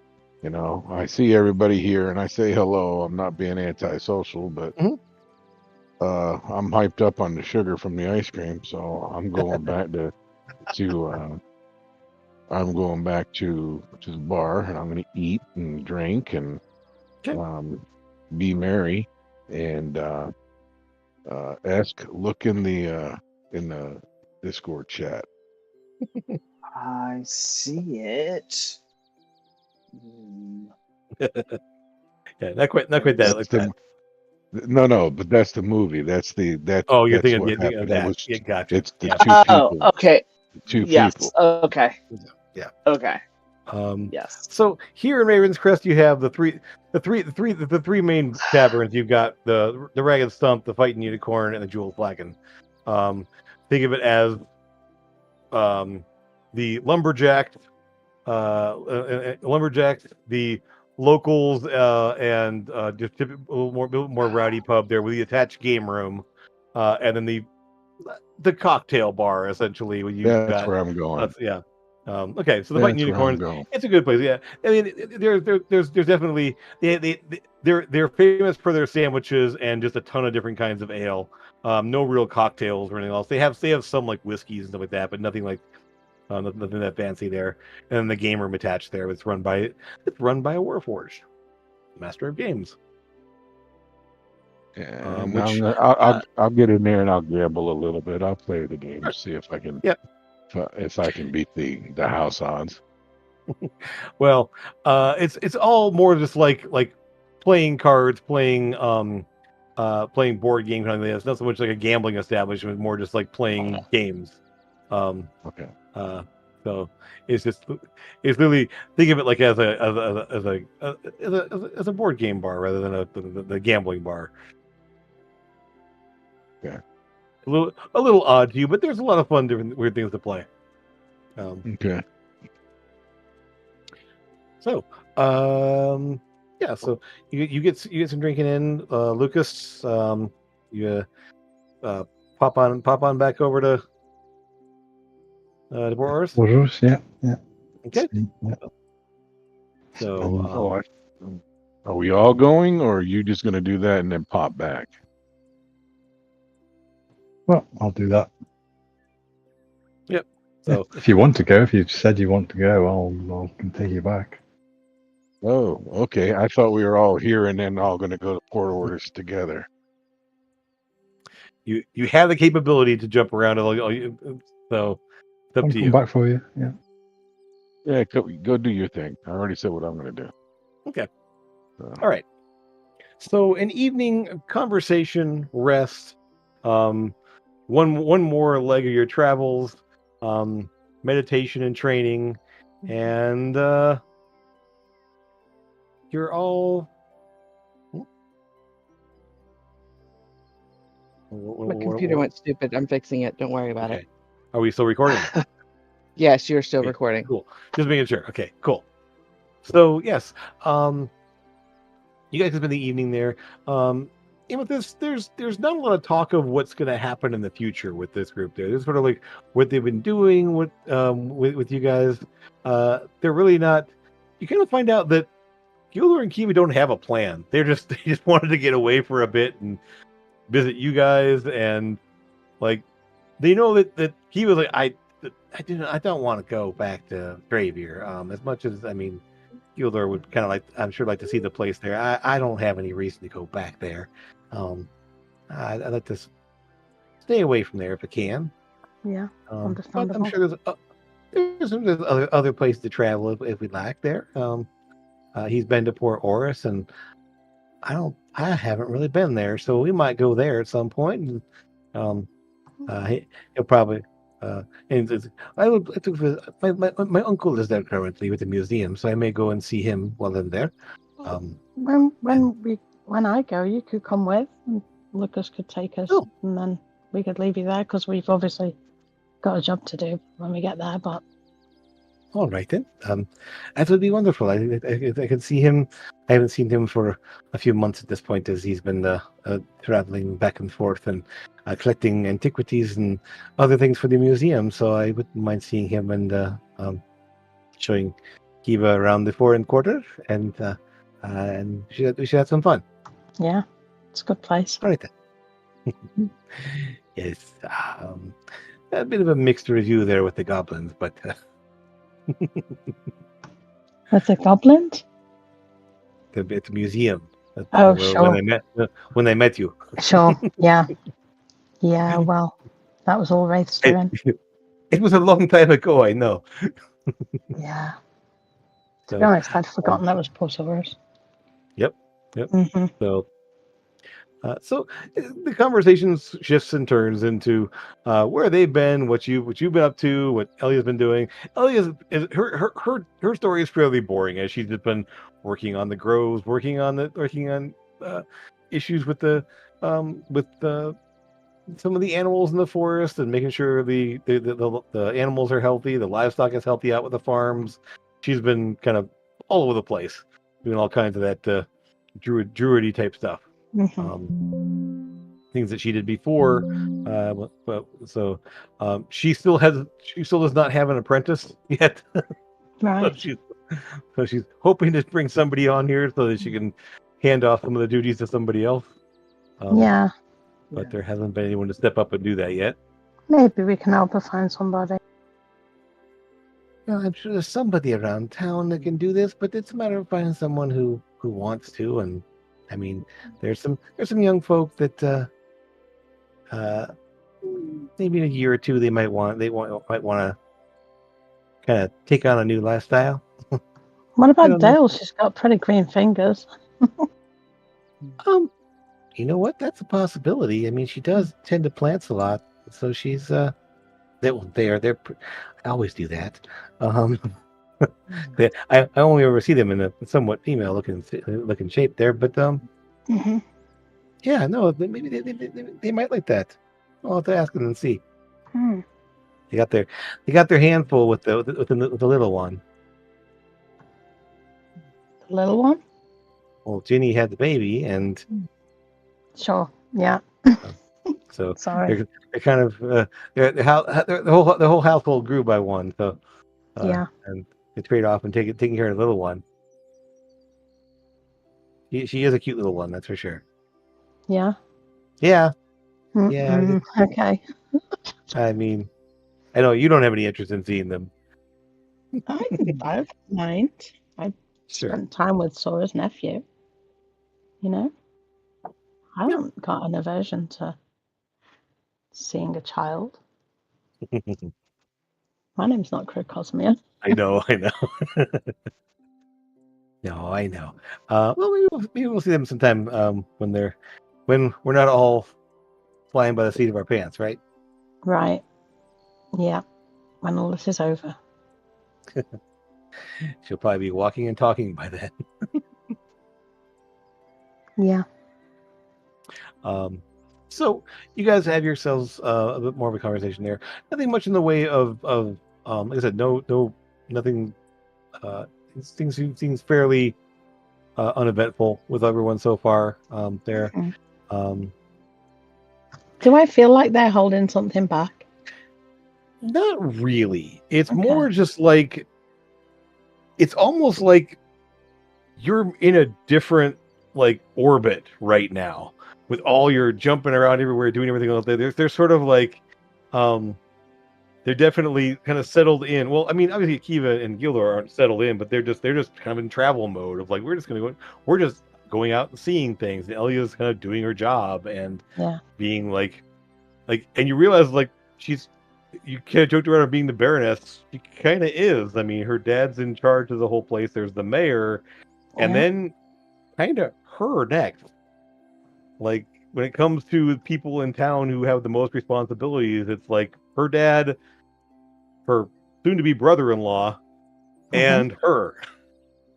I see everybody here and I say hello. I'm not being antisocial, but I'm hyped up on the sugar from the ice cream, so I'm going back to the bar, and I'm going to eat and drink and be merry, and look in the Discord chat. I see it. Yeah, not quite that like that. No, but that's the movie. That's you're thinking what of happened. that. Yeah, gotcha. It's the two people. Okay. Two Yes. people. Okay. Yeah. Okay. Yes. So here in Raven's Crest, you have the three main taverns. You've got the Ragged Stump, the Fighting Unicorn, and the Jewel Flagon. Think of it as the lumberjack, the locals, and just a little more rowdy pub there with the attached game room, and then the cocktail bar essentially. When That's where I'm going. Yeah. Okay, so the Fighting Unicorns, it's a good place. Yeah, I mean, there's definitely they're famous for their sandwiches and just a ton of different kinds of ale. No real cocktails or anything else. They have some like whiskeys and stuff like that, but nothing like nothing that fancy there. And then the game room attached there. It's run by a Warforged, master of games. I'll get in there and I'll gamble a little bit. I'll play the game, see if I can. Yep. If I can beat the house odds. Well, it's all more just like playing cards, playing board game kind of thing. It's not so much like a gambling establishment, more just like playing games. Okay. So it's literally, think of it like as a board game bar rather than the gambling bar. Yeah. A little odd to you, but there's a lot of fun, different weird things to play. Okay. So, yeah. So you get some drinking in, Lucas. You pop on back over to Port Avress, yeah. Okay. Yeah. So, are we all going, or are you just going to do that and then pop back? Well, I'll do that. Yep. So if you want to go, if you've said you want to go, I'll take you back. Oh, okay. I thought we were all here and then all going to go to Port Avress together. You have the capability to jump around, so it's up to you. I'll come back for you. Yeah. Yeah, go do your thing. I already said what I'm going to do. Okay. All right. So an evening conversation, rest, one more leg of your travels, meditation and training, and you're all. My computer went stupid. I'm fixing it. Don't worry about it. Are we still recording? Yes, you're still recording. Cool. Just making sure. Okay, cool. So yes, you guys have spent the evening there. with this, there's not a lot of talk of what's going to happen in the future with this group. There's sort of like what they've been doing with you guys. They're really not. You kind of find out that Gilder and Kiva don't have a plan. They just wanted to get away for a bit and visit you guys, and like they know that Kiva's like I don't want to go back to Dravier. As much as Gilder would kind of I'm sure like to see the place there. I don't have any reason to go back there. I'd like to stay away from there if I can. Yeah, But understandable. I'm sure there's other places to travel if we'd like there. He's been to Port Oris, and I haven't really been there, so we might go there at some point. And he'll probably. My uncle is there currently with the museum, so I may go and see him while I'm there. When I go, you could come with, and Lucas could take us, and then we could leave you there because we've obviously got a job to do when we get there. But all right then, that would be wonderful. I can see him. I haven't seen him for a few months at this point, as he's been traveling back and forth and collecting antiquities and other things for the museum. So I wouldn't mind seeing him and showing Kiva around the foreign quarter, and we should have some fun. Yeah, it's a good place. All right then. Yes, a bit of a mixed review there with the goblins, but. With the goblins? At the museum. Sure. When they met you. Sure. Yeah. Yeah. Well, that was all Wraith's doing. It was a long time ago, I know. Yeah. To be honest, I'd forgotten that was Prosaurus. Yep. Mm-hmm. So the conversation shifts and turns into where they've been, what you've been up to, what Ellia's been doing. Ellia her story is fairly boring, as she's just been working on the groves, working on issues with some of the animals in the forest, and making sure the animals are healthy, the livestock is healthy out with the farms. She's been kind of all over the place, doing all kinds of that druidy type stuff. Mm-hmm. Things that she did before, she still does not have an apprentice yet. Right. so she's hoping to bring somebody on here so that she can hand off some of the duties to somebody else. Yeah. But there hasn't been anyone to step up and do that yet. Maybe we can help her find somebody. Well, I'm sure there's somebody around town that can do this, but it's a matter of finding someone who wants to. And there's some young folk that maybe in a year or two they might want to kind of take on a new lifestyle. What about Dale? She's got pretty green fingers. You know what? That's a possibility. She does tend to plants a lot, so she's I always do that. I only ever see them in a somewhat female looking shape there, but Mm-hmm. yeah, no, maybe they might like that. I'll have to ask them and see. They got their handful with the little one. The little one? Well, Ginny had the baby, and sure, yeah. So sorry, they're kind of the whole household grew by one. So yeah, and they trade off and taking care of the little one. She is a cute little one, that's for sure. Yeah. Yeah. Mm-hmm. Yeah. Okay. I know you don't have any interest in seeing them. I don't mind. I spent time with Sora's nephew. I haven't got an aversion to seeing a child. My name's not Crocosmia. I know. No, I know. Well, maybe we'll see them sometime when we're not all flying by the seat of our pants, right? Right. Yeah. When all this is over. She'll probably be walking and talking by then. Yeah. So you guys have yourselves a bit more of a conversation there. Nothing much in the way of like I said, nothing. Things seems fairly uneventful with everyone so far. There, Do I feel like they're holding something back? Not really. It's Okay. more just like, it's almost like you're in a different like orbit right now with all your jumping around everywhere, doing everything else. They're sort of like, they're definitely kind of settled in. Well, I mean, obviously Akiva and Gildor aren't settled in, but they're just kind of in travel mode of like, we're just going out and seeing things. And Elia's kind of doing her job and Yeah. being like, and you realize like you kind of joked around her being the Baroness. She kind of is. I mean, her dad's in charge of the whole place. There's the mayor, and Yeah. then kind of her next. Like when it comes to people in town who have the most responsibilities, it's like her dad, her soon-to-be brother-in-law, and her.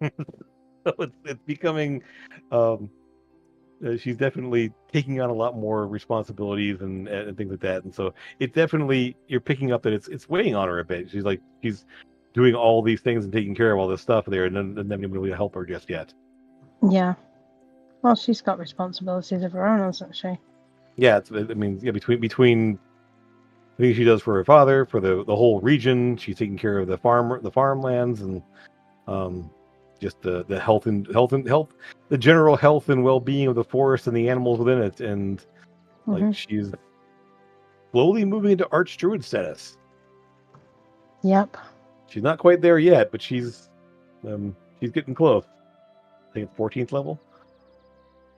So it's becoming. She's definitely taking on a lot more responsibilities and things like that, and so it definitely, you're picking up that it's weighing on her a bit. She's doing all these things and taking care of all this stuff there, and then nobody really help her just yet. Yeah. Well, she's got responsibilities of her own, hasn't she? Yeah, between the things she does for her father, for the whole region, she's taking care of the farmlands, and just the health, the general health and well-being of the forest and the animals within it, and like she's slowly moving into archdruid status. Yep. She's not quite there yet, but she's getting close. I think it's 14th level.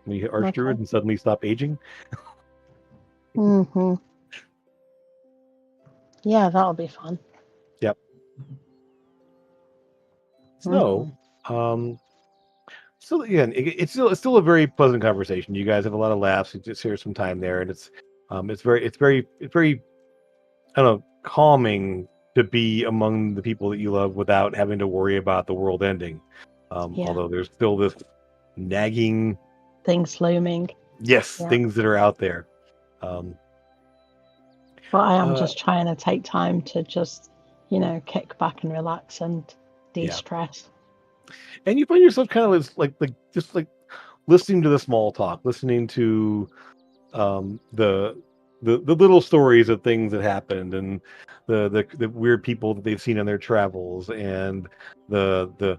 When you hit archdruid and suddenly stop aging. Yeah, that'll be fun. Yep. So, so again, it's still a very pleasant conversation. You guys have a lot of laughs. You just share some time there, and it's very, I don't know, calming to be among the people that you love without having to worry about the world ending. Although there's still this nagging things looming. Yes, things that are out there. But I am just trying to take time to just, kick back and relax and de-stress. And you find yourself kind of like listening to the small talk, listening to the little stories of things that happened, and the weird people that they've seen on their travels, and the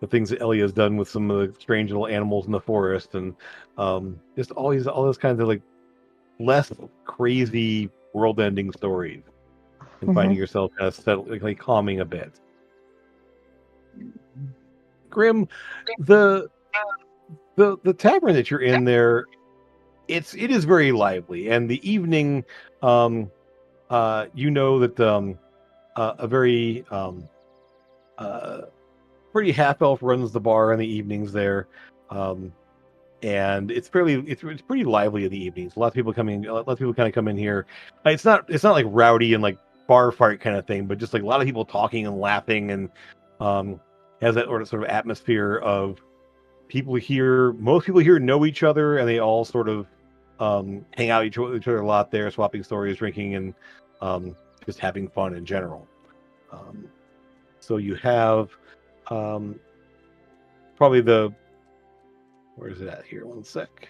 things that Ellie has done with some of the strange little animals in the forest, and just all those kinds of like less crazy world-ending stories, and finding yourself kind of settled, like calming a bit. Grim, the tavern that you're in there, it is very lively, and the evening, that a very pretty half elf runs the bar in the evenings there, and it's pretty lively in the evenings. A lot of people kind of come in here. It's not like rowdy and like bar fight kind of thing, but just like a lot of people talking and laughing, and has that sort of atmosphere of people here. Most people here know each other, and they all sort of hang out with each other a lot there, swapping stories, drinking, and just having fun in general. So you have probably where is it at here? One sec.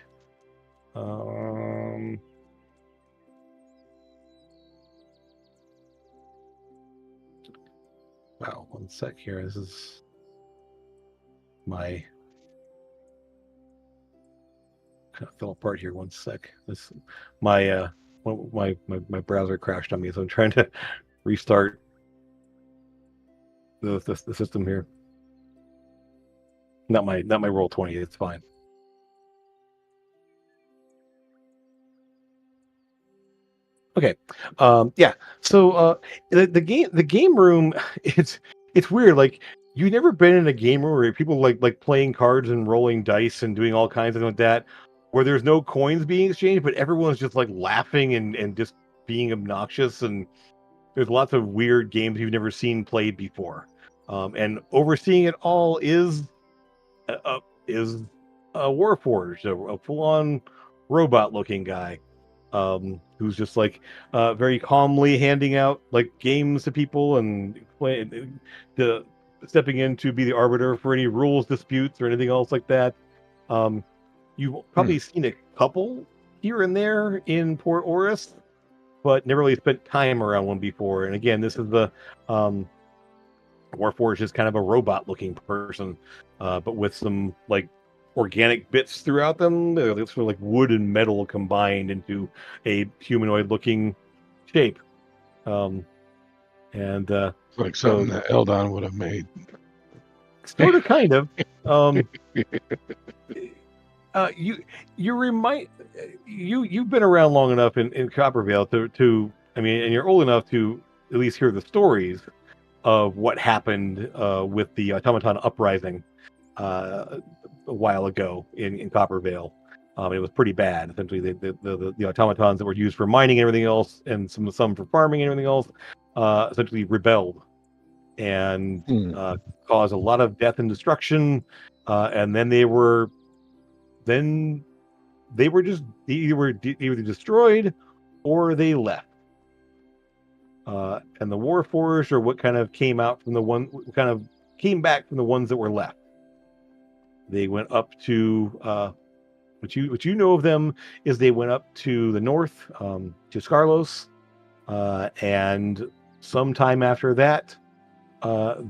Wow, one sec here. This is my kind of fell apart here. One sec. My browser crashed on me, so I'm trying to restart the system here. Not my Roll20. It's fine. Okay. Yeah. So the game room, it's weird. Like, you've never been in a game room where people like playing cards and rolling dice and doing all kinds of things like that, where there's no coins being exchanged, but everyone's just like laughing and just being obnoxious, and there's lots of weird games you've never seen played before. And overseeing it all is a Warforged, a full-on robot-looking guy, who's just like very calmly handing out like games to people and stepping in to be the arbiter for any rules disputes or anything else like that. You've probably seen a couple here and there in Port Oris, but never really spent time around one before. And again, this is the Warforged is kind of a robot-looking person, but with some like organic bits throughout them. They're sort of like wood and metal combined into a humanoid-looking shape. And Like something that Eldon would have made. sort of, kind of. You've been around long enough in Coppervale to I mean, and you're old enough to at least hear the stories of what happened with the automaton uprising a while ago in Coppervale. It was pretty bad. Essentially, the automatons that were used for mining and everything else, and some for farming and everything else, essentially rebelled and caused a lot of death and destruction. And then they were just either destroyed or they left. And the Warforged, or what kind of came back from the ones that were left. They went up to what you know of them is they went up to the north, to Scarlos, and sometime after that,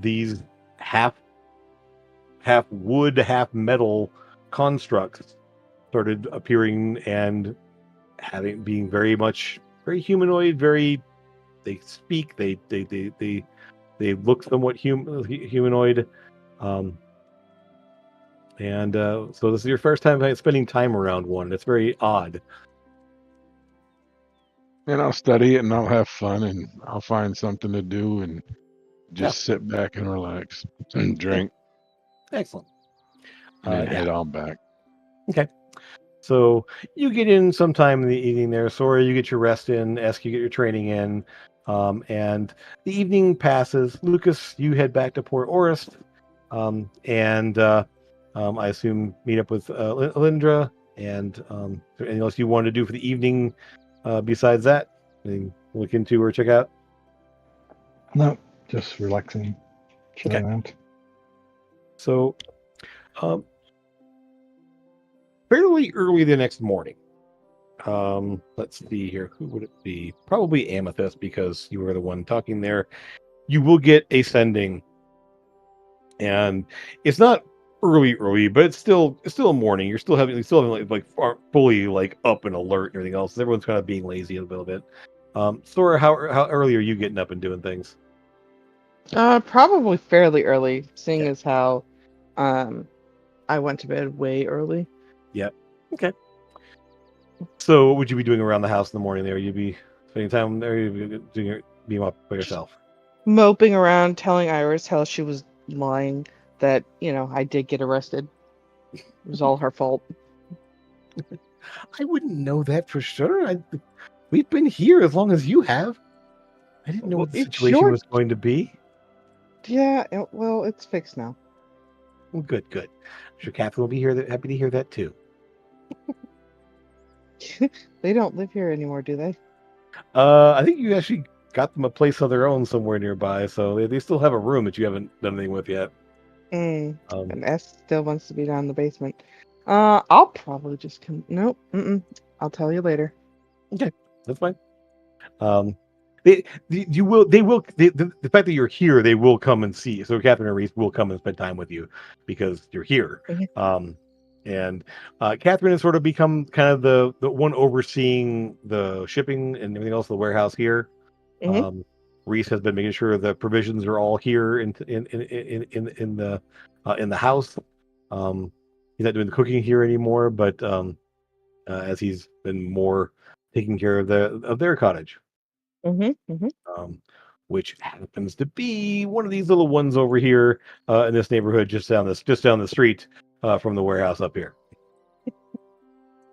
these half wood, half metal constructs started appearing and being very humanoid, they speak, they look somewhat humanoid, and so this is your first time spending time around one. It's very odd. And I'll study it and I'll have fun and I'll find something to do and just sit back and relax and drink. Excellent. And then head on back. Okay. So you get in sometime in the evening there, Sora. You get your rest in. Esk, you get your training in. And the evening passes. Lucas, you head back to Port Oris. And I assume meet up with Lindra. And anything else you wanted to do for the evening besides that? Anything look into or check out? No, just relaxing, chilling out. So, fairly early the next morning. Let's see here. Who would it be? Probably Amethyst, because you were the one talking there. You will get a sending, and it's not early, but it's still morning. You're still having like fully like up and alert and everything else. Everyone's kind of being lazy a little bit. Sora, how early are you getting up and doing things? Probably fairly early, seeing as how I went to bed way early. Yep. Okay. So what would you be doing around the house in the morning there? You'd be spending time there, you'd be being up by yourself? Moping around, telling Iris how she was lying, that, I did get arrested. It was all her fault. I wouldn't know that for sure. We've been here as long as you have. I didn't know what the situation was going to be. Yeah, well, it's fixed now. Well, good. I'm sure Catherine will be here. Happy to hear that too. They don't live here anymore, do they? I think you actually got them a place of their own somewhere nearby, so they still have a room that you haven't done anything with yet. And S still wants to be down in the basement. I'll probably just come. Nope. I'll tell you later. Okay, that's fine. The fact that you're here, they will come and see. So Catherine and Reese will come and spend time with you because you're here. Mm-hmm. And Catherine has sort of become kind of the one overseeing the shipping and everything else, the warehouse here. Mm-hmm. Reese has been making sure the provisions are all here in the house. He's not doing the cooking here anymore, but as he's been more taking care of their cottage. Which happens to be one of these little ones over here in this neighborhood, just down the street from the warehouse up here.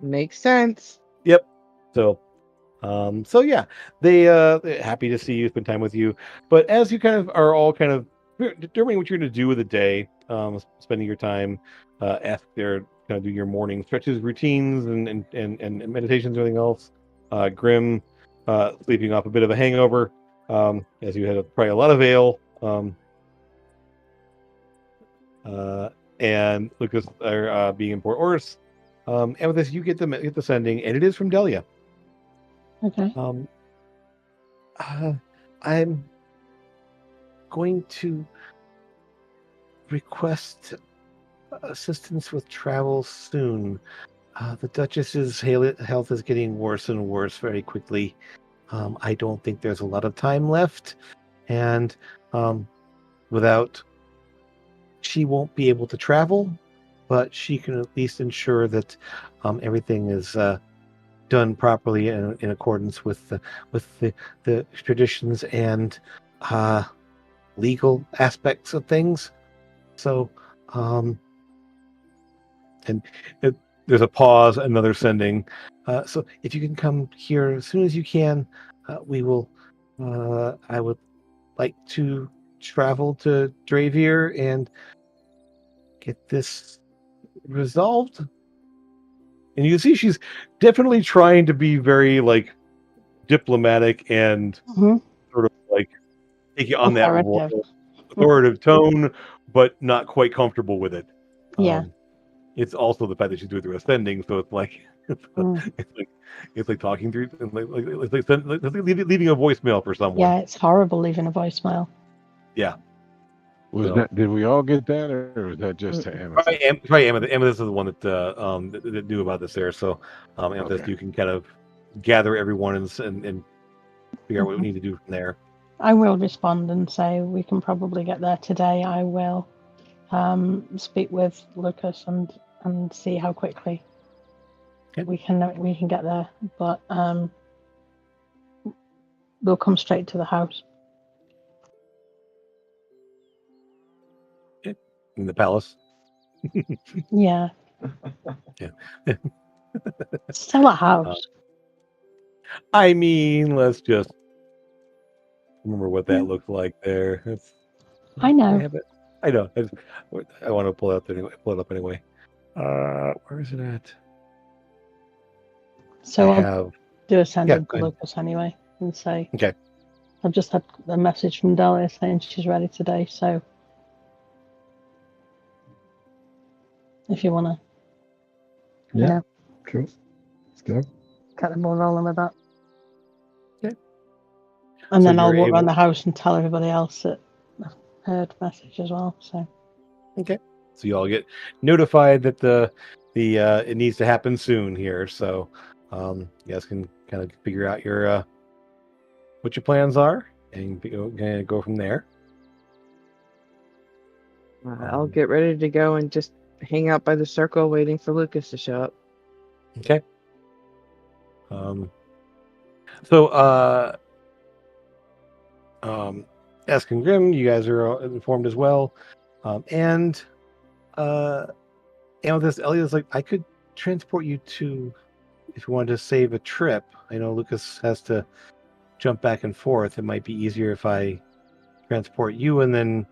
Makes sense. Yep. So yeah, they're happy to see you, spend time with you. But as you kind of are all kind of determining what you're going to do with the day, spending your time, ask their kind of do your morning stretches, routines, and meditations, and everything else. Grim, sleeping off a bit of a hangover, as you had probably a lot of ale. And Lucas are being in Port Oris. And with this, you get the sending, and it is from Delia. Okay. I'm going to request assistance with travel soon. The Duchess's health is getting worse and worse very quickly. I don't think there's a lot of time left, and she won't be able to travel, but she can at least ensure that everything is done properly in accordance with the traditions and legal aspects of things. So, there's a pause, another sending. So if you can come here as soon as you can, we will. I would like to travel to Geyrvhon and get this resolved. And you can see she's definitely trying to be very diplomatic and sort of take it on that Authoritative. royal, authoritative tone, but not quite comfortable with it. Yeah. It's also the fact that she's doing the ascending, so it's like it's like talking through, leaving a voicemail for someone. Yeah, it's horrible leaving a voicemail. Yeah. Did we all get that, or was that just to Amethyst? Probably Amethyst is the one that knew about this there. So Amethyst, Okay. you can kind of gather everyone and figure out what we need to do from there. I will respond and say we can probably get there today. I will speak with Lucas and see how quickly we can get there. But we'll come straight to the house. In the palace. Yeah. Yeah. It's still a house. I mean, let's just remember what that looked like there. I know. I know. I want to pull it up anyway. Where is it at? So I'll do a sending to Lucas anyway and say, okay. I've just had a message from Delia saying she's ready today. So if you want to, yeah, sure. Let's go. Get the ball rolling with that. Okay. And then I'll walk around the house and tell everybody else that I've heard message as well. So okay. So you all get notified that it needs to happen soon here. So you guys can kind of figure out your what your plans are and go from there. I'll get ready to go and just hang out by the circle waiting for Lucas to show up. Okay. So Esk and Grim, you guys are informed as well. And with this, Elliot's like, I could transport you to, if you wanted to save a trip. I know Lucas has to jump back and forth. It might be easier if I transport you and then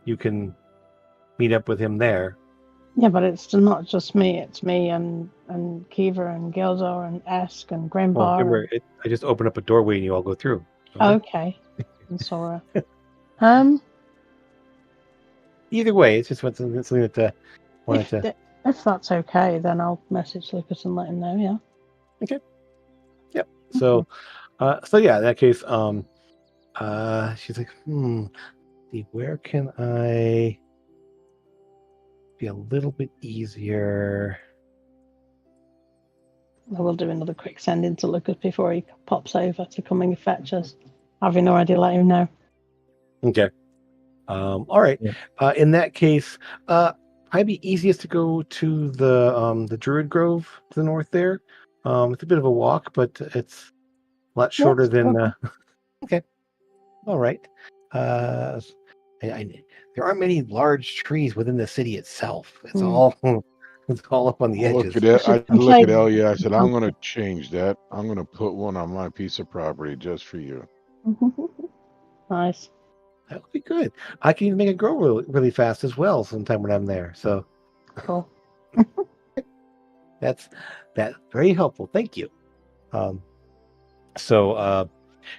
you can meet up with him there. Yeah, but it's not just me. It's me and Kiva and Gildor and Esk and Grandpa. Well, I just open up a doorway and you all go through. Okay. And Sora. Either way, it's just something that wanted to. If that's okay, then I'll message Lucas and let him know. Yeah. Okay. Yep. So, yeah. In that case, she's like, where can I be a little bit easier? I will do another quick send in to Lucas before he pops over to come and fetch us, having already let him know. Okay. All right. Yeah. In that case, probably be easiest to go to the Druid Grove to the north there. It's a bit of a walk, but it's a lot shorter than. Okay. All right. There aren't many large trees within the city itself. It's all up on the edges. I look at Elia. I said, I'm going to change that. I'm going to put one on my piece of property just for you. Nice. That would be good. I can even make it grow really, really fast as well sometime when I'm there. So cool. That's very helpful. Thank you. So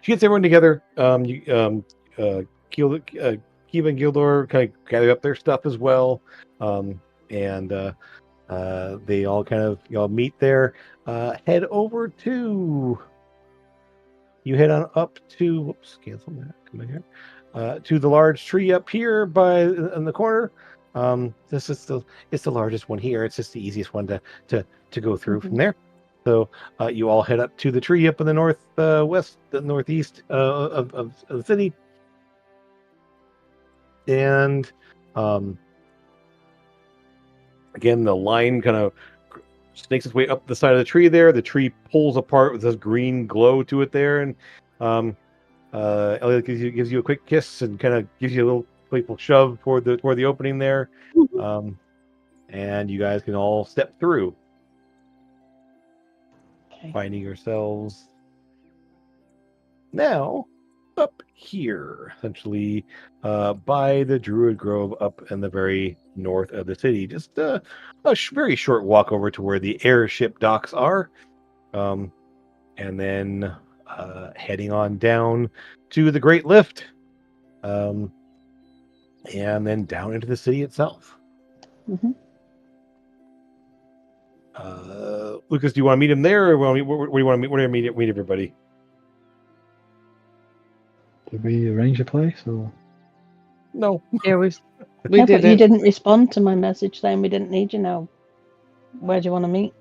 she gets everyone together. Kiva and Gildor kind of gather up their stuff as well. And They all y'all meet there. Head over to. You head on up to. Whoops, cancel that. Come in here. To the large tree up here in the corner. This is it's the largest one here. It's just the easiest one to go through from there. So you all head up to the tree up in the northeast of the city, and again the line kind of snakes its way up the side of the tree. There, the tree pulls apart with this green glow to it there, and Elliot gives you a quick kiss and kind of gives you a little playful shove toward the opening there, and you guys can all step through. Okay. Finding yourselves now up here, essentially by the Druid Grove up in the very north of the city. Just a very short walk over to where the airship docks are, and then heading on down to the Great Lift, and then down into the city itself. Mm-hmm. Lucas, do you want to meet him there, or where do you want to meet? Where do you meet everybody? Did we arrange a place or? No. Yeah, we Yeah, did but you it. didn't respond to my message saying we didn't need you now. Where do you want to meet?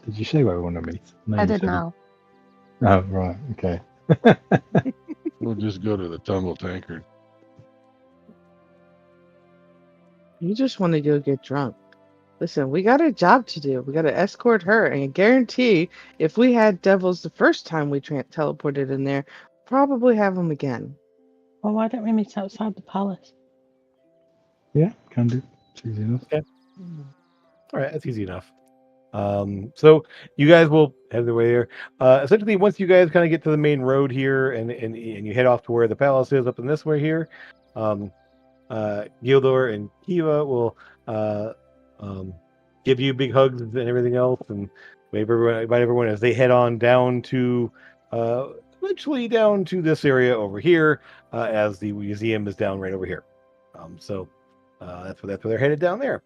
Did you say where we want to meet? No, I you did said- now. Oh, right. Okay. We'll just go to the tumble tankard. You just want to go get drunk. Listen, we got a job to do. We got to escort her, and I guarantee if we had devils the first time we teleported in there, probably have them again. Well, why don't we meet outside the palace? Yeah, can do. It's easy enough. Okay. All right, that's easy enough. So you guys will head the way there. Essentially, once you guys kind of get to the main road here, and you head off to where the palace is up in this way here, Gildor and Kiva will give you big hugs and everything else, and wave everyone as they head on down to eventually down to this area over here, as the museum is down right over here. So that's where they're headed down there.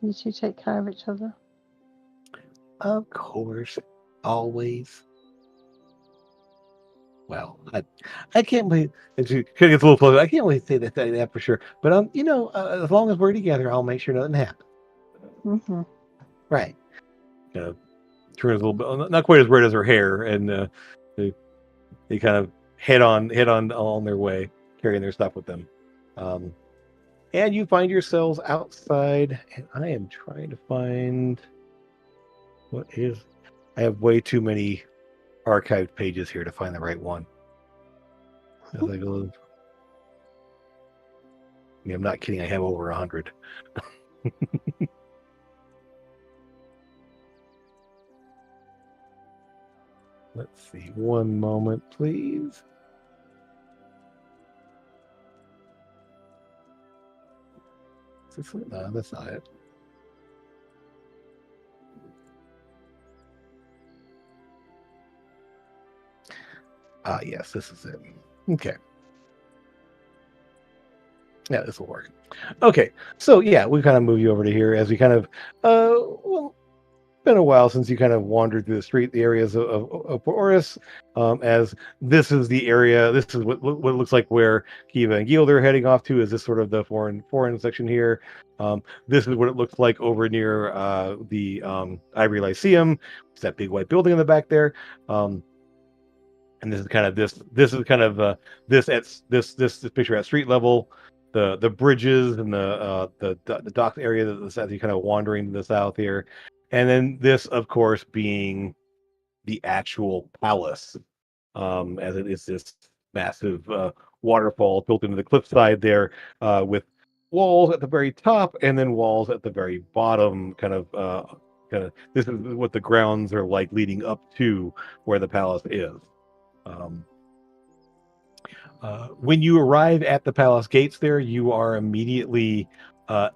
Did you take care of each other? Of course, always. Well, I can't believe it's a little closer. I can't really say that for sure. But as long as we're together, I'll make sure nothing happens. Mm-hmm. Right. Turns a little bit, not quite as red as her hair, and they kind of head on their way, carrying their stuff with them. And you find yourselves outside, and I am trying to find I have way too many archived pages here to find the right one. As I go, I'm not kidding. I have over 100. Let's see. One moment, please. No, that's not it. Yes, this is it. Okay. Yeah, this will work. Okay, so yeah, we kind of move you over to here as we kind of, well, it's been a while since you kind of wandered through the areas of Queresh, as this is the area, this is what it looks like where Kiva and Gilder are heading off to, is this sort of the foreign section here. This is what it looks like over near the Ivory Lyceum. It's that big white building in the back there. And this is kind of this picture at street level, the bridges and the dock area that's as you kind of wandering to the south here, and then this, of course, being the actual palace, as it is this massive waterfall built into the cliffside there, with walls at the very top and then walls at the very bottom. Kind of this is what the grounds are like leading up to where the palace is. When you arrive at the palace gates there, you are immediately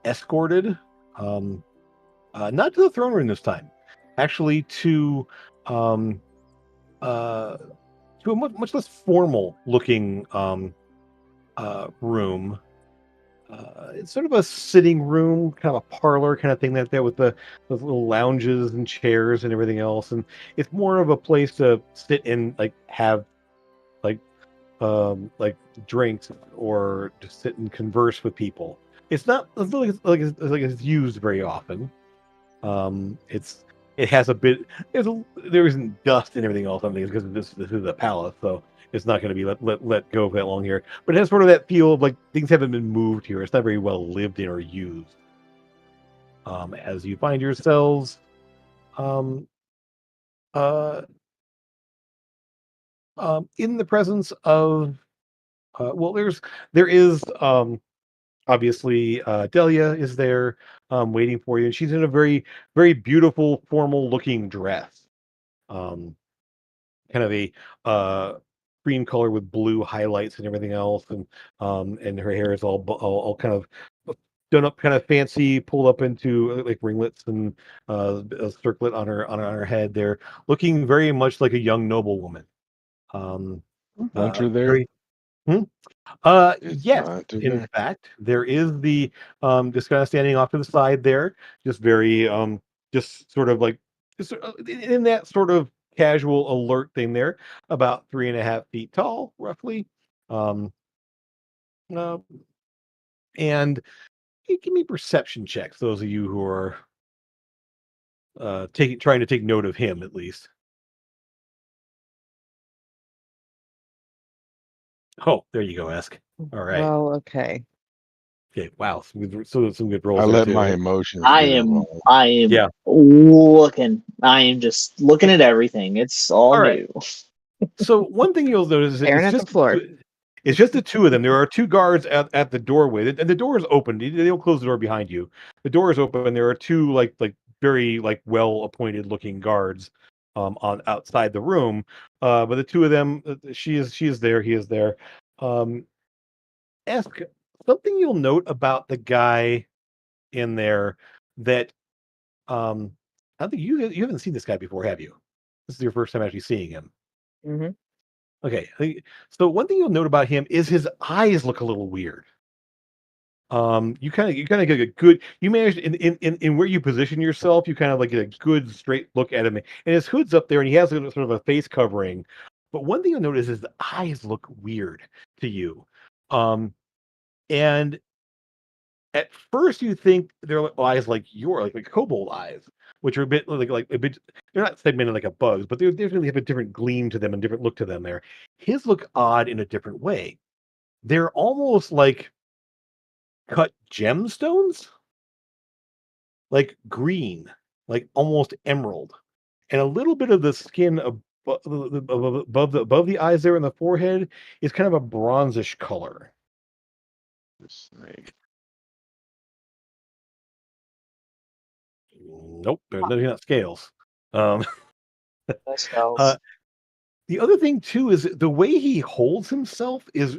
escorted, not to the throne room this time, actually to a much less formal looking room, It's sort of a sitting room, kind of a parlor kind of thing that there with the those little lounges and chairs and everything else, and it's more of a place to sit and like have like like drinks or just sit and converse with people. It's not like it's used very often. It's it has a bit there isn't dust and everything else on things because this is a palace, so it's not going to be let go for that long here. But it has sort of that feel of like things haven't been moved here. It's not very well lived in or used. As you find yourselves um, uh, in the presence of well, there is obviously Delia is there waiting for you, and she's in a very beautiful formal looking dress. Um, Kind of a uh cream color with blue highlights and everything else, and her hair is all kind of done up kind of fancy, pulled up into like ringlets and a circlet on her head there, looking very much like a young noblewoman. um Hunter there? Very hmm? Is Yes, Hunter in there? fact, there is the just kind of standing off to the side there, just very just sort of like just in that sort of casual alert thing there, about 3.5 feet tall, roughly. Um, uh, and give me perception checks, those of you who are taking trying to take note of him at least. Oh, there you go, Ask. All right. Well, okay. Okay. Wow. Some good rolls I there let too. my emotions I get am involved. I am Yeah. looking. I am just looking at everything. It's all All right. new. So one thing you'll notice is Staring at the floor. it's just the two of them. There are two guards at the doorway, and the door is open. They don't close the door behind you. The door is open. And there are two like very like well appointed looking guards on outside the room. But the two of them, she is there. He is there. Um, Ask something you'll note about the guy in there that I don't think you haven't seen this guy before, have you? This is your first time actually seeing him. Hmm. Okay. So one thing you'll note about him is his eyes look a little weird. You kind of get a good. You managed in where you position yourself. You kind of like get a good straight look at him, and his hood's up there, and he has a, sort of a face covering. But one thing you'll notice is the eyes look weird to you. Um, and at first you think they're eyes like your like kobold eyes, which are a bit like a bit. They're not segmented like a bug's, but they definitely have a different gleam to them and different look to them. There, his look odd in a different way. They're almost like cut gemstones, like green, like almost emerald, and a little bit of the skin above the eyes there in the forehead is kind of a bronzish color. This snake. Nope, they're definitely not scales. Um, That spells. uh, the other thing too is the way he holds himself is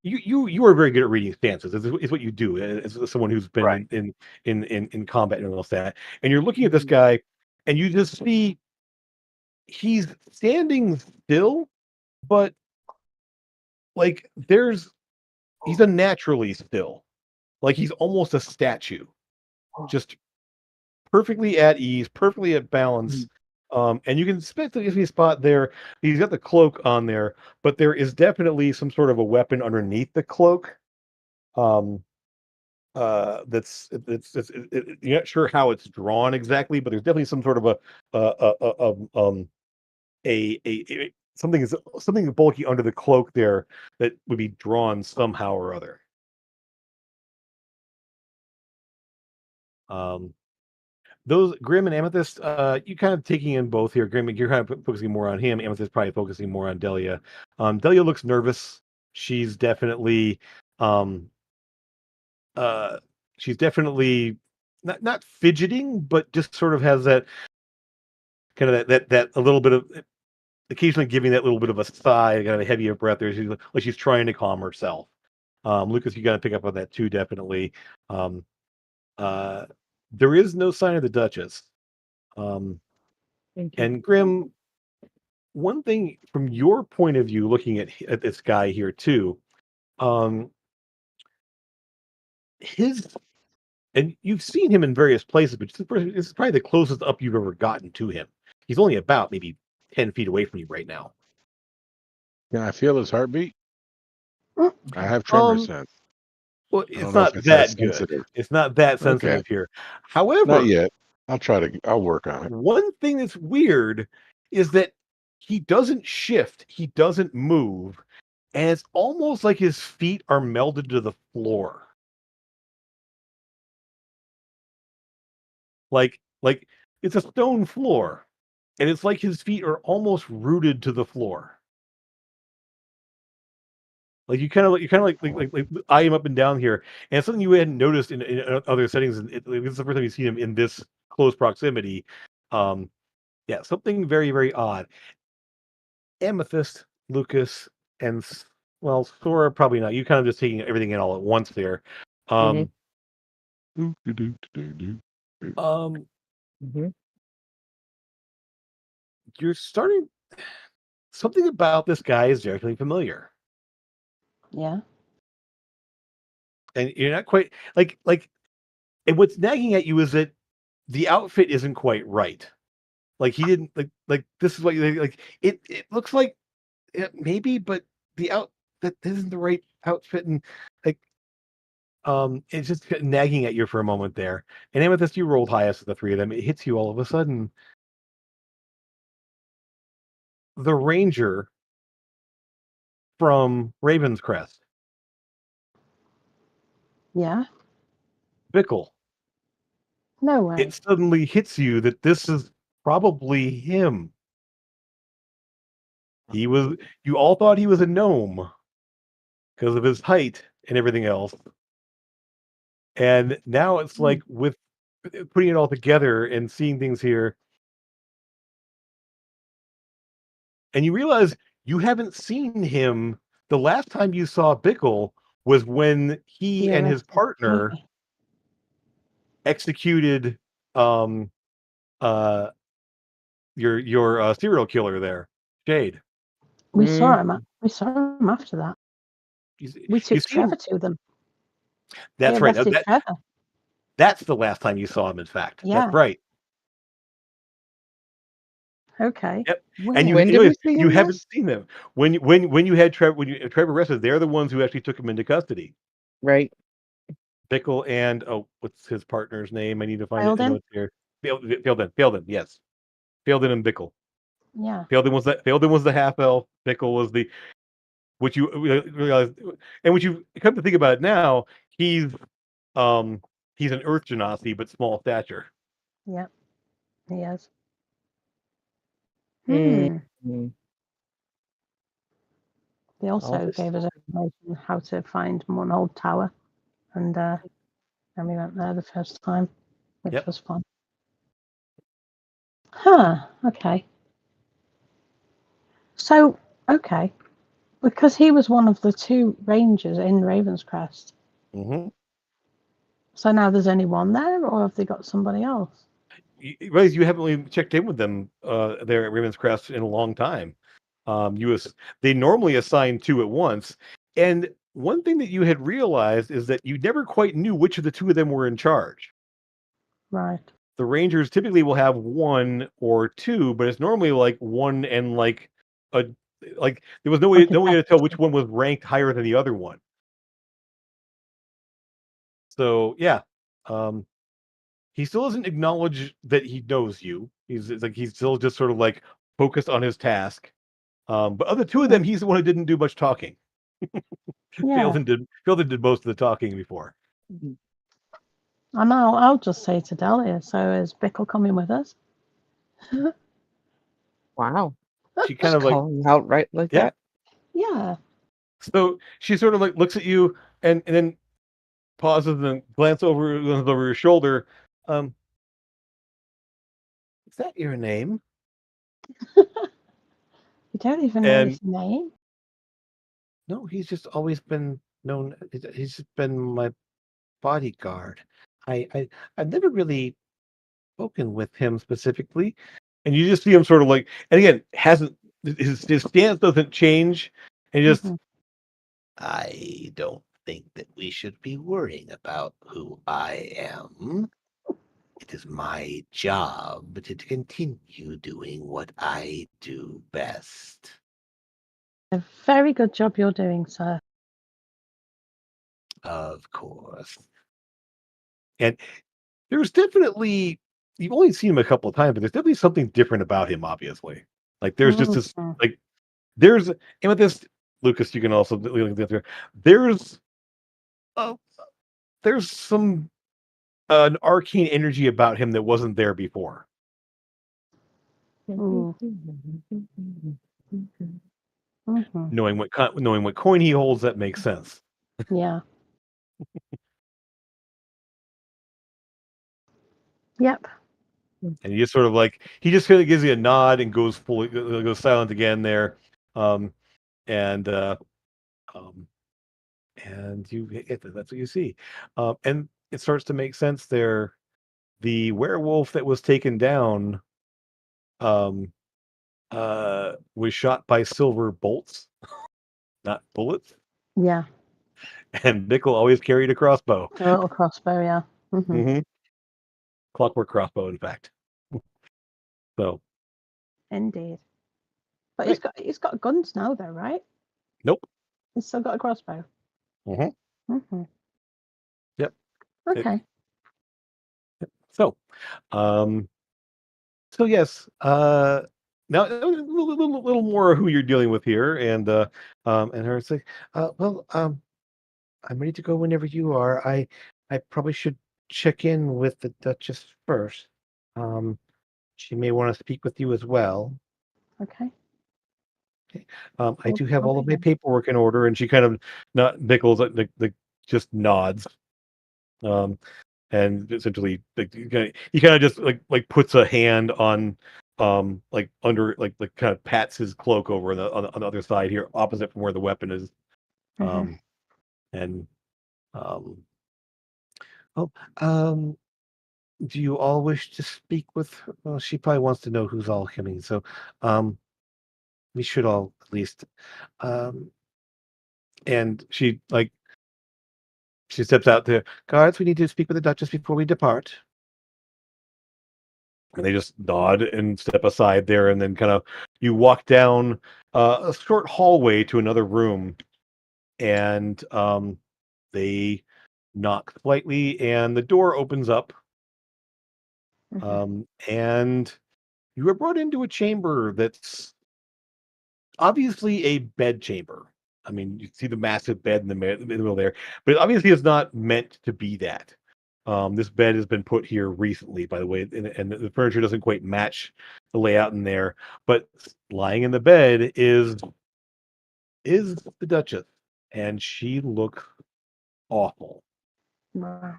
you are very good at reading stances. Is what you do as someone who's been Right. in combat and all that. And you're looking at this Mhm. guy, and you just see he's standing still, but like he's unnaturally still. Like he's almost a statue, just perfectly at ease, perfectly at balance. Mhm. And you can specifically spot there, he's got the cloak on there, but there is definitely some sort of a weapon underneath the cloak. Um, you're not sure how it's drawn exactly, but there's definitely some sort of a something bulky under the cloak there that would be drawn somehow or other. Um, those Grim and Amethyst, you kind of taking in both here. Grim, you're kind of focusing more on him. Amethyst probably focusing more on Delia. Delia looks nervous. She's definitely, um, uh, she's definitely not fidgeting, but just sort of has that kind of that a little bit of occasionally giving that little bit of a sigh, kind of a heavier breath there. She's like she's trying to calm herself. Lucas, you got to pick up on that too, definitely. Um, uh, there is no sign of the Duchess. Um, Thank you. and Grim, one thing from your point of view, looking at this guy here too, um, and you've seen him in various places, but this is probably the closest up you've ever gotten to him. He's only about maybe 10 feet away from you right now. Can I feel his heartbeat? Mm. I have tremor Um, sense. Well, I don't it's know if not it's that that good. sensitive. It's not that sensitive Okay, here. not However, yet. I'll work on it. one thing that's weird is that he doesn't shift, he doesn't move, and it's almost like his feet are melded to the floor. Like it's a stone floor, and it's like his feet are almost rooted to the floor. Like you kind of like eye him up and down here, and it's something you hadn't noticed in other settings. And this is the first time you've seen him in this close proximity. Yeah, something very very odd. Amethyst, Lucas, and well, Sora probably not. You kind of just taking everything in all at once there. Um, um, Mm-hmm. you're starting. Something about this guy is definitely familiar, Yeah. and you're not quite like. And what's nagging at you is that the outfit isn't quite right. Like he didn't like this is what you like. It looks like maybe, but that isn't the right outfit, and like it's just nagging at you for a moment there. And Amethyst, you rolled highest of the three of them. It hits you all of a sudden. The ranger from Raven's Crest, Yeah. Bickle. No way. It suddenly hits you that this is probably him. You all thought he was a gnome because of his height and everything else. And now it's like with putting it all together and seeing things here, and you realize you haven't seen him. The last time you saw Bickle was when he The and his arrested. partner executed um uh your serial killer there, Shade. We saw Mm. him. We saw him after that. We You took see him. Trevor to them. They That's right. arrested Trevor. That's the last time you saw him. In fact, that's Yeah. right. Okay. Yep. Weird. And When did we see you him haven't last? seen them when you had Trevor arrested. They're the ones who actually took him into custody. Right. Bickle and what's his partner's name? I need to find it. I know Fielding? it's here. Fieldin. Yes, Fieldin and Bickle. Yeah. Fieldin was the half elf. Bickle was the which you realize, and what you come to think about it now. Um he's an Earth Genasi, but small stature. Yeah. He is. Mm. They All also this gave us information how to find Monold Tower, and we went there the first time, which was fun. Huh. Okay. So, okay, because he was one of the two rangers in Ravenscrest. Mm-hmm. So now there's only one there, or have they got somebody else? You haven't really checked in with them there at Raven's Crest in a long time. They normally assign two at once, and one thing that you had realized is that you never quite knew which of the two of them were in charge. Right. The Rangers typically will have one or two, but it's normally like one and like a like there was no way to tell which one was ranked higher than the other one. So yeah, um, he still doesn't acknowledge that he knows you. He's still just sort of like focused on his task. But of the two of them, he's the one who didn't do much talking. Yeah. Fieldin did most of the talking before. And I'll just say to Delia, so is Bickle coming with us? Wow. She kind of like calling out right like that. Yeah. So she sort of like looks at you and then pauses and then glances over her shoulder. Is that your name? You don't even know And his name? no, he's just always been known. He's just been my bodyguard. I've never really spoken with him specifically, and you just see him sort of like, and again, hasn't his stance doesn't change, and just I don't think that we should be worrying about who I am. It is my job to continue doing what I do best. A very good job you're doing, sir. Of course. And there's definitely, you've only seen him a couple of times, but there's definitely something different about him, obviously. Like there's just this, like, and with this, Lucas, you can also, there's, uh, there's some, an arcane energy about him that wasn't there before. Knowing what coin he holds, that makes sense. Yeah. Yep. And he just sort of like, he just kind of gives you a nod and goes silent again there. And you, that's what you see. And it starts to make sense there. The werewolf that was taken down was shot by silver bolts, not bullets. Yeah. And Bickle always carried a crossbow. A little crossbow, yeah. Mm-hmm. Clockwork crossbow, in fact. So. Indeed. But right. he's got guns now, though, right? Nope. He's still got a crossbow. Yep. Okay. So yes. Now a little more who you're dealing with here, and her, it's like, I'm ready to go whenever you are. I probably should check in with the Duchess first. She may want to speak with you as well. Okay. I do have all of my paperwork in order, and she kind of Nichols just nods. And essentially, like, he kind of just like puts a hand on, like under, like kind of pats his cloak over on the other side here, opposite from where the weapon is. And do you all wish to speak with her? Well, she probably wants to know who's all coming, so we should all at least. And she steps out there. Guards, we need to speak with the Duchess before we depart. And they just nod and step aside there, and then kind of you walk down a short hallway to another room, and they knock slightly, and the door opens up, and you are brought into a chamber that's obviously a bed chamber. I mean, you see the massive bed in the middle there, but it obviously is not meant to be that. This bed has been put here recently, by the way, and the furniture doesn't quite match the layout in there. But lying in the bed is the Duchess, and she looks awful. Wow.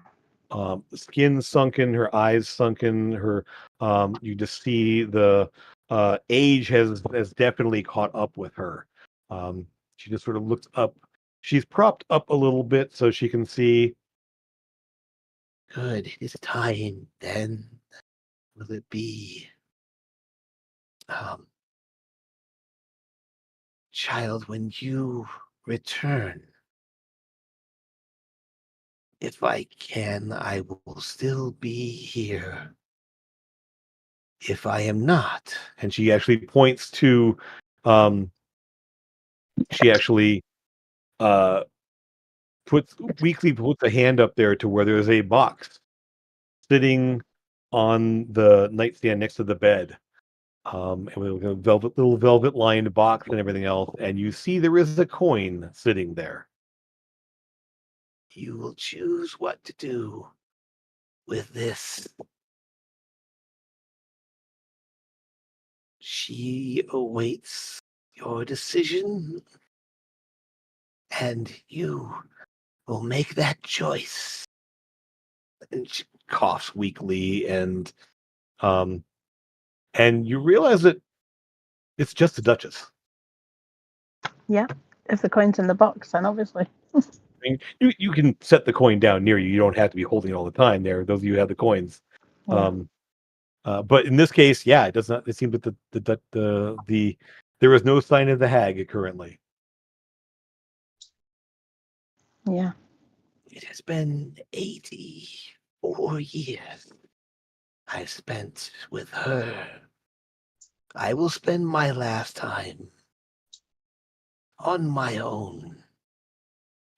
Skin sunken, her eyes sunken, her you just see the age has definitely caught up with her. She just sort of looks up. She's propped up a little bit so she can see. Good. It is time then. Will it be? Child, when you return, if I can, I will still be here. If I am not, And she actually points to, she actually puts a hand up there to where there's a box sitting on the nightstand next to the bed. And with a little velvet lined box and everything else, and you see there is a coin sitting there. you will choose what to do with this. She awaits your decision, and you will make that choice. And she coughs weakly, and you realize that it's just the Duchess. Yeah. If the coin's in the box, then obviously. I mean, you can set the coin down near you. You don't have to be holding it all the time. There, those of you who have the coins. Yeah. But in this case, yeah, it does not. It seems that the there is no sign of the hag currently. Yeah. It has been 84 years I've spent with her. I will spend my last time on my own,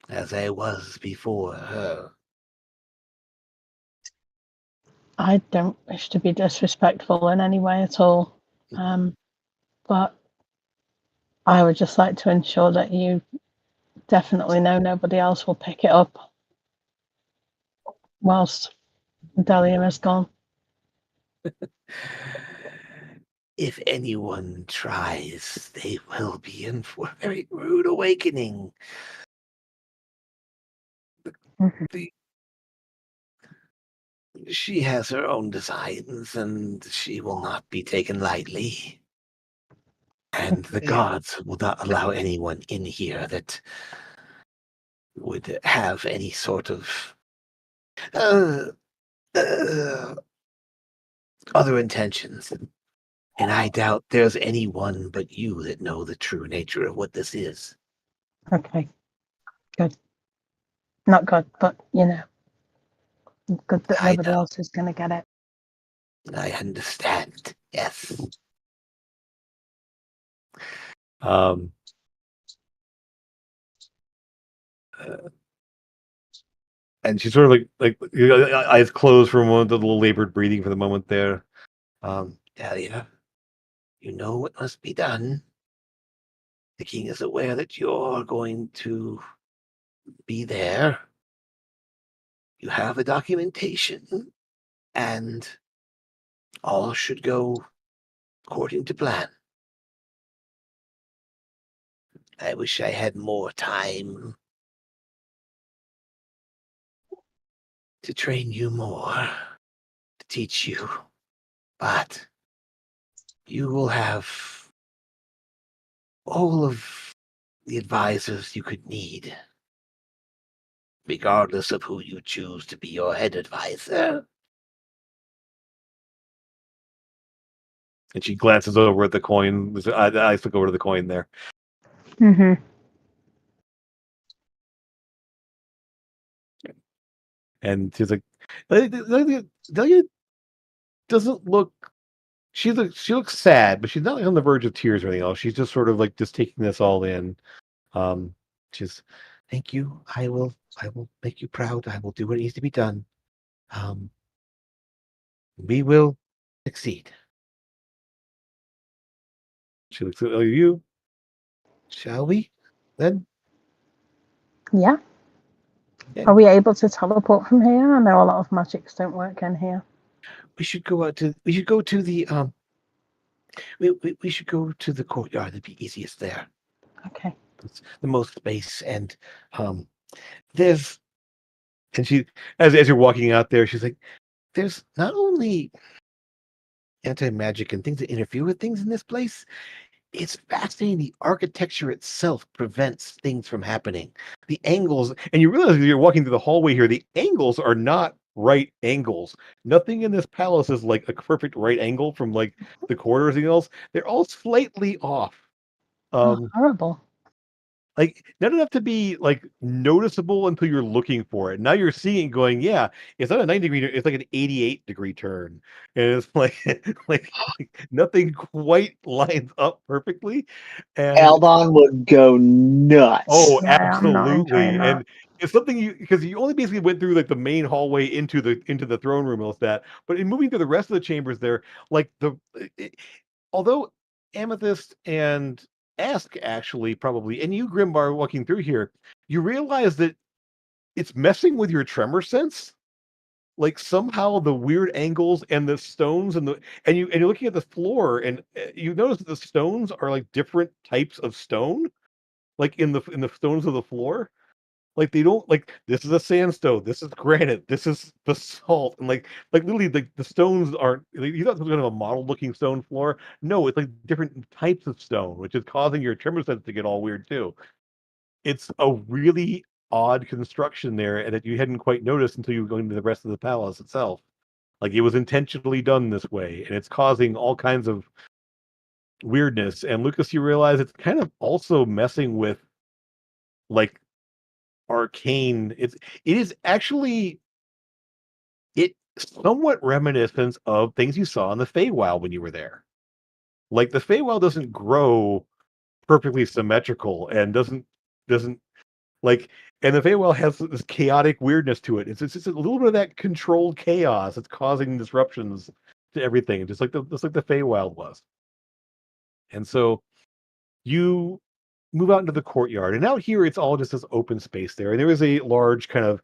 as I was before her. I don't wish to be disrespectful in any way at all, but I would just like to ensure that you definitely know nobody else will pick it up whilst Delia is gone. If anyone tries, they will be in for a very rude awakening. She has her own designs, and she will not be taken lightly. And the gods will not allow anyone in here that would have any sort of uh, other intentions. And I doubt there's anyone but you that know the true nature of what this is. Okay, good. Not good, but good that I nobody know. else is going to get it. I understand. Yes. And she's sort of eyes closed for a moment, a little labored breathing for the moment there. Dahlia, you know what must be done. The king is aware that you're going to be there. You have the documentation, and all should go according to plan. I wish I had more time to train you more, to teach you, but you will have all of the advisors you could need, regardless of who you choose to be your head advisor. And she glances over at the coin. I look over to the coin there. Mm-hmm. And she's like, Delia doesn't look. She looks sad, but she's not on the verge of tears or anything else. She's just sort of like just taking this all in. She's, Thank you. I will make you proud. I will do what needs to be done. We will succeed. she looks at you. Shall we? Then Yeah. Yeah. Are we able to teleport from here? I know a lot of magics don't work in here. we should go to the we should go to the courtyard. It'd be easiest there. Okay. It's the most space, and There's and she as you're walking out there, she's like, there's not only anti-magic and things that interfere with things in this place. It's fascinating. The architecture itself prevents things from happening. The angles, and you realize as you're walking through the hallway here, the angles are not right angles. Nothing in this palace is like a perfect right angle from like the corridors and everything else. They're all slightly off. Horrible. Like not enough to be like noticeable until you're looking for it. Now you're seeing it going, yeah, it's not a 90-degree, it's like an 88-degree turn. And it's like, like nothing quite lines up perfectly. And Aldon would go nuts. oh, Yeah, I'm not enjoying absolutely. that. And it's something because you only basically went through like the main hallway into the throne room and all that. But in moving through the rest of the chambers there, like although Amethyst and Ask actually probably, and you Grimbar walking through here, you realize that it's messing with your tremor sense. Like somehow the weird angles and the stones and you're looking at the floor and you notice that the stones are like different types of stone, like in the stones of the floor. Like they don't like this is a sandstone, this is granite, this is basalt, and like literally the stones aren't. You thought it was kind of a model looking stone floor. No, it's like different types of stone, which is causing your tremor sense to get all weird too. It's a really odd construction there, and that you hadn't quite noticed until you were going to the rest of the palace itself. Like it was intentionally done this way, and it's causing all kinds of weirdness. And Lucas, you realize it's kind of also messing with like arcane. It is actually it somewhat reminiscent of things you saw in the Feywild when you were there. Like the Feywild doesn't grow perfectly symmetrical and doesn't like and the Feywild has this chaotic weirdness to it. It's just a little bit of that controlled chaos that's causing disruptions to everything, just like the Feywild was. And so you move out into the courtyard, and out here it's all just this open space there. And there is a large kind of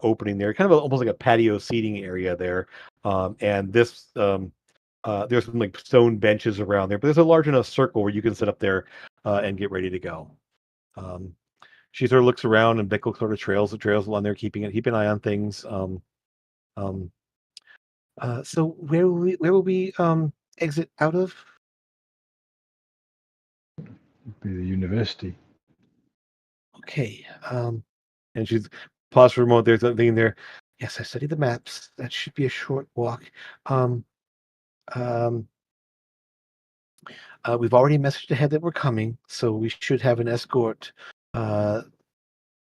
opening there, kind of almost like a patio seating area there. And this there's some like stone benches around there, but there's a large enough circle where you can sit up there and get ready to go. Um, she sort of looks around, and Bickle sort of trails along there, keeping an eye on things. Um, so where will we exit out of? Be the university. Okay. And she's paused for a moment. There's something in there. Yes, I studied the maps. That should be a short walk. Um, um, we've already messaged ahead that we're coming, so we should have an escort. Uh,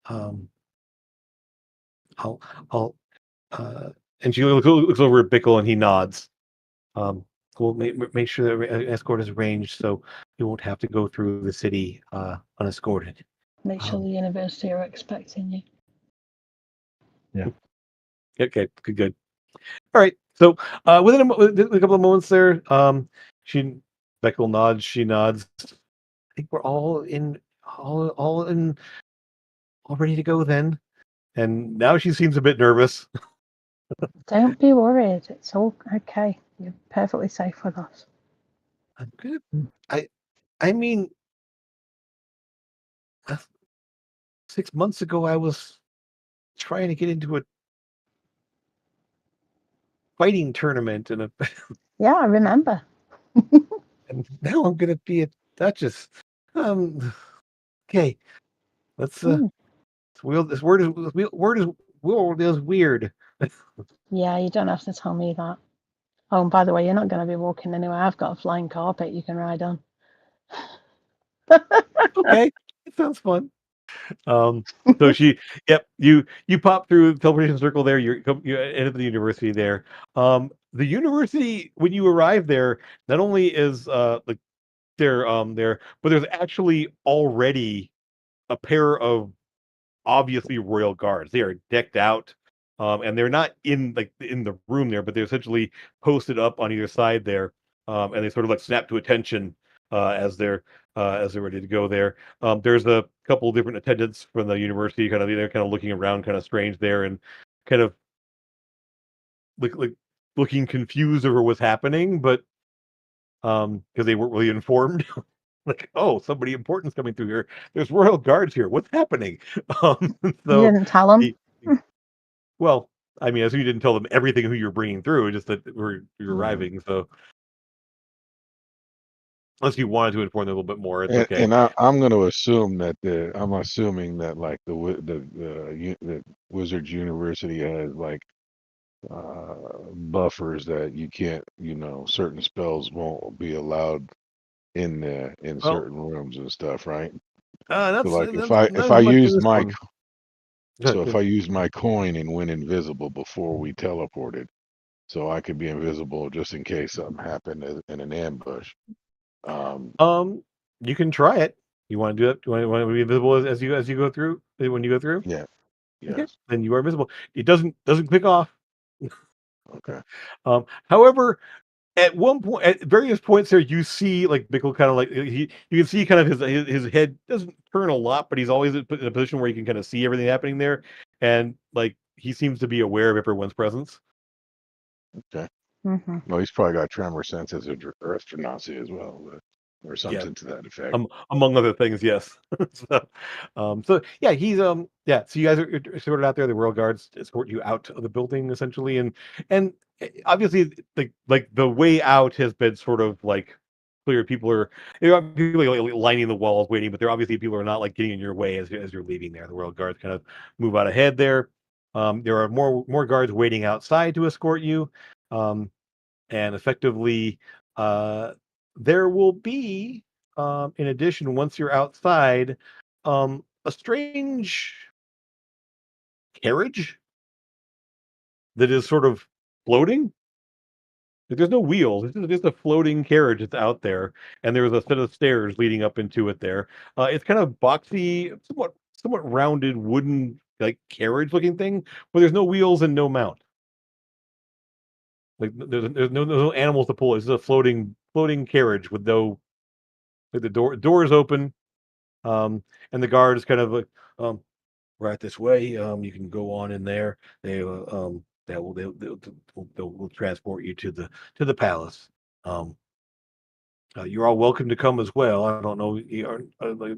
um, I'll, I'll, and she looks over at Bickle and he nods. We'll make sure that an escort is arranged so you won't have to go through the city unescorted. Make sure the university are expecting you. Yeah. Okay, good. All right. So within a couple of moments there, she Beckle nods. She nods. I think we're all ready to go then. And now she seems a bit nervous. Don't be worried. It's all okay. You're perfectly safe with us. I'm good. I mean, 6 months ago I was trying to get into a fighting tournament and Yeah, I remember. and now I'm gonna be a duchess. Okay. Let's this world is weird. Yeah, you don't have to tell me that. Oh, and by the way, you're not going to be walking anywhere. I've got a flying carpet you can ride on. Okay, it sounds fun. So you pop through the teleportation circle there. You enter the university there. The university when you arrive there, not only is like there, but there's actually already a pair of obviously royal guards. They are decked out, and they're not in the room there, but they're essentially posted up on either side there, and they sort of like snap to attention as they're ready to go there. There's a couple different attendants from the university, kind of they're kind of looking around, kind of strange there, and kind of like looking confused over what's happening, but because they weren't really informed. Like, oh, somebody important's coming through here. There's royal guards here. What's happening? Um, You so, didn't tell them? well, I mean, as you didn't tell them everything who you're bringing through, just that you're Mm. arriving. So, unless you wanted to inform them a little bit more, it's And, okay. and I'm going to assume that I'm assuming that like the Wizards University has like buffers that you can't, certain spells won't be allowed in Well, certain rooms and stuff, right? So that's like if that's I not if as I much in use this my one. so if I use my coin and went invisible before we teleported, so I could be invisible just in case something happened in an ambush. Um, you can try it. You want to do it? You want to be invisible as you go through when you go through? Yeah. Okay, Yes. then you are visible. It doesn't click off. Okay. However, at one point, at various points there, you see like Bickle kind of like you can see kind of his head doesn't turn a lot, but he's always in a position where you can kind of see everything happening there, and like he seems to be aware of everyone's presence. Okay. Mm-hmm. Well, he's probably got tremor senses or astronacy as well, or Yeah, something to that effect. among other things, yes. So yeah, yeah. So you guys are escorted out there. The royal guards escort you out of the building essentially, and obviously like the way out has been sort of like clear. There are people like lining the walls waiting, but there obviously people are not like getting in your way as you're leaving there. The royal guards kind of move out ahead there. There are more guards waiting outside to escort you, and effectively uh there will be in addition once you're outside a strange carriage that is sort of floating. Like, there's no wheels. It's just a floating carriage that's out there, and there's a set of stairs leading up into it there. It's kind of boxy, somewhat rounded wooden like carriage looking thing, but there's no wheels and no mount. Like there's no animals to pull. It's just a floating carriage with no like the door is open, and the guard is kind of like right this way. You can go on in there. They that will they'll transport you to the palace. Um, you're all welcome to come as well. I don't know,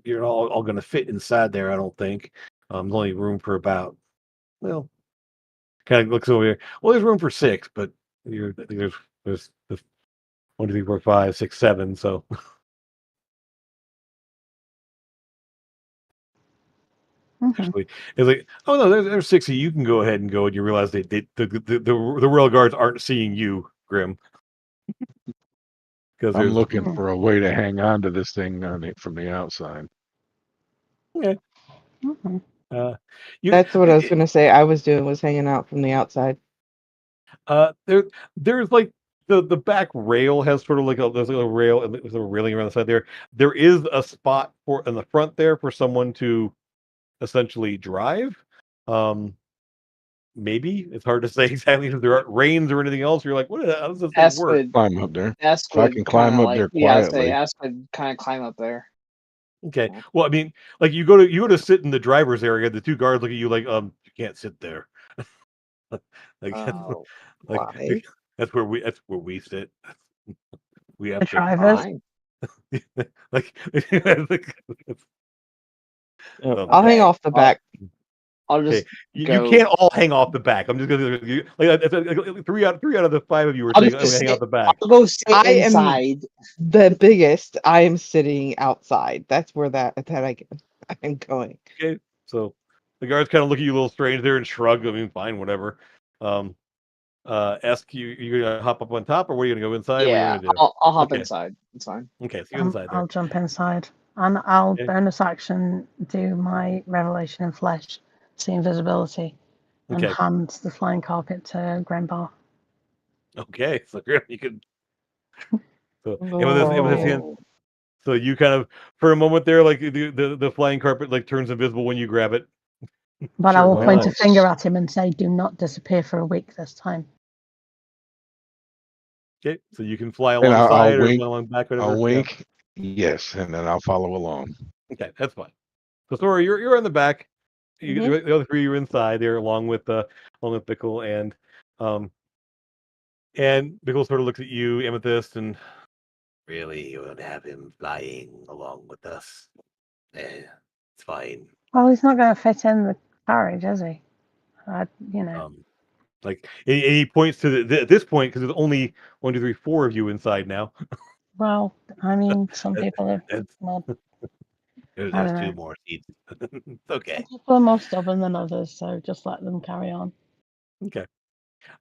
you're all going to fit inside there. I don't think. There's only room for about well, kind of looks over here. Well, there's room for six, but I think there's 1, 2, 3, 4, 5, 6, 7. So actually, it's like, oh no, there's 6 of you. You can go ahead and go, and you realize the royal guards aren't seeing you, Grim, because I'm there's looking for a way to hang on to this thing from the outside. yeah. You That's what I was it, gonna say. I was doing was hanging out from the outside. there's like the back rail has sort of like there's like a rail and there's a railing around the side there. There is a spot for in the front there for someone to essentially drive. Um, maybe it's hard to say exactly if there aren't reins or anything else. You're like, how does this thing S work? would Climb up there. S If I would can climb kind of up like there yeah, I'd say quietly. S would kind of climb up there. Okay. Well, I mean, like you go to sit in the driver's area. The 2 guards look at you like, you can't sit there. like, like Why? that's where we sit. We The have to drivers. Fine. like. I'll hang Okay. off the back. I'll Okay, just you go. can't all hang off the back. I'm just gonna like 3 out of the 5 of you are I'll saying I'm just gonna hang off sit. the back. I'll go sit I am inside. the biggest. I am sitting outside. That's where I'm going. Okay, so the guards kind of look at you a little strange there and shrug. I mean, fine, whatever. Um, ask you gonna hop up on top, or what are you gonna go inside? What are you Yeah, gonna do? I'll hop Okay, inside. It's fine. okay, so you're inside there. I'll jump inside, and I'll Okay, bonus action do my revelation in flesh, see invisibility, and okay, hand the flying carpet to Grandpa. okay. So you can. So it was his hand. Oh. So you kind of for a moment there, like the flying carpet like turns invisible when you grab it. But I Sure, will why point not? a Nice. finger at him and say, "Do not disappear for a week this time." Okay, so you can fly And I'll alongside or wink. fly along back, I'll whatever. Yeah. wink. Yes, and then I'll follow along. Okay, that's fine. So Sora, you're in the back. Mhm. The other 3 are inside there, along with Bickle and Bickle sort of looks at you, Amethyst, and really, you would have him flying along with us. It's fine. Well, he's not going to fit in the carriage, is he? You know. Like and he points to at this point because there's only 1, 2, 3, 4 of you inside now. Well, I mean, some people are That's, more. there's, I there's don't 2 know. more seats. It's Some okay. people are more stubborn than others, so just let them carry on. Okay.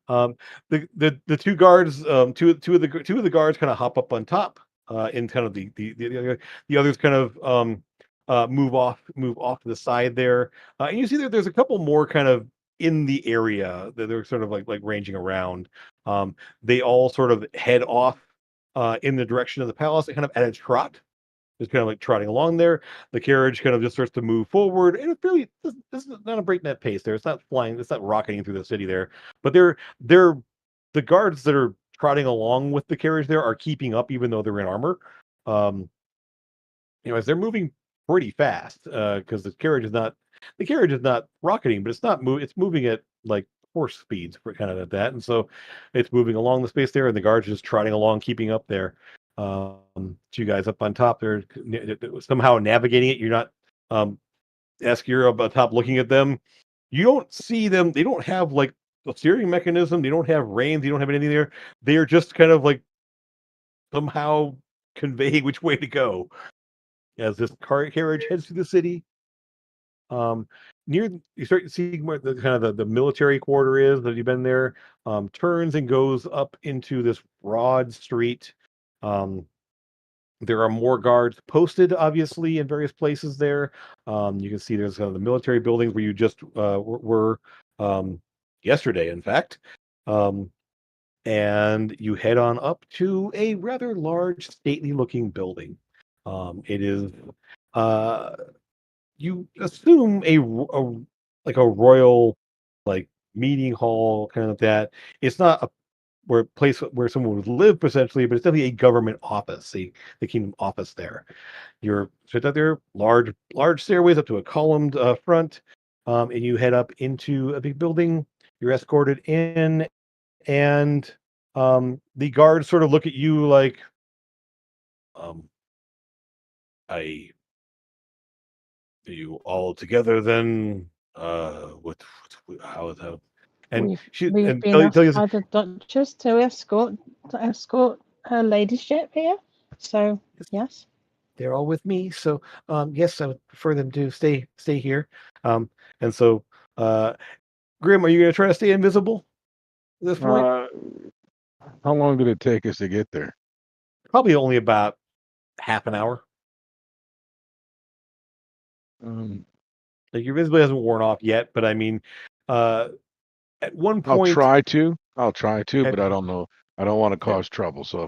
Um, the 2 guards, two of the guards kind of hop up on top, and kind of the others kind of move off to the side there, and you see that there's a couple more kind of in the area that they're sort of like ranging around. They all sort of head off in the direction of the palace, kind of at a trot. Just kind of like trotting along there. The carriage kind of just starts to move forward, and it's really this is not a breakneck pace there. It's not flying, it's not rocketing through the city there, but they're the guards that are trotting along with the carriage there are keeping up, even though they're in armor. Um, Anyways, they're moving pretty fast because the carriage is not rocketing, but it's moving at like horse speeds for kind of at that, and so it's moving along the space there, and the guards just trotting along, keeping up there. Two guys up on top, they're somehow navigating it. You're not ask you're up on top looking at them. You don't see them. They don't have like a steering mechanism. They don't have reins. They don't have anything there. They are just kind of like somehow conveying which way to go as this carriage heads through the city. Um, near you start seeing where the kind of the military quarter is that you've been there. Turns and goes up into this broad street. Um, There are more guards posted, obviously, in various places there. You can see there's kind of the military buildings where you just were yesterday, in fact. And you head on up to a rather large, stately-looking building. It is, you assume like a royal, like meeting hall, kind of that. It's not a place where someone would live, essentially, but it's definitely a government office, the kingdom office there. You're sit out there, large stairways up to a columned front, and you head up into a big building. You're escorted in, and the guards sort of look at you like, um, "I, are you all together then? How?" And We've been Delia, asked by the Duchess to escort her ladyship here. So yes. they're all with me, so yes, I would prefer them to stay here. And so, Grim, are you going to try to stay invisible at this point? How long did it take us to get there? Probably only about half an hour. Like your visibility hasn't worn off yet, but I mean, at one I'll point, try to, but I don't know. I don't want to cause trouble. So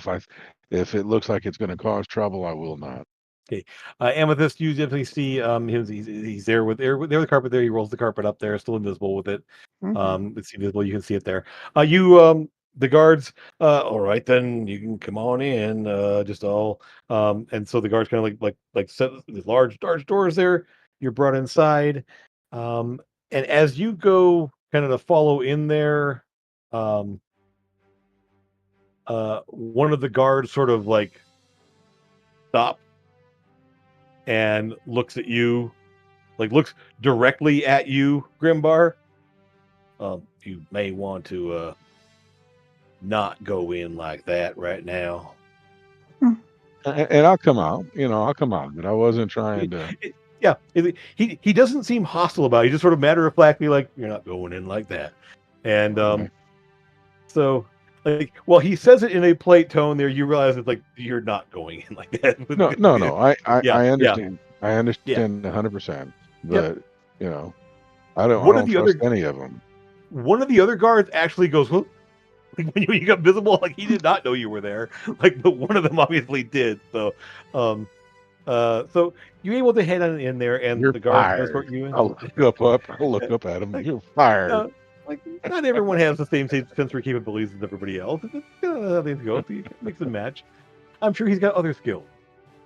if it looks like it's going to cause trouble, I will not. Okay, Amethyst, you definitely see him. He's there with the carpet there. He rolls the carpet up there, still invisible with it. It's invisible. You can see it there. The guards. All right, then you can come on in. Just all. And so the guards kind of like set these large doors there. You're brought inside. And as you go kind of to follow in there, one of the guards sort of like stop and looks at you, like looks directly at you, Grimbar. You may want to not go in like that right now. And I'll come out. I'll come out. But I wasn't trying to. Yeah, he doesn't seem hostile about it. He just sort of matter of factly like, you're not going in like that. And Okay. so like, well, he says it in a polite tone there. You realize it's like you're not going in like that. No. I understand. Yeah. I understand 100%. But Yep. I don't trust any of them. One of the other guards actually goes, "Whoop." Like when you got visible, like he did not know you were there. Like, but one of them obviously did. So, so you're able to head on in there, and You're the guards fired. escort you in. I'll look up at him. Like, You're fired. like not everyone has the same sensory capabilities as everybody else. It's how things go. So you mix and match. I'm sure he's got other skills.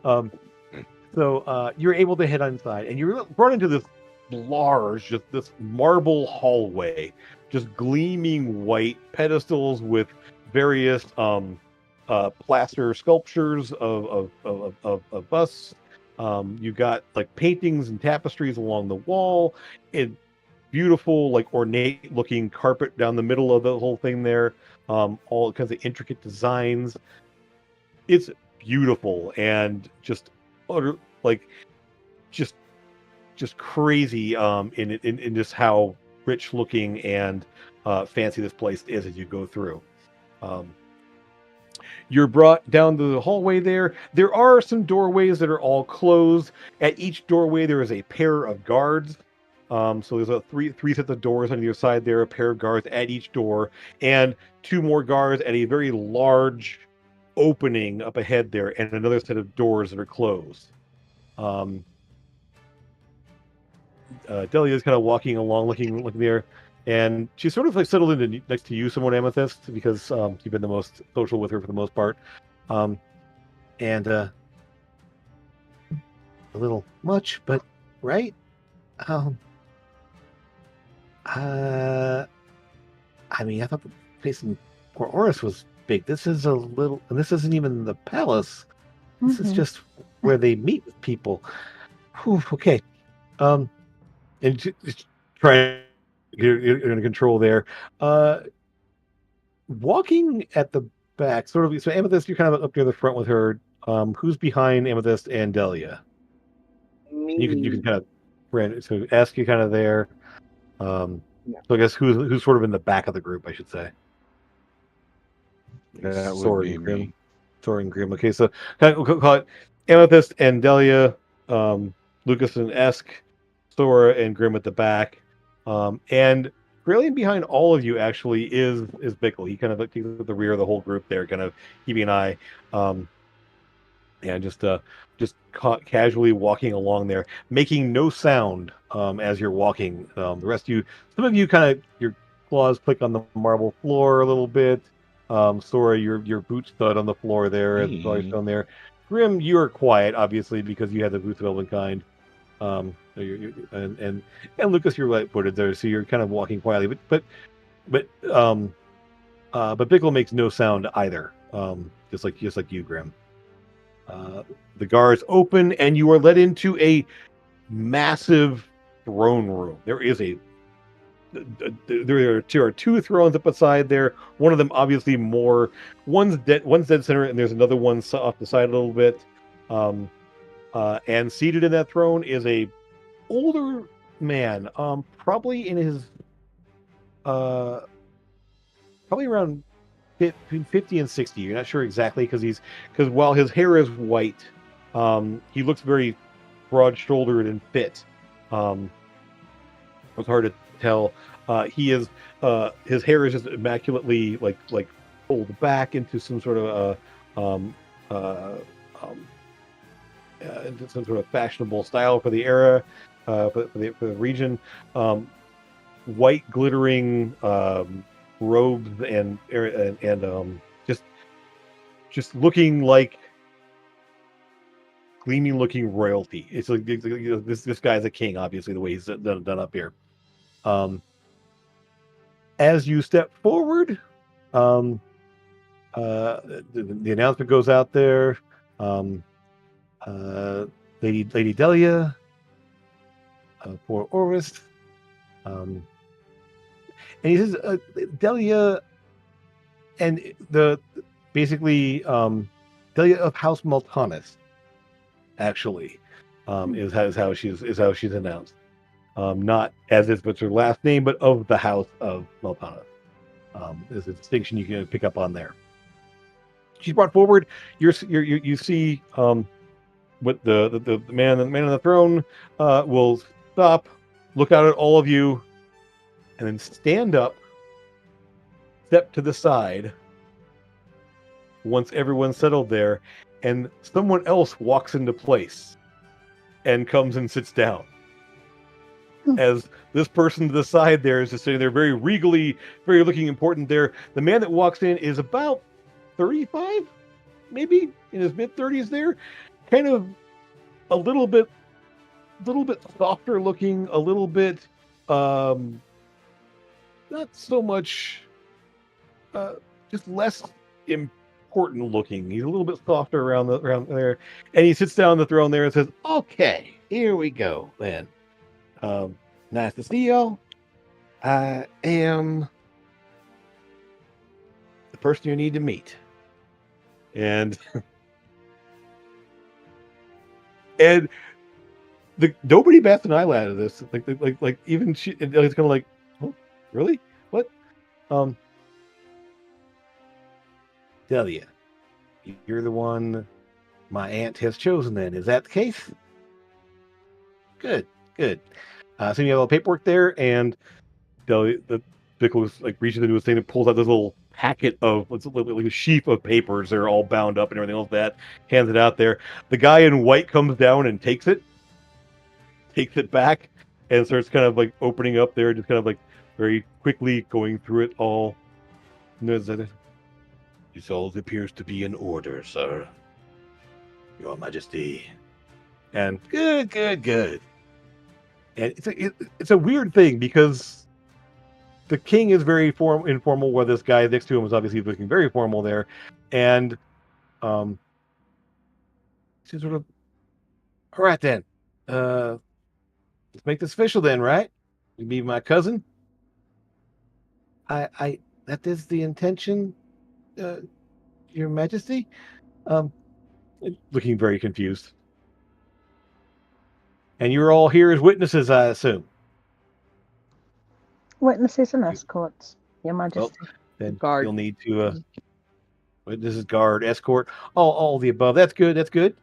So you're able to head inside, and you're brought into this large, just this marble hallway, just gleaming white pedestals with various plaster sculptures of busts. You got like paintings and tapestries along the wall, and beautiful, like ornate looking carpet down the middle of the whole thing there. All kinds of intricate designs. It's beautiful and just utter, like just crazy in just how rich looking and fancy this place is as you go through. You're brought down the hallway there. There are some doorways that are all closed. At each doorway, there is a pair of guards. So there's a three sets of doors on either side there, a pair of guards at each door, and two more guards at a very large opening up ahead there, and another set of doors that are closed. Delia is kind of walking along, looking there, and she's sort of like settled into next to you, somewhat, Amethyst, because you've been the most social with her for the most part, and a little much, but right. I mean, I thought the place in Queresh was big. This is a little, and this isn't even the palace. This is just where they meet with people. Whew, okay. And just trying you're in control there. Walking at the back, sort of. So Amethyst, you're kind of up near the front with her. Who's behind Amethyst and Delia? Me. You can kind of so ask you kind of there. So I guess who's sort of in the back of the group, I should say. That would Sword be and Grim. me. Sora and Grim. Okay, so we'll call it Amethyst and Delia, Lucas and Esk, Sora and Grim at the back, and trailing behind all of you actually is Bickle. He kind of he's at the rear of the whole group there, kind of keeping an eye, and just casually walking along there, making no sound as you're walking. The rest of you, some of you, kind of your claws click on the marble floor a little bit. Sora, your boots thud on the floor there as on there. Grim, you are quiet, obviously, because you had the boots of Elvenkind. And Lucas, you're light-footed there, so you're kind of walking quietly. But Bickle makes no sound either. Just like you, Grim. The guards open, and you are led into a massive throne room. There are two thrones up beside there. One of them obviously more. One's dead center, and there's another one off the side a little bit. And seated in that throne is a older man, probably in his probably around between 50 and 60. You're not sure exactly because while his hair is white, he looks very broad-shouldered and fit. It's hard to tell. He is his hair is just immaculately like pulled back into some sort of into some sort of fashionable style for the era, for the region. White glittering robes and just looking like gleaming looking royalty. It's like this guy's a king, obviously, the way he's done up here. As you step forward, the announcement goes out there. Lady Delia, for Avress, and he says Delia, and basically Delia of House Maltanis, actually, is how she's announced. Not as if it's her last name, but of the House of Maltanis. There's a distinction you can pick up on there. She's brought forward. You see what the man on the throne will stop, look out at all of you, and then stand up, step to the side once everyone's settled there, and someone else walks into place and comes and sits down. As this person to the side there is just sitting there very regally, very looking important there. The man that walks in is about 35, maybe in his mid-30s there, kind of a little bit softer looking, a little bit not so much just less important looking. He's a little bit softer around there, and he sits down on the throne there and says, "Okay, here we go then. Nice to see y'all. I am the person you need to meet." And nobody bats an eyelid at this. Like even she, it's kind of like, oh, really? What? Delia, you're the one my aunt has chosen. Then is that the case? Good. So you have all the paperwork there, and Delia, the Bickle was like reaches into his thing and pulls out this little packet of like a sheaf of papers. They're all bound up and everything else. That hands it out there. The guy in white comes down and takes it back, and starts kind of like opening up there, just kind of like very quickly going through it all. This all appears to be in order, sir, Your Majesty. And good. And it's a weird thing because the king is very informal, where this guy next to him is obviously looking very formal there, and she's sort of, all right then, let's make this official then, right? You be my cousin. I that is the intention, Your Majesty. Looking very confused. And you're all here as witnesses, I assume. Witnesses and escorts, Your Majesty. Well, then Guard. you'll need to This is guard, escort, all the above. That's good. That's good.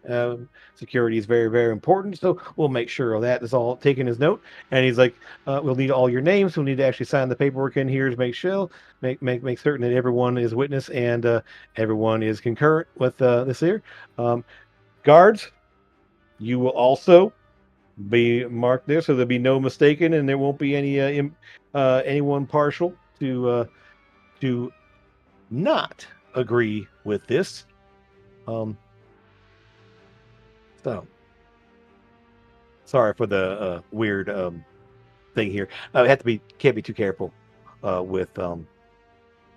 Security is very, very important. So we'll make sure of that is all taken as note. And he's like, we'll need all your names. We'll need to actually sign the paperwork in here to make sure, make certain that everyone is witness and everyone is concurrent with this here. Guards, you will also be marked there, so there'll be no mistaken, and there won't be any anyone partial to not agree with this. So sorry for the weird thing here. I have to can't be too careful with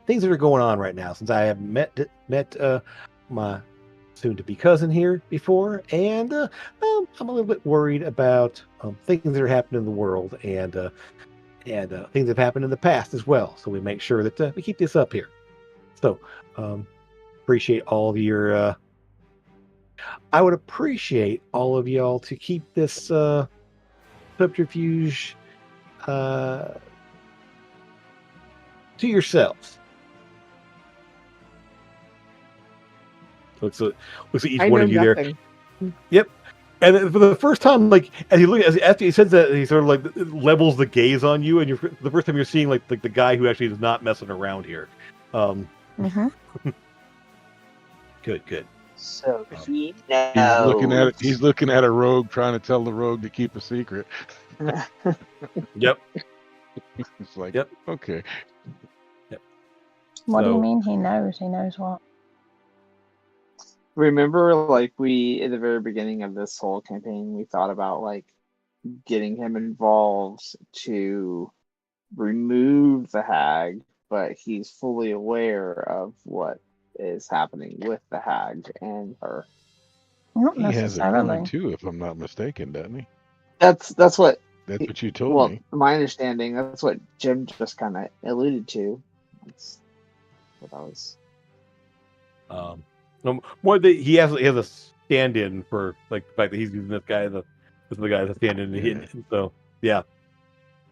things that are going on right now, since I have met my soon-to-be cousin here before, and I'm a little bit worried about things that are happening in the world, and things that have happened in the past as well. So we make sure that we keep this up here. So appreciate all of your. I would appreciate all of y'all to keep this subterfuge to yourselves. Looks at each I one know of you there. nothing. Yep. And then for the first time, like after he says that, he sort of like levels the gaze on you, and the first time you're seeing like the guy who actually is not messing around here. Good. So he knows. He's looking at a rogue, trying to tell the rogue to keep a secret. Yep. It's like, yep. Okay. Yep. What do you mean he knows? He knows what? Remember, like, we, at the very beginning of this whole campaign, we thought about, like, getting him involved to remove the hag, but he's fully aware of what is happening with the hag and her. Not He has it necessarily. coming too, if I'm not mistaken, doesn't he? That's what you told me. My understanding, that's what Jim just kind of alluded to. That's what I was. More that he has a stand-in for like the fact that he's using this guy as the guy as a stand-in. Yeah. So yeah,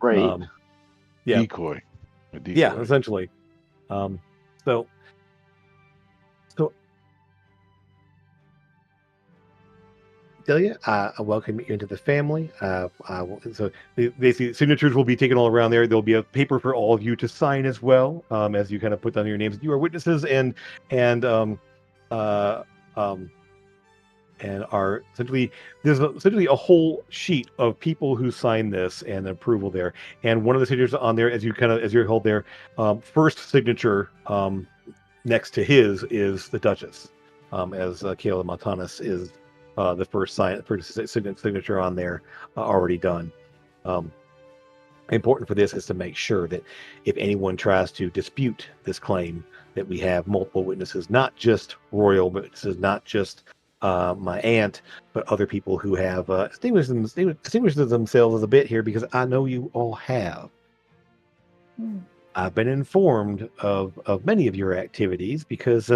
right. Yeah, Decoy. A decoy. Yeah, essentially. So Delia, I welcome you into the family. So basically, signatures will be taken all around there. There'll be a paper for all of you to sign as well, as you kind of put down your names. You are witnesses and are essentially there's essentially a whole sheet of people who sign this and approval there. And one of the signatures on there, as you're held there, first signature next to his is the Duchess, as Kayla Montanus is the first signature on there already done. Important for this is to make sure that if anyone tries to dispute this claim, that we have multiple witnesses, not just royal witnesses, not just my aunt, but other people who have distinguished themselves a bit here, because I know you all have. I've been informed of many of your activities because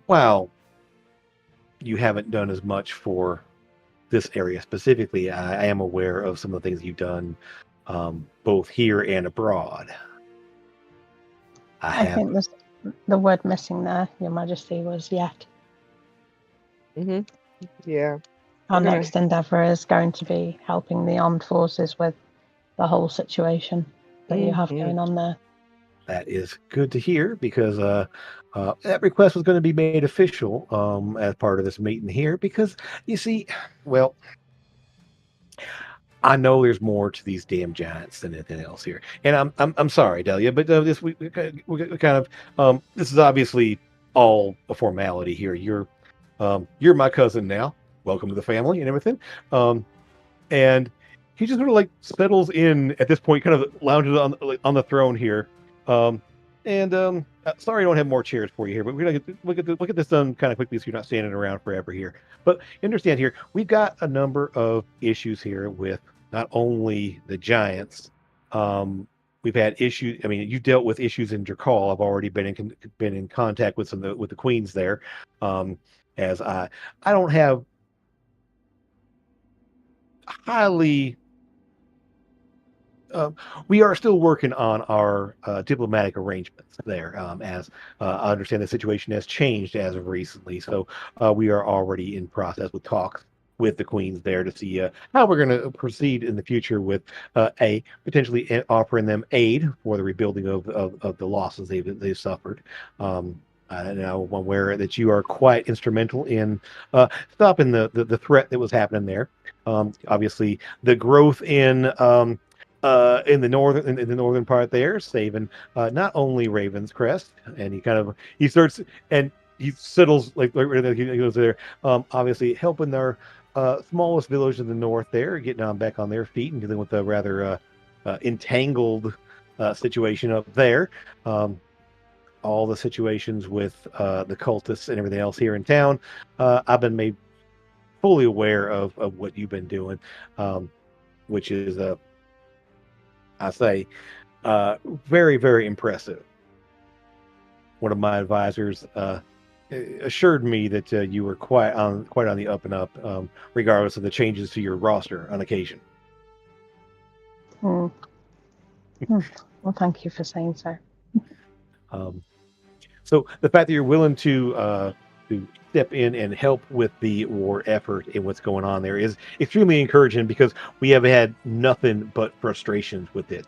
while you haven't done as much for this area specifically, I am aware of some of the things you've done both here and abroad. I think the word missing there, Your Majesty, was yet. Yeah. Our next endeavour is going to be helping the armed forces with the whole situation that you have going on there. That is good to hear, because that request was going to be made official as part of this meeting here, because you see, well, I know there's more to these damn giants than anything else here, and I'm sorry, Delia, but this we kind of this is obviously all a formality here. You're my cousin now. Welcome to the family and everything. And he just sort of like settles in at this point, kind of lounges on the throne here. Sorry, I don't have more chairs for you here, but we're gonna look at this done kind of quickly, so you're not standing around forever here. But understand here, we've got a number of issues here with not only the giants. We've had issues. I mean, you dealt with issues in Drakal. I've already been in contact with with the queens there. As I don't have highly we are still working on our diplomatic arrangements there, as I understand the situation has changed as of recently. So we are already in process with talks with the queens there to see how we're going to proceed in the future with potentially offering them aid for the rebuilding of the losses they've suffered. Now I'm aware that you are quite instrumental in stopping the threat that was happening there. Obviously, the growth in the northern part there, saving not only Raven's Crest, and he starts and he settles like he goes there. Obviously, helping their smallest village in the north there, getting on back on their feet and dealing with a rather entangled situation up there. All the situations with the cultists and everything else here in town, I've been made fully aware of what you've been doing, which is I say, very, very impressive. One of my advisors assured me that you were quite on the up and up, regardless of the changes to your roster on occasion. Well, thank you for saying so. So the fact that you're willing to step in and help with the war effort and what's going on there is extremely encouraging, because we have had nothing but frustrations with it.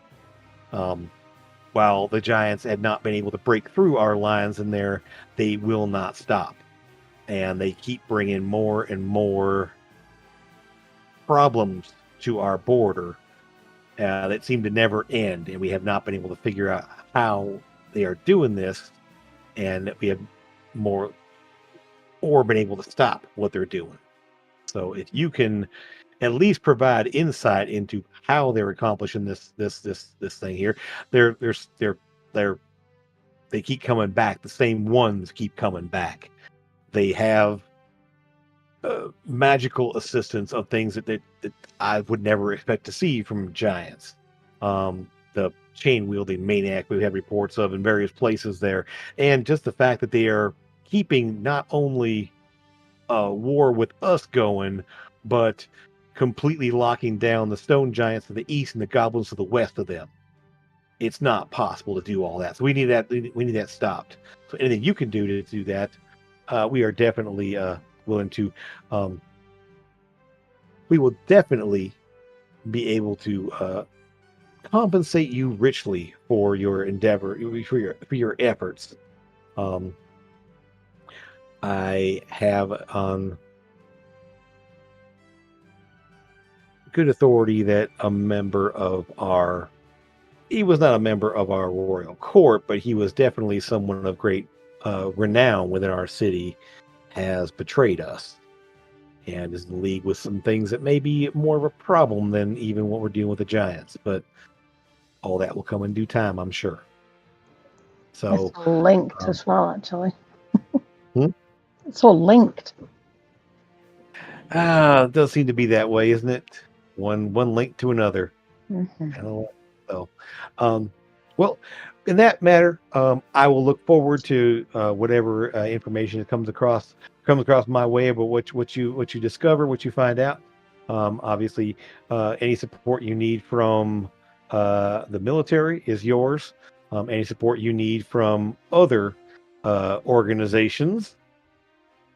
While the giants had not been able to break through our lines in there, they will not stop. And they keep bringing more and more problems to our border that seem to never end. And we have not been able to figure out how they are doing this. And we have more or been able to stop what they're doing. So if you can at least provide insight into how they're accomplishing this thing here, they keep coming back. The same ones keep coming back. They have magical assistance of things that I would never expect to see from giants. The chain wielding maniac we have reports of in various places there, and just the fact that they are keeping not only war with us going, but completely locking down the stone giants to the east and the goblins to the west of them. It's not possible to do all that. So we need that. We need that stopped. So anything you can do to do that, we are definitely willing to. We will definitely be able to compensate you richly for your endeavor, for your efforts. I have on good authority that he was not a member of our royal court, but he was definitely someone of great renown within our city, has betrayed us and is in league with some things that may be more of a problem than even what we're dealing with the giants. But all that will come in due time, I'm sure. So it's all linked as well, actually. Hmm? It's all linked. It does seem to be that way, isn't it? One link to another. Mm-hmm. So, well, in that matter, I will look forward to whatever information comes across my way about what you discover, what you find out. Obviously, any support you need from the military is yours. Any support you need from other organizations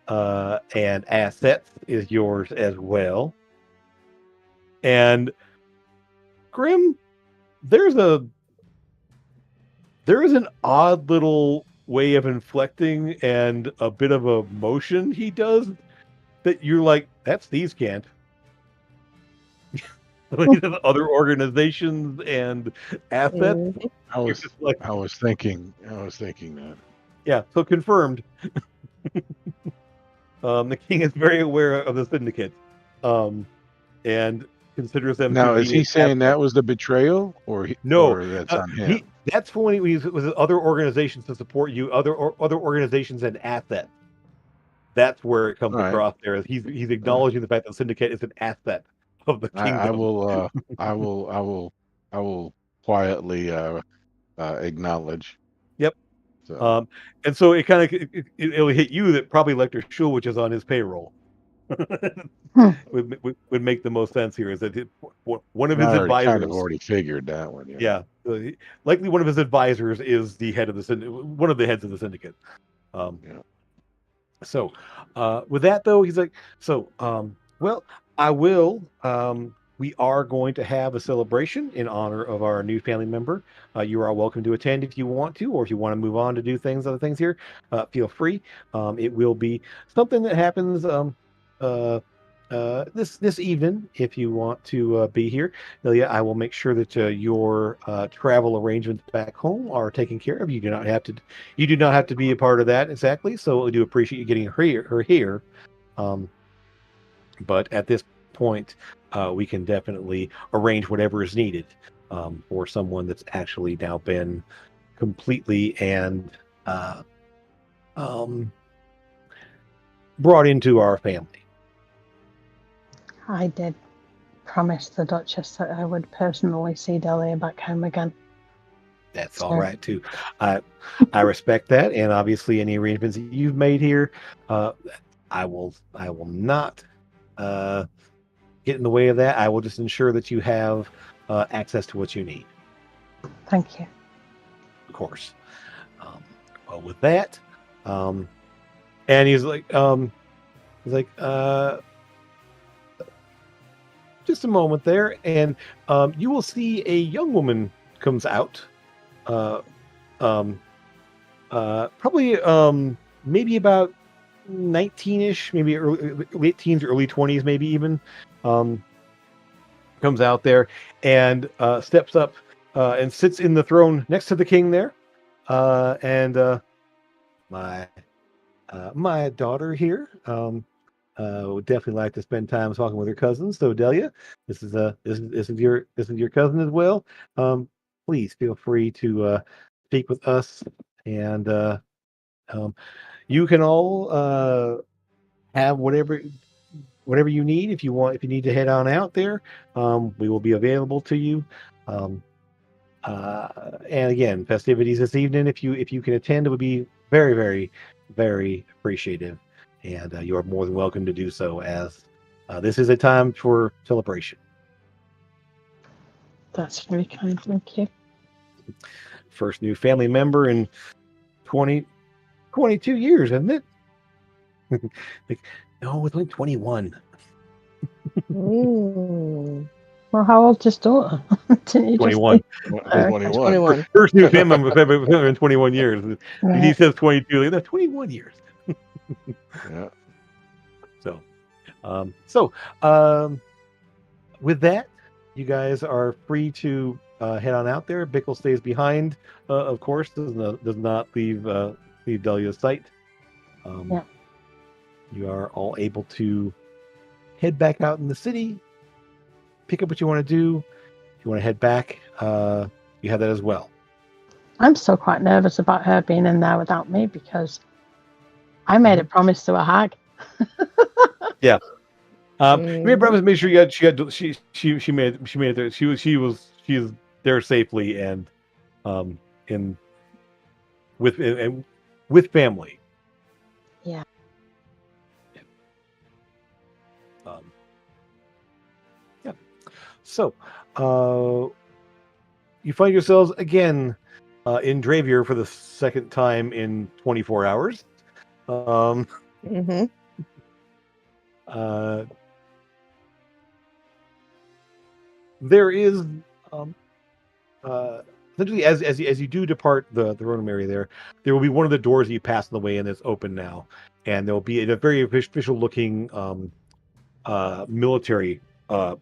and assets is yours as well. And Grim, there is an odd little way of inflecting and a bit of a motion he does that you're like, that's thieves' cant. Other organizations and assets. I was just like, I was thinking that. yeah, so confirmed. The king is very aware of the syndicate, and considers them Now, to is be he saying that was the betrayal, or no, that's on him? that's for when he was with other organizations to support you, other organizations and assets. That's where it comes All right. across there. He's acknowledging the fact that syndicate is an asset of the kingdom. I will quietly acknowledge. Yep. So. And so it kind of it'll hit you that probably Lecter Shul, which is on his payroll. would make the most sense here. Is that one of I his already kind of advisors? already figured that one. Yeah, likely one of his advisors is the head of one of the heads of the syndicate. Yeah. So, with that though, he's like, well, I will. We are going to have a celebration in honor of our new family member. You are welcome to attend if you want to, or if you want to move on to do other things here, feel free. It will be something that happens this evening if you want to be here. Ilya, I will make sure that your travel arrangements back home are taken care of. You do not have to be a part of that exactly. So I do appreciate you getting her here. But at this point, we can definitely arrange whatever is needed for someone that's actually now been completely and brought into our family. I did promise the Duchess that I would personally see Delia back home again. That's all right too. I respect that, and obviously any arrangements that you've made here, I will not get in the way of that. I will just ensure that you have access to what you need. Thank you. Of course. Well, with that, and he's like, just a moment there, and you will see a young woman comes out. Probably maybe about 19-ish, maybe late teens, early 20s, maybe even. Comes out there and steps up and sits in the throne next to the king there. And my daughter here would definitely like to spend time talking with her cousins. So Delia, this is your cousin as well. Please feel free to speak with us, and you can all have whatever you need. If you need to head on out there, we will be available to you. And again, festivities this evening, if you can attend, it would be very, very, very appreciative, and you are more than welcome to do so, as this is a time for celebration. That's very kind, thank you. First new family member in 22 years, isn't it? No, it's only 21. Ooh. Well, how old is daughter? 21. 21. First new family member in 21 years. Right. He says 22. That's 21 years. Yeah. With that, you guys are free to head on out there. Bickle stays behind, of course, does not leave Delia's sight. You are all able to head back out in the city, pick up what you want to do. If you want to head back, you have that as well. I'm still quite nervous about her being in there without me, because I made a promise to a hag. Yeah. You made a promise to make sure she made it there. She is there safely and with family. Yeah. Yeah. So, you find yourselves again in Geyrvhon for the second time in 24 hours. There is essentially as you do depart the Ronan area, there will be one of the doors that you pass on the way in that's open now, and there will be a very official looking military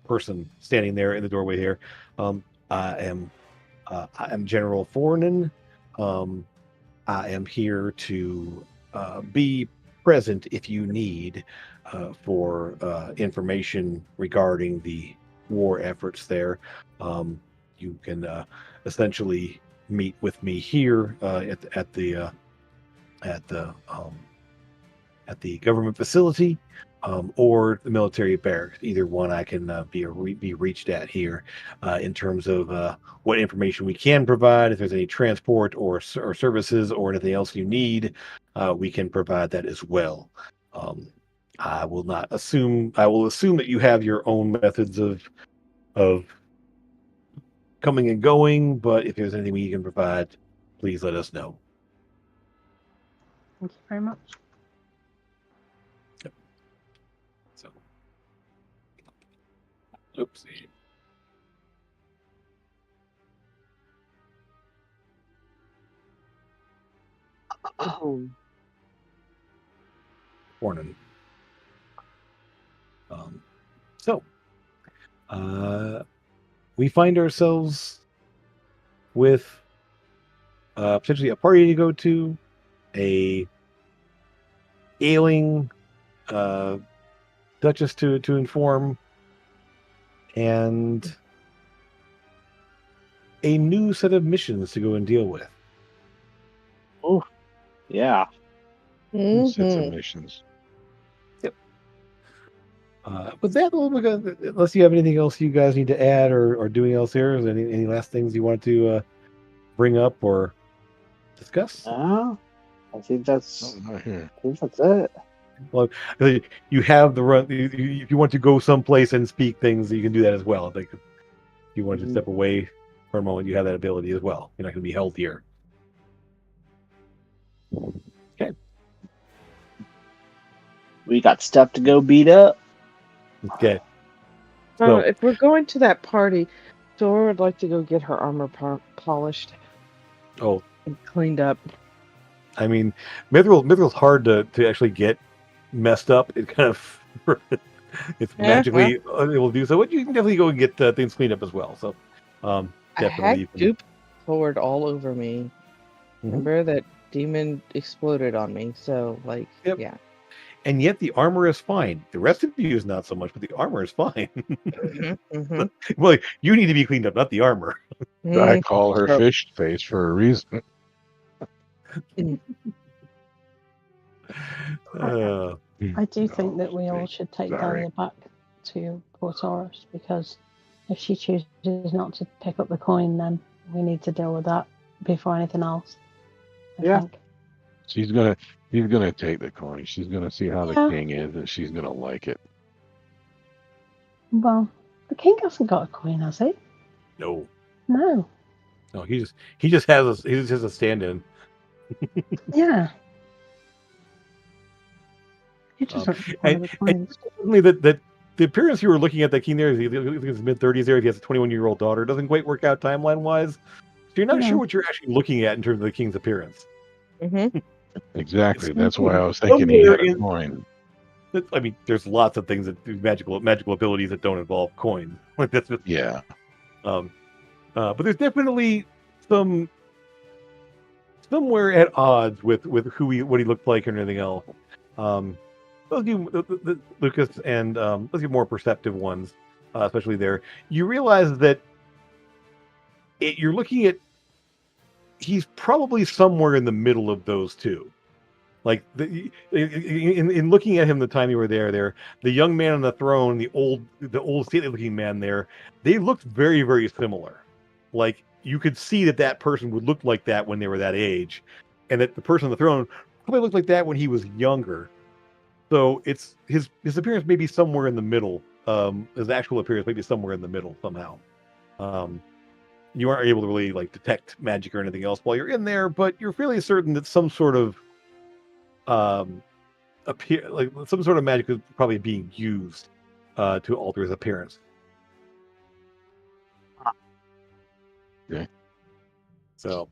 person standing there in the doorway here. I am General Fornan. I am here to be present if you need for information regarding the war efforts there. You can essentially meet with me here at the government facility, or the military barracks. Either one I can be reached at here in terms of what information we can provide. If there's any transport or services or anything else you need, we can provide that as well. I will not assume. I will assume that you have your own methods of coming and going. But if there's anything we can provide, please let us know. Thank you very much. So, oopsie. Oh, Morning. So, we find ourselves with potentially a party to go to, a ailing Duchess to inform, and a new set of missions to go and deal with. oh, yeah. Two sets of Mhm. missions. With that, unless you have anything else you guys need to add or doing else here, is there any last things you want to bring up or discuss? I think that's Something right here. it. Well, you have the run. If you want to go someplace and speak things, you can do that as well. I think if you want to step away for a moment, you have that ability as well. You're not going to be held here. Okay. We got stuff to go beat up. Okay. So, If we're going to that party, Dora would like to go get her armor polished oh, and cleaned up. I mean, Mithril's hard to actually get messed up. It kind of it's magically unable to do so. But you can definitely go and get things cleaned up as well. So, I definitely. had goop poured all over me. Remember that demon exploded on me. So, like, Yep. yeah. And yet the armor is fine. The rest of you is not so much, but the armor is fine. Well, you need to be cleaned up, not the armor. I call her Oh. fish face for a reason. I do think that we all should take Sorry. Dahlia back to Port Oris, because if she chooses not to pick up the coin, then we need to deal with that before anything else. I think. She's gonna take the coin. She's gonna see how the king is, and she's gonna like it. Well, the king hasn't got a coin, has he? No. No. No, he just has a stand-in. Yeah. He doesn't require the coins. Certainly that the appearance you were looking at, that king there, he's in his mid-30s there. He has a 21-year-old daughter. Doesn't quite work out timeline-wise. So you're not sure what you're actually looking at in terms of the king's appearance. Exactly. That's why I was thinking he had a coin. I mean, there's lots of things that magical abilities that don't involve coins. Like that's just, yeah. But there's definitely somewhere at odds with what he looked like and everything else. Those of you, Lucas, and those of you more perceptive ones, especially there, you realize that you're looking at. He's probably somewhere in the middle of those two. Like in looking at him the time you were there, the young man on the throne, the old stately looking man there, they looked very, very similar. Like you could see that person would look like that when they were that age, and that the person on the throne probably looked like that when he was younger. So it's his appearance may be somewhere in the middle. His actual appearance may be somewhere in the middle somehow. You aren't able to really like detect magic or anything else while you're in there, but you're fairly certain that some sort of some sort of magic is probably being used to alter his appearance. Okay. So,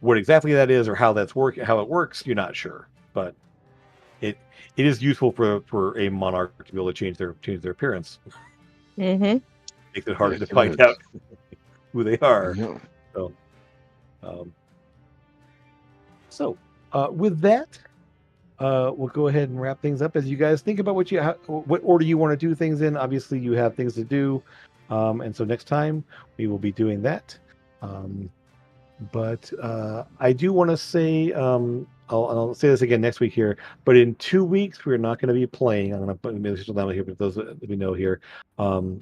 what exactly that is or how it works, you're not sure, but it is useful for a monarch to be able to change their appearance. Mm-hmm. Makes it harder to find out who they are. Yeah. So, with that, we'll go ahead and wrap things up as you guys think about what order you want to do things in. Obviously, you have things to do, and so next time we will be doing that. But I do want to say, I'll say this again next week here, but in 2 weeks we're not going to be playing. I'm going to put this down here, but those that we know here. So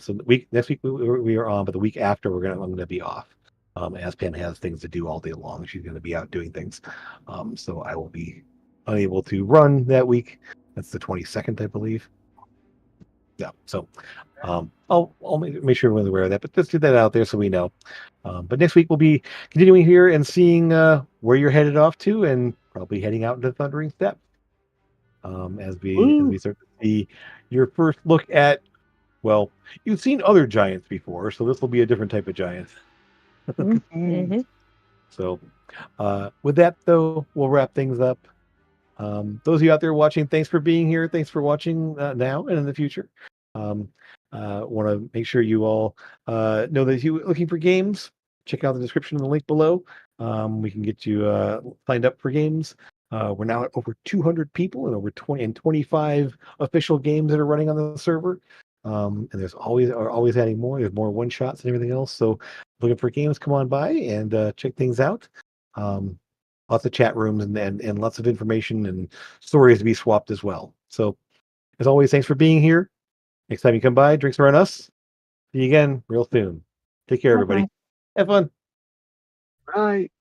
next week we are on, but the week after I'm going to be off. As Pam has things to do all day long, she's going to be out doing things. So I will be unable to run that week. That's the 22nd, I believe. Yeah. So I'll make sure everyone's aware of that, but let's get that out there so we know. But next week we'll be continuing here and seeing where you're headed off to, and probably heading out into Thundering Steppe. As we start to see your first look at, well, you've seen other giants before, so this will be a different type of giant. Mm-hmm. So with that, though, we'll wrap things up. Those of you out there watching, thanks for being here. Thanks for watching now and in the future. Want to make sure you all know that if you're looking for games, check out the description and the link below. We can get you signed up for games. We're now at over 200 people and over 25 official games that are running on the server. And there's always adding more. There's more one shots and everything else. So looking for games, come on by and check things out. Lots of chat rooms and lots of information and stories to be swapped as well. So as always, thanks for being here. Next time you come by, drinks are on us. See you again real soon. Take care, everybody. Bye-bye. Have fun. Right.